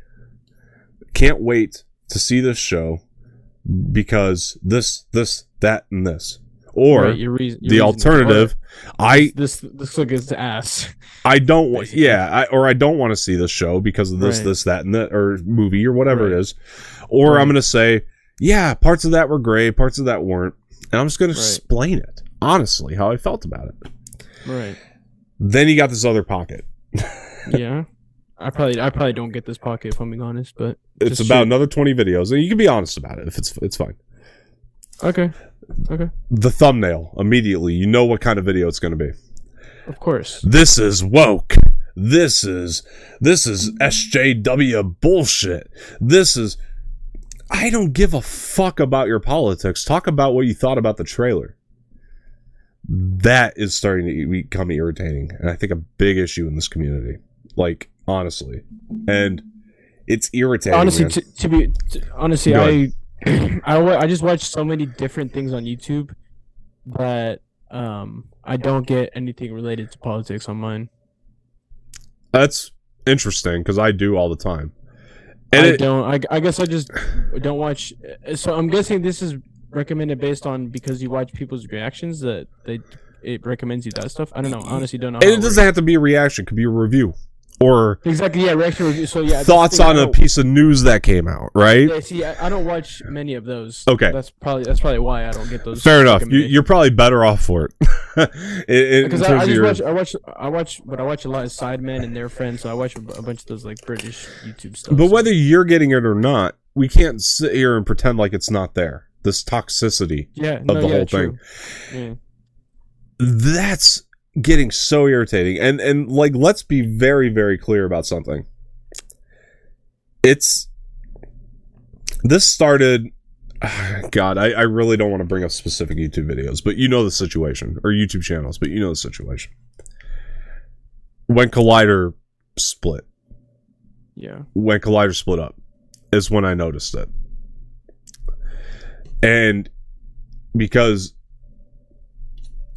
can't wait to see this show because this, that, and this. Or your the alternative, this look is ass. I don't want, I don't want to see this show because of this, this, that, and that, or movie or whatever it is. Or I'm going to say, yeah, parts of that were great, parts of that weren't. And I'm just going to explain it, honestly, how I felt about it. Right. Then you got this other pocket. Yeah. I probably don't get this pocket if I'm being honest, but it's about another 20 videos, and you can be honest about it if it's fine. Okay. The thumbnail, immediately, you know what kind of video it's going to be. Of course. This is woke. This is SJW bullshit. This is... I don't give a fuck about your politics. Talk about what you thought about the trailer. That is starting to become irritating, and I think a big issue in this community. Like, honestly. And it's irritating. Honestly, I just watch so many different things on YouTube that I don't get anything related to politics on mine. That's interesting, because I do all the time. And I guess I just don't watch. So I'm guessing this is recommended based on because you watch people's reactions that it recommends you that stuff. I don't know. Honestly, don't know. And it doesn't have to be a reaction. It could be a review or exactly reaction review. So yeah, thoughts on a piece of news that came out. Right? Yeah. See, I don't watch many of those. Okay. That's probably why I don't get those. Fair enough. You're probably better off for it. Because I watch a lot of Sidemen and their friends, so I watch a bunch of those like British YouTube stuff. But whether you're getting it or not, we can't sit here and pretend like it's not there. This toxicity of the whole thing. Yeah. That's getting so irritating. And like, let's be very, very clear about something. This started... God, I really don't want to bring up specific YouTube videos, but you know the situation, or YouTube channels, but you know the situation. When Collider split. Yeah. When Collider split up is when I noticed it. And because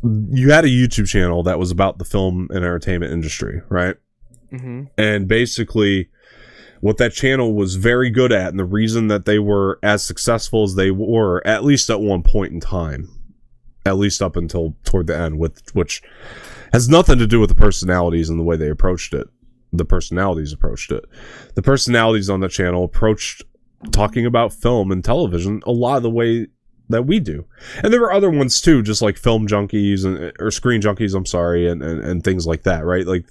you had a YouTube channel that was about the film and entertainment industry, right? Mm-hmm. And basically... what that channel was very good at, and the reason that they were as successful as they were, at least at one point in time, at least up until toward the end, which has nothing to do with the personalities and the way they approached it. The personalities on the channel approached talking about film and television a lot of the way that we do. And there were other ones too, just like film junkies or screen junkies, and things like that, right? Like,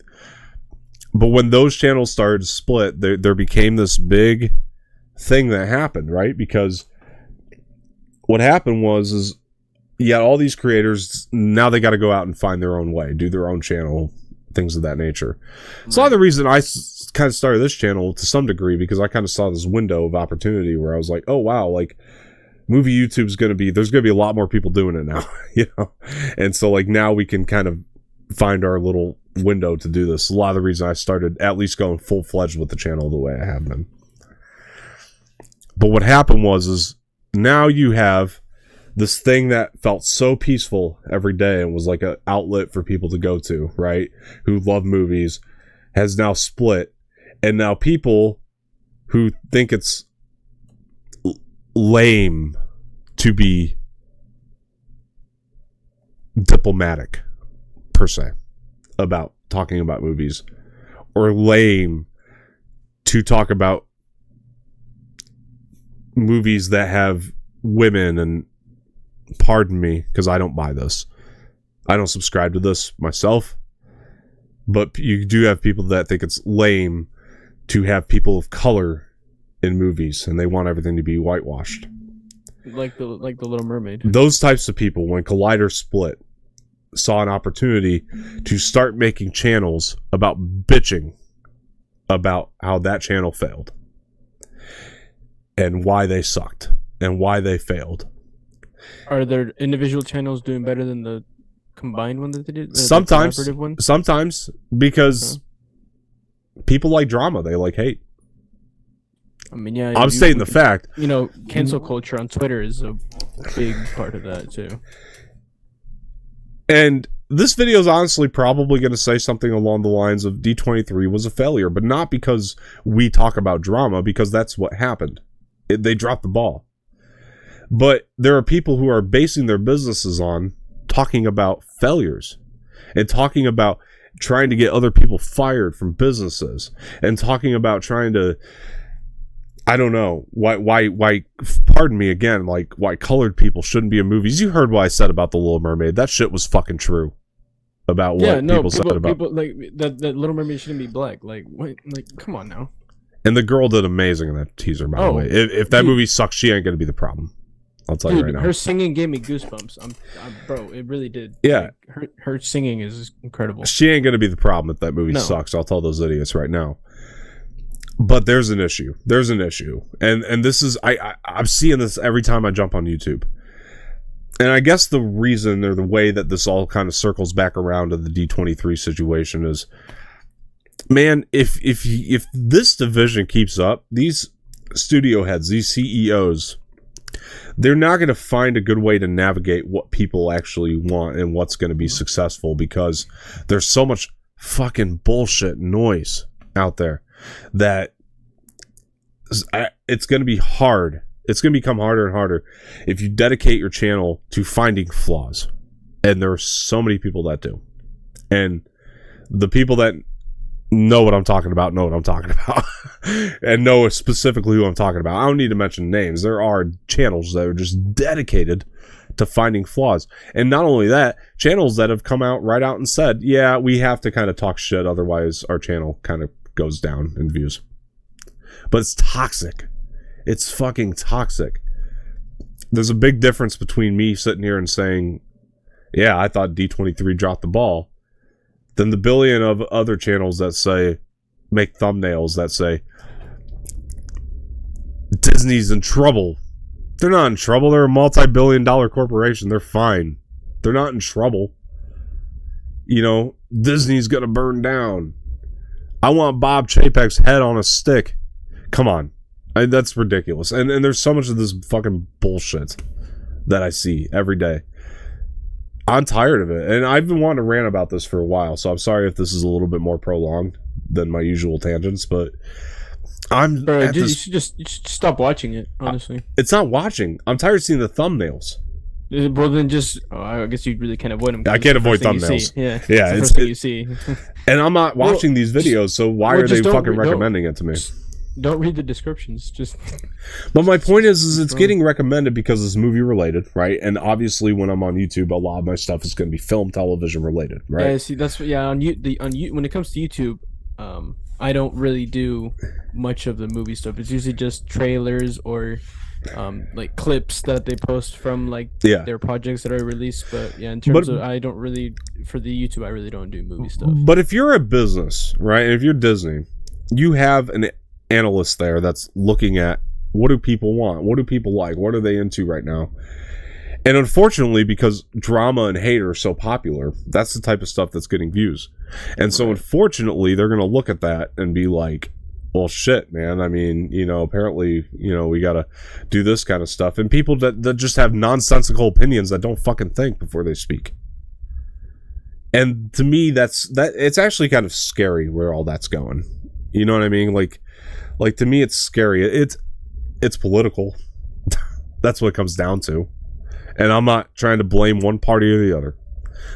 but when those channels started to split, there became this big thing that happened, right? Because what happened was you got all these creators, now they got to go out and find their own way, do their own channel, things of that nature. Right. So the reason I kind of started this channel to some degree, because I kind of saw this window of opportunity where I was like, oh wow, like movie YouTube's going to be, there's going to be a lot more people doing it now, you know? And so like now we can kind of find our little window to do this. A lot of the reason I started at least going full-fledged with the channel the way I have been. But what happened is now you have this thing that felt so peaceful every day and was like an outlet for people to go to, right? Who love movies, has now split. And now people who think it's lame to be diplomatic, per se, about talking about movies, or lame to talk about movies that have women, and pardon me because I don't buy this, I don't subscribe to this myself, but you do have people that think it's lame to have people of color in movies and they want everything to be whitewashed, like the Little Mermaid. Those types of people, when Collider split, saw an opportunity to start making channels about bitching about how that channel failed and why they sucked and why they failed. Are there individual channels doing better than the combined one that they did? Sometimes, the collaborative one? sometimes because people like drama, they like hate. I mean, yeah. I'm stating the fact. You know, cancel culture on Twitter is a big part of that too. And this video is honestly probably going to say something along the lines of D23 was a failure, but not because we talk about drama, because that's what happened. They dropped the ball. But there are people who are basing their businesses on talking about failures and talking about trying to get other people fired from businesses and talking about trying to, I don't know, why, pardon me again, like why colored people shouldn't be in movies. You heard what I said about The Little Mermaid. That shit was fucking true about what people said about. People, like, that Little Mermaid shouldn't be black. Like, what? Like, come on now. And the girl did amazing in that teaser, by the way. If that movie sucks, she ain't going to be the problem. I'll tell you right now. Her singing gave me goosebumps. Bro, it really did. Yeah. Like, her singing is incredible. She ain't going to be the problem if that movie sucks. I'll tell those idiots right now. But there's an issue. There's an issue. And this is, I'm seeing this every time I jump on YouTube. And I guess the reason or the way that this all kind of circles back around to the D23 situation is, man, if this division keeps up, these studio heads, these CEOs, they're not going to find a good way to navigate what people actually want and what's going to be successful, because there's so much fucking bullshit noise out there that it's going to be hard. It's going to become harder and harder if you dedicate your channel to finding flaws. And there are so many people that do. And the people that know what I'm talking about and know specifically who I'm talking about. I don't need to mention names. There are channels that are just dedicated to finding flaws. And not only that, channels that have come out right out and said, yeah, we have to kind of talk shit, otherwise our channel kind of goes down in views. But it's toxic. It's fucking toxic. There's a big difference between me sitting here and saying, yeah, I thought D23 dropped the ball, than the billion of other channels that say, make thumbnails that say, Disney's in trouble. They're not in trouble. They're a multi-billion-dollar corporation. They're fine. They're not in trouble. You know, Disney's gonna burn down. I want Bob Chapek's head on a stick. Come on. That's ridiculous. And there's so much of this fucking bullshit that I see every day. I'm tired of it. And I've been wanting to rant about this for a while, so I'm sorry if this is a little bit more prolonged than my usual tangents, but Bro, you should just stop watching it, honestly. It's not watching. I'm tired of seeing the thumbnails. Well, then just... Oh, I guess you really can't avoid them. I can't avoid thumbnails. Yeah, it's the first thing you see. And I'm not watching these videos, so why are they fucking recommending it to me? Don't read the descriptions. Just. But my point is it's getting recommended because it's movie related, right? And obviously, when I'm on YouTube, a lot of my stuff is going to be film, television related, right? Yeah, see, that's when it comes to YouTube, I don't really do much of the movie stuff. It's usually just trailers or like clips that they post from their projects that are released. But yeah, in terms of, I don't really, for the YouTube, I really don't do movie stuff. But if you're a business, right? If you're Disney, you have an analyst there that's looking at What do people want? What do people like? What are they into right now? And unfortunately, because drama and hate are so popular, that's the type of stuff that's getting views. And so unfortunately, they're going to look at that and be like, well, shit, man. I mean, apparently, we got to do this kind of stuff. And people that just have nonsensical opinions that don't fucking think before they speak. And to me, it's actually kind of scary where all that's going. You know what I mean? Like to me, it's scary. It's political. That's what it comes down to. And I'm not trying to blame one party or the other,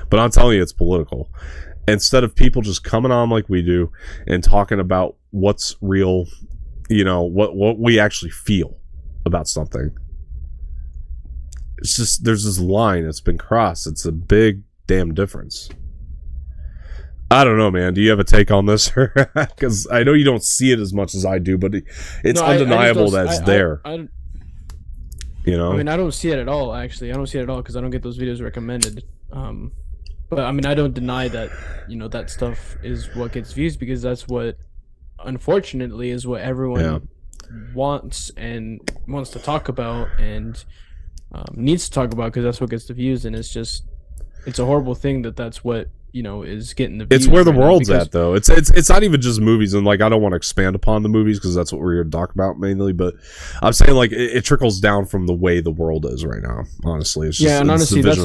but I'm telling you, it's political. Instead of people just coming on like we do and talking about what's real, what we actually feel about something. It's just, there's this line that's been crossed. It's a big damn difference. I don't know, man. Do you have a take on this? Because I know you don't see it as much as I do, but it's undeniable that it's there. I mean, I don't see it at all, actually. I don't see it at all because I don't get those videos recommended. But I mean, I don't deny that, that stuff is what gets views because that's what, unfortunately, is what everyone wants to talk about and needs to talk about because that's what gets the views. And it's a horrible thing that's what, is getting the views. It's where the world's at, though. It's not even just movies, and like I don't want to expand upon the movies because that's what we're here to talk about mainly. But I'm saying like it trickles down from the way the world is right now. Honestly, it's just, and honestly, that's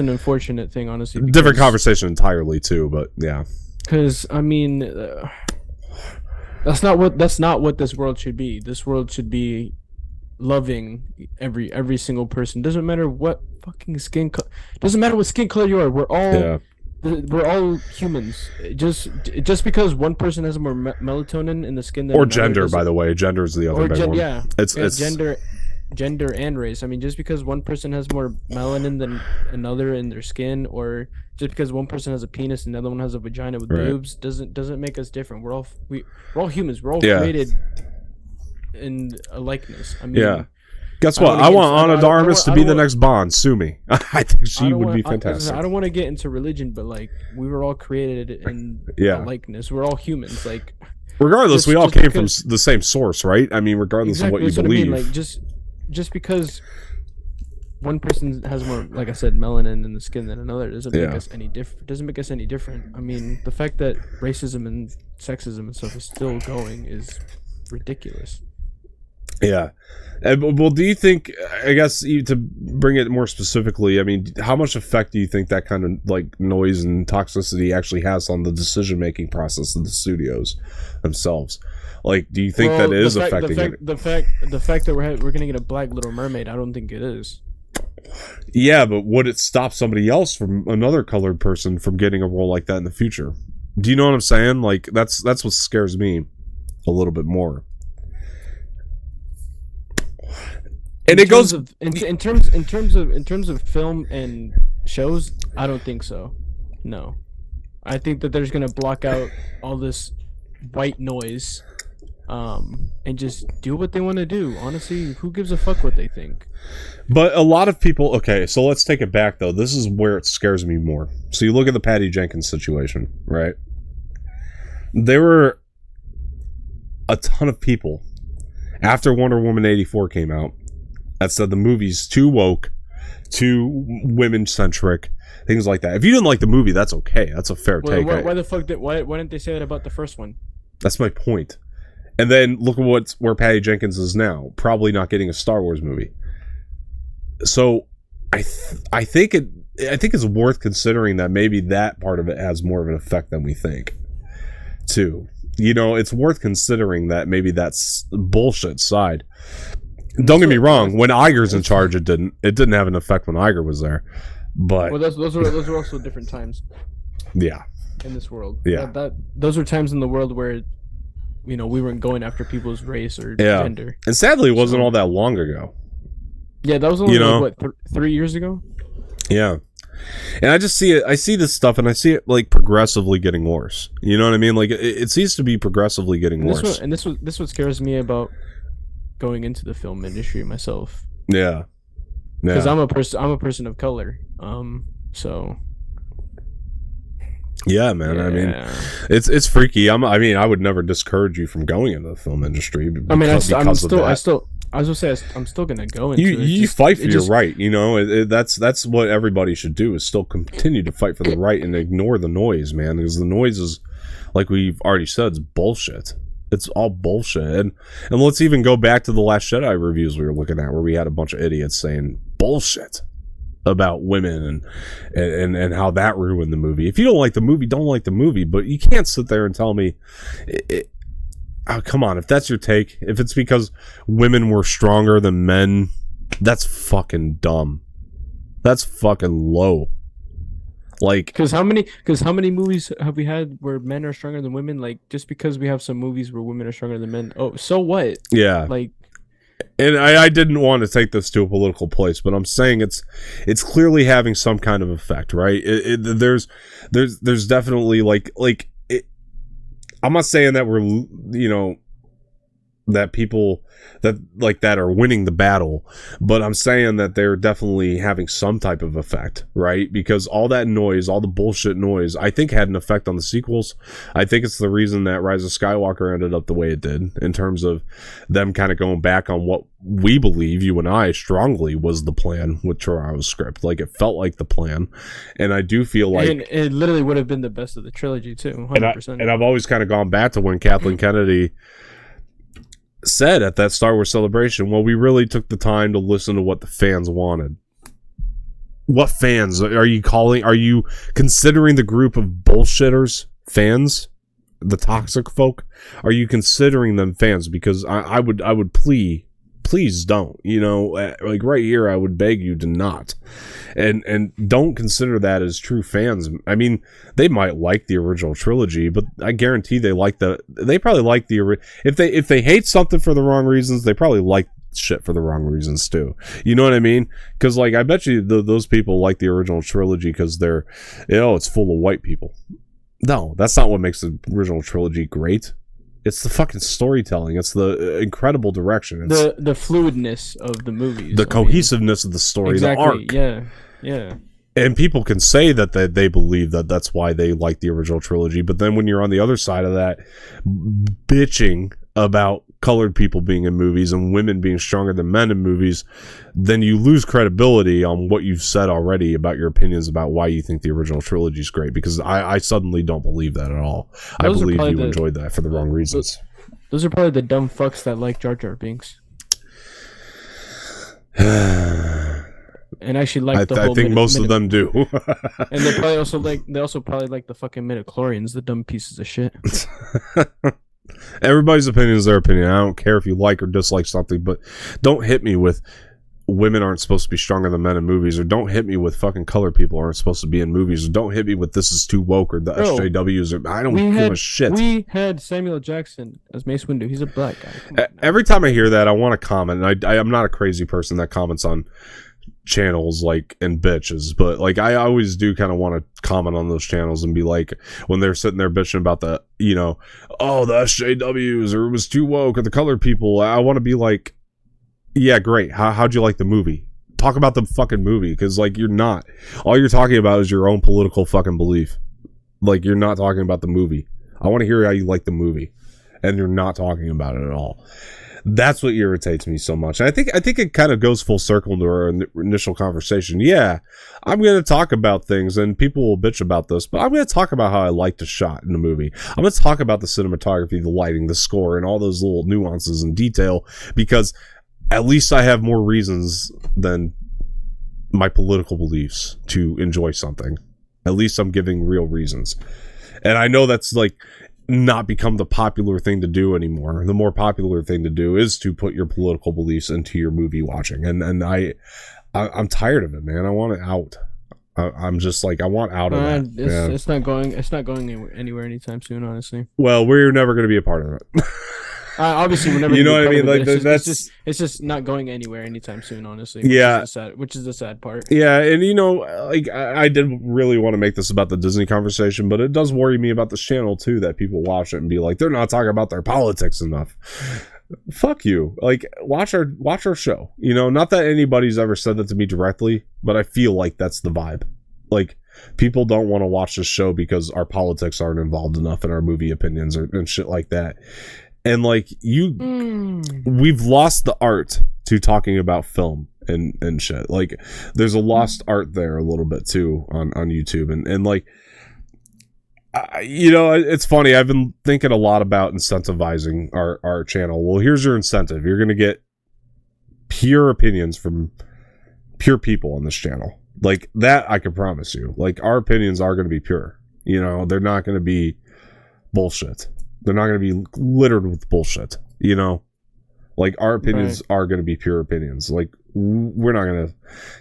an unfortunate thing. Honestly, different conversation entirely too. But yeah, because I mean, that's not what this world should be. This world should be loving every single person. Doesn't matter what fucking skin color. Doesn't matter what skin color you are. We're all humans. Just because one person has more melatonin in the skin than or gender, by the way, gender is the other big one. Yeah, it's gender and race. I mean, just because one person has more melanin than another in their skin, or just because one person has a penis and the other one has a vagina with boobs, doesn't make us different. We're all humans. We're all created in a likeness. I mean, guess what? I want Ana de Armas to be the next Bond. Sue me. I think she would be fantastic. I don't want to get into religion, but like we were all created in a likeness. We're all humans. Like regardless, we all came from the same source, right? I mean, regardless of what you believe. What I mean. Like just because one person has more, like I said, melanin in the skin than another doesn't make us any different. Doesn't make us any different. I mean, the fact that racism and sexism and stuff is still going is ridiculous. Yeah. Well, do you think, I guess, to bring it more specifically, I mean, how much effect do you think that kind of like noise and toxicity actually has on the decision-making process of the studios themselves? Like, do you think that is affecting it? The fact that we're going to get a black Little Mermaid, I don't think it is. Yeah, but would it stop somebody else from another colored person from getting a role like that in the future? Do you know what I'm saying? Like that's what scares me a little bit more. And it goes in terms of film and shows, I don't think so. No. I think that there's going to block out all this white noise and just do what they want to do. Honestly, who gives a fuck what they think? But a lot of people, okay, so let's take it back though. This is where it scares me more. So you look at the Patty Jenkins situation, right? There were a ton of people after Wonder Woman 84 came out that said the movie's too woke, too women-centric, things like that. If you didn't like the movie, that's okay. That's a fair take. Why the fuck why didn't they say that about the first one? That's my point. And then look at where Patty Jenkins is now, probably not getting a Star Wars movie. So I think it's worth considering that maybe that part of it has more of an effect than we think, too. You know, it's worth considering that maybe that's bullshit side. Don't get me wrong. When Iger's in charge, it didn't have an effect when Iger was there. But those are also different times. Yeah. In this world. Yeah. Those are times in the world where, you know, we weren't going after people's race or gender. And sadly, it wasn't all that long ago. Yeah, that was only like, 3 years ago. Yeah. And I just see it. I see this stuff, and I see it like progressively getting worse. You know what I mean? Like it seems to be progressively getting worse. This what scares me about going into the film industry myself. Yeah. Because I'm a person of color. So Yeah, man. Yeah. I mean, it's freaky. I mean, I would never discourage you from going into the film industry. I mean, I'm because of still, that. I was gonna say I'm still gonna go into it. You Just- fight for it your just- right. You know, that's what everybody should do, is still continue to fight for the right and ignore the noise, man. Because the noise is, like we've already said, it's bullshit. It's all bullshit. And let's even go back to the Last Jedi reviews we were looking at, where we had a bunch of idiots saying bullshit about women and how that ruined the movie. If you don't like the movie, don't like the movie. But you can't sit there and tell me, oh, come on, if that's your take, if it's because women were stronger than men, that's fucking dumb. That's fucking low. Like, Because how many movies have we had where men are stronger than women? Like, just because we have some movies where women are stronger than men, oh, so what? yeah. Like, And I didn't want to take this to a political place, but I'm saying it's clearly having some kind of effect, right? There's definitely like I'm not saying that we're, you know, that people that are winning the battle, but I'm saying that they're definitely having some type of effect, right? Because all that noise, all the bullshit noise, I think had an effect on the sequels. I think it's the reason that Rise of Skywalker ended up the way it did, in terms of them kind of going back on what we believe, you and I strongly, was the plan with Trevorrow's script. Like, it felt like the plan, and I do feel like, and it literally would have been the best of the trilogy too, 100%. and I've always kind of gone back to when Kathleen Kennedy said at that Star Wars celebration, well, we really took the time to listen to what the fans wanted. What fans are you calling? Are you considering the group of bullshitters fans, the toxic folk? Are you considering them fans? Because I would please don't, you know, like right here, I would beg you to not, and don't consider that as true fans. I mean, they might like the original trilogy, but I guarantee they probably like if they hate something for the wrong reasons, they probably like shit for the wrong reasons too. You know what I mean? Because, like, I bet you those people like the original trilogy because they're, you know, it's full of white people. No, that's not what makes the original trilogy great. It's the fucking storytelling. It's the incredible direction. It's the fluidness of the movies. the cohesiveness of the story, exactly, the arc. Yeah. And people can say that they believe that that's why they like the original trilogy, but then when you're on the other side of that, bitching about colored people being in movies and women being stronger than men in movies, then you lose credibility on what you've said already about your opinions about why you think the original trilogy is great, because I suddenly don't believe that at all. I believe you enjoyed that for the wrong reasons. Those are probably the dumb fucks that like Jar Jar Binks. And actually like the whole... I think most of them do. And they also probably like the fucking midichlorians, the dumb pieces of shit. Everybody's opinion is their opinion. I don't care if you like or dislike something, but don't hit me with women aren't supposed to be stronger than men in movies, or don't hit me with fucking colored people aren't supposed to be in movies, or don't hit me with this is too woke, or the SJWs, or I don't give a shit. We had Samuel Jackson as Mace Windu. He's a black guy. Every time I hear that, I want to comment, and I'm not a crazy person that comments on channels like and bitches, but like I always do kind of want to comment on those channels and be like, when they're sitting there bitching about the, you know, oh, the SJWs, or it was too woke, or the colored people, I want to be like, yeah, great, how'd you like the movie? Talk about the fucking movie, because like you're not, all you're talking about is your own political fucking belief. Like, you're not talking about the movie. I want to hear how you like the movie, and you're not talking about it at all. That's what irritates me so much. And I think it kind of goes full circle into our initial conversation. Yeah, I'm going to talk about things, and people will bitch about this, but I'm going to talk about how I liked the shot in the movie. I'm going to talk about the cinematography, the lighting, the score, and all those little nuances and detail, because at least I have more reasons than my political beliefs to enjoy something. At least I'm giving real reasons. And I know that's like not become the popular thing to do anymore. The more popular thing to do is to put your political beliefs into your movie watching, and I'm tired of it, man. I want it out. I'm just like, I want out of that. It's not going anywhere anytime soon, honestly. Well, we're never going to be a part of it. Obviously, we're never. You know what I mean? Like, it's just not going anywhere anytime soon, honestly. Which is the sad part. Yeah, and you know, like I did really want to make this about the Disney conversation, but it does worry me about this channel too, that people watch it and be like, they're not talking about their politics enough. Fuck you. Like, watch our show. You know, not that anybody's ever said that to me directly, but I feel like that's the vibe. Like, People don't want to watch this show because our politics aren't involved enough in our movie opinions and shit like that. And like we've lost the art to talking about film and shit. Like there's a lost art there a little bit too on YouTube. And like, it's funny. I've been thinking a lot about incentivizing our channel. Well, here's your incentive. You're going to get pure opinions from pure people on this channel. Like that, I can promise you. Like our opinions are going to be pure. They're not going to be bullshit. They're not going to be littered with bullshit. Like our opinions are going to be pure opinions. Like we're not going to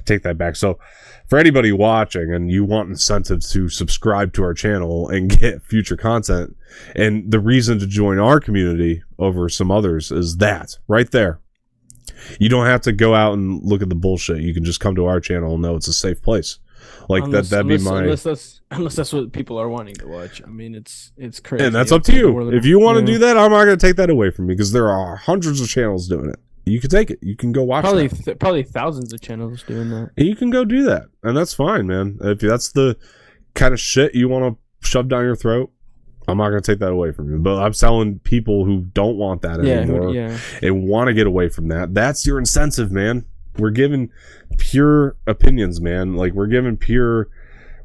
take that back. So for anybody watching and you want incentives to subscribe to our channel and get future content, and the reason to join our community over some others is that right there. You don't have to go out and look at the bullshit. You can just come to our channel and know it's a safe place. Like that'd be my unless that's what people are wanting to watch. I mean, it's crazy. And that's up to you. If you want to do that, I'm not going to take that away from you because there are hundreds of channels doing it. You can take it. You can go watch probably thousands of channels doing that. And you can go do that, and that's fine, man. If that's the kind of shit you want to shove down your throat, I'm not going to take that away from you. But I'm telling people who don't want that anymore and want to get away from that. That's your incentive, man. We're giving pure opinions, man. Like we're giving pure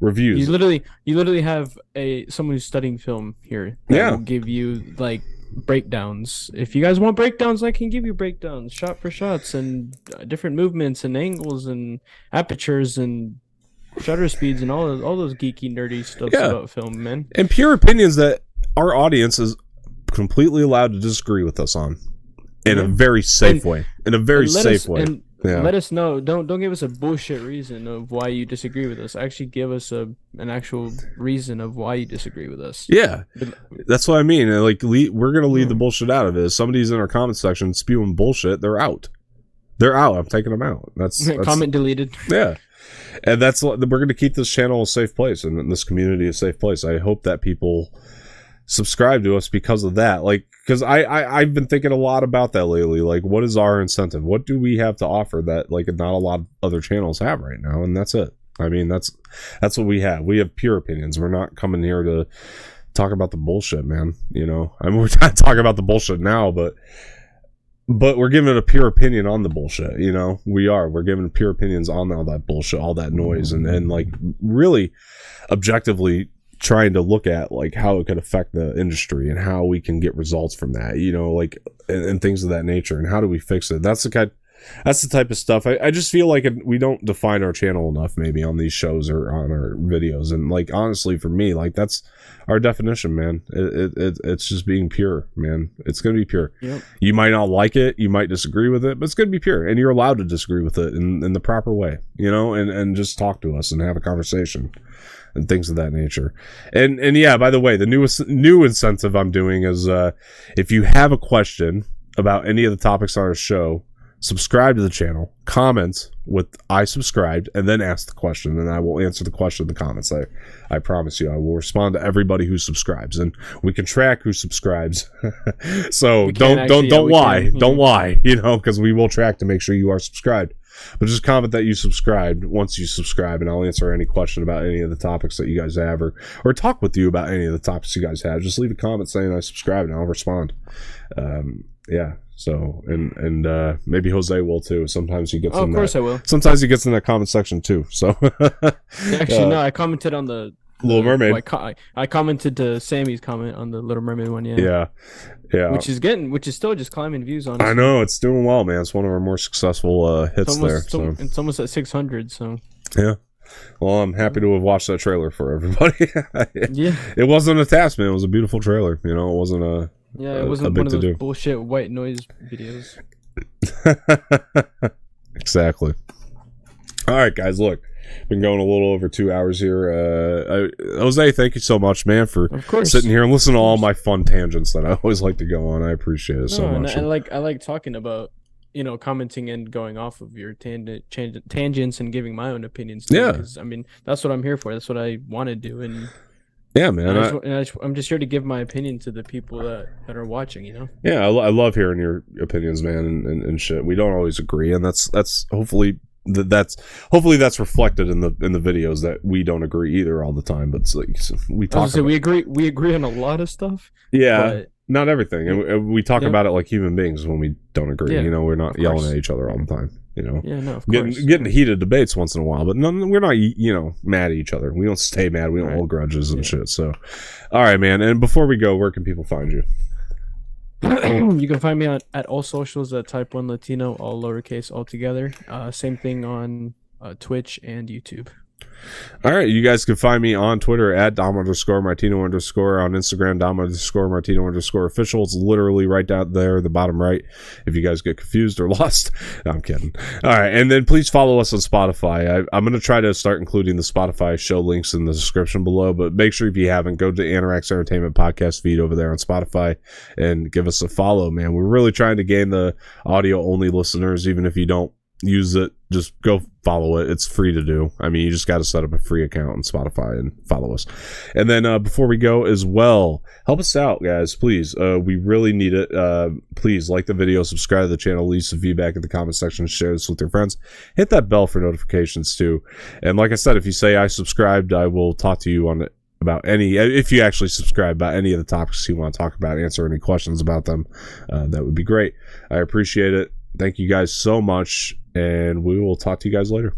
reviews. You literally have someone who's studying film here that will give you like breakdowns. If you guys want breakdowns, I can give you breakdowns, shot for shots, and different movements and angles and apertures and shutter speeds and all those geeky nerdy stuff about film, man. And pure opinions that our audience is completely allowed to disagree with us on in a very safe way. In a very safe way. Let us know. Don't give us a bullshit reason of why you disagree with us. Actually, give us an actual reason of why you disagree with us. Yeah, that's what I mean. Like, we're gonna leave the bullshit out of it. If somebody's in our comment section spewing bullshit, they're out. They're out. I'm taking them out. That's comment deleted. Yeah, and we're gonna keep this channel a safe place and this community a safe place. I hope that people subscribe to us because of that. Like, because I've been thinking a lot about that lately. Like, what is our incentive? What do we have to offer that like not a lot of other channels have right now? And that's it. I mean, that's what we have. We have pure opinions. We're not coming here to talk about the bullshit, man. I mean, we're not talking about the bullshit now, but we're giving a pure opinion on the bullshit. We're giving pure opinions on all that bullshit, all that noise, and like really objectively trying to look at like how it could affect the industry and how we can get results from that, like and things of that nature, and how do we fix it. That's the type of stuff. I just feel like we don't define our channel enough maybe on these shows or on our videos, and like honestly for me, like that's our definition, man. It's just being pure, man. It's gonna be pure. Yep. You might not like it, you might disagree with it, but it's gonna be pure, and you're allowed to disagree with it in the proper way, and just talk to us and have a conversation and things of that nature. And yeah, by the way, the new incentive I'm doing is if you have a question about any of the topics on our show, subscribe to the channel, comment with I subscribed, and then ask the question, and I will answer the question in the comments. I promise you, I will respond to everybody who subscribes, and we can track who subscribes. So don't lie, don't lie, because we will track to make sure you are subscribed. But just comment that you subscribed once you subscribe, and I'll answer any question about any of the topics that you guys have, or talk with you about any of the topics you guys have. Just leave a comment saying I subscribed, and I'll respond. Yeah. So and maybe Jose will too. Sometimes he gets. Of course, I will. Sometimes he gets in that comment section too. So actually, no, I commented on the Little Mermaid. I commented to Sammy's comment on the Little Mermaid one. Yeah. Which is still just climbing views on. I know it's doing well, man. It's one of our more successful hits there. It's almost at 600. So yeah. Well, I'm happy to have watched that trailer for everybody. Yeah. It wasn't a task, man. It was a beautiful trailer. It wasn't a. Yeah, it wasn't one of those bullshit white noise videos. Exactly. All right, guys. Look, been going a little over 2 hours here. Jose, thank you so much, man, for sitting here and listening to all my fun tangents that I always like to go on. I appreciate it so much. I like talking about commenting and going off of your tangents and giving my own opinions. Yeah, because, I mean that's what I'm here for. That's what I want to do, and. Yeah, man. I'm just here to give my opinion to the people that are watching, Yeah, I love hearing your opinions, man, and shit. We don't always agree, and that's hopefully that's hopefully that's reflected in the videos that we don't agree either all the time, but it's like we talk about, we agree on a lot of stuff. yeah, but not everything, and we talk about it like human beings when we don't agree. Yeah, you know, we're not yelling course. at each other all the time. You know, Yeah, no, of course. getting heated debates once in a while, but we're not, you know, mad at each other. We don't stay mad. We don't hold grudges and shit. So, all right, man. And before we go, where can people find you? You can find me at all socials at Type 1 Latino, all lowercase, all together. Same thing on Twitch and YouTube. All right, you guys can find me on Twitter at Dom_Martino_, on Instagram Dom_Martino_official. It's literally right down there, the bottom right, if you guys get confused or lost. No, I'm kidding. All right, and then please follow us on Spotify. I'm going to try to start including the Spotify show links in the description below, but make sure if you haven't, go to Anorax Entertainment podcast feed over there on Spotify and give us a follow, man. We're really trying to gain the audio-only listeners, even if you don't use it, just go follow it. It's free to do. I mean, you just got to set up a free account on Spotify and follow us. And then before we go as well, help us out, guys, please. We really need it. Please like the video, subscribe to the channel, leave some feedback in the comment section, share this with your friends, hit that bell for notifications too. And like I said, if you say I subscribed, I will talk to you on it about any, if you actually subscribe, about any of the topics you want to talk about, answer any questions about them. That would be great. I appreciate it. Thank you guys so much, and we will talk to you guys later.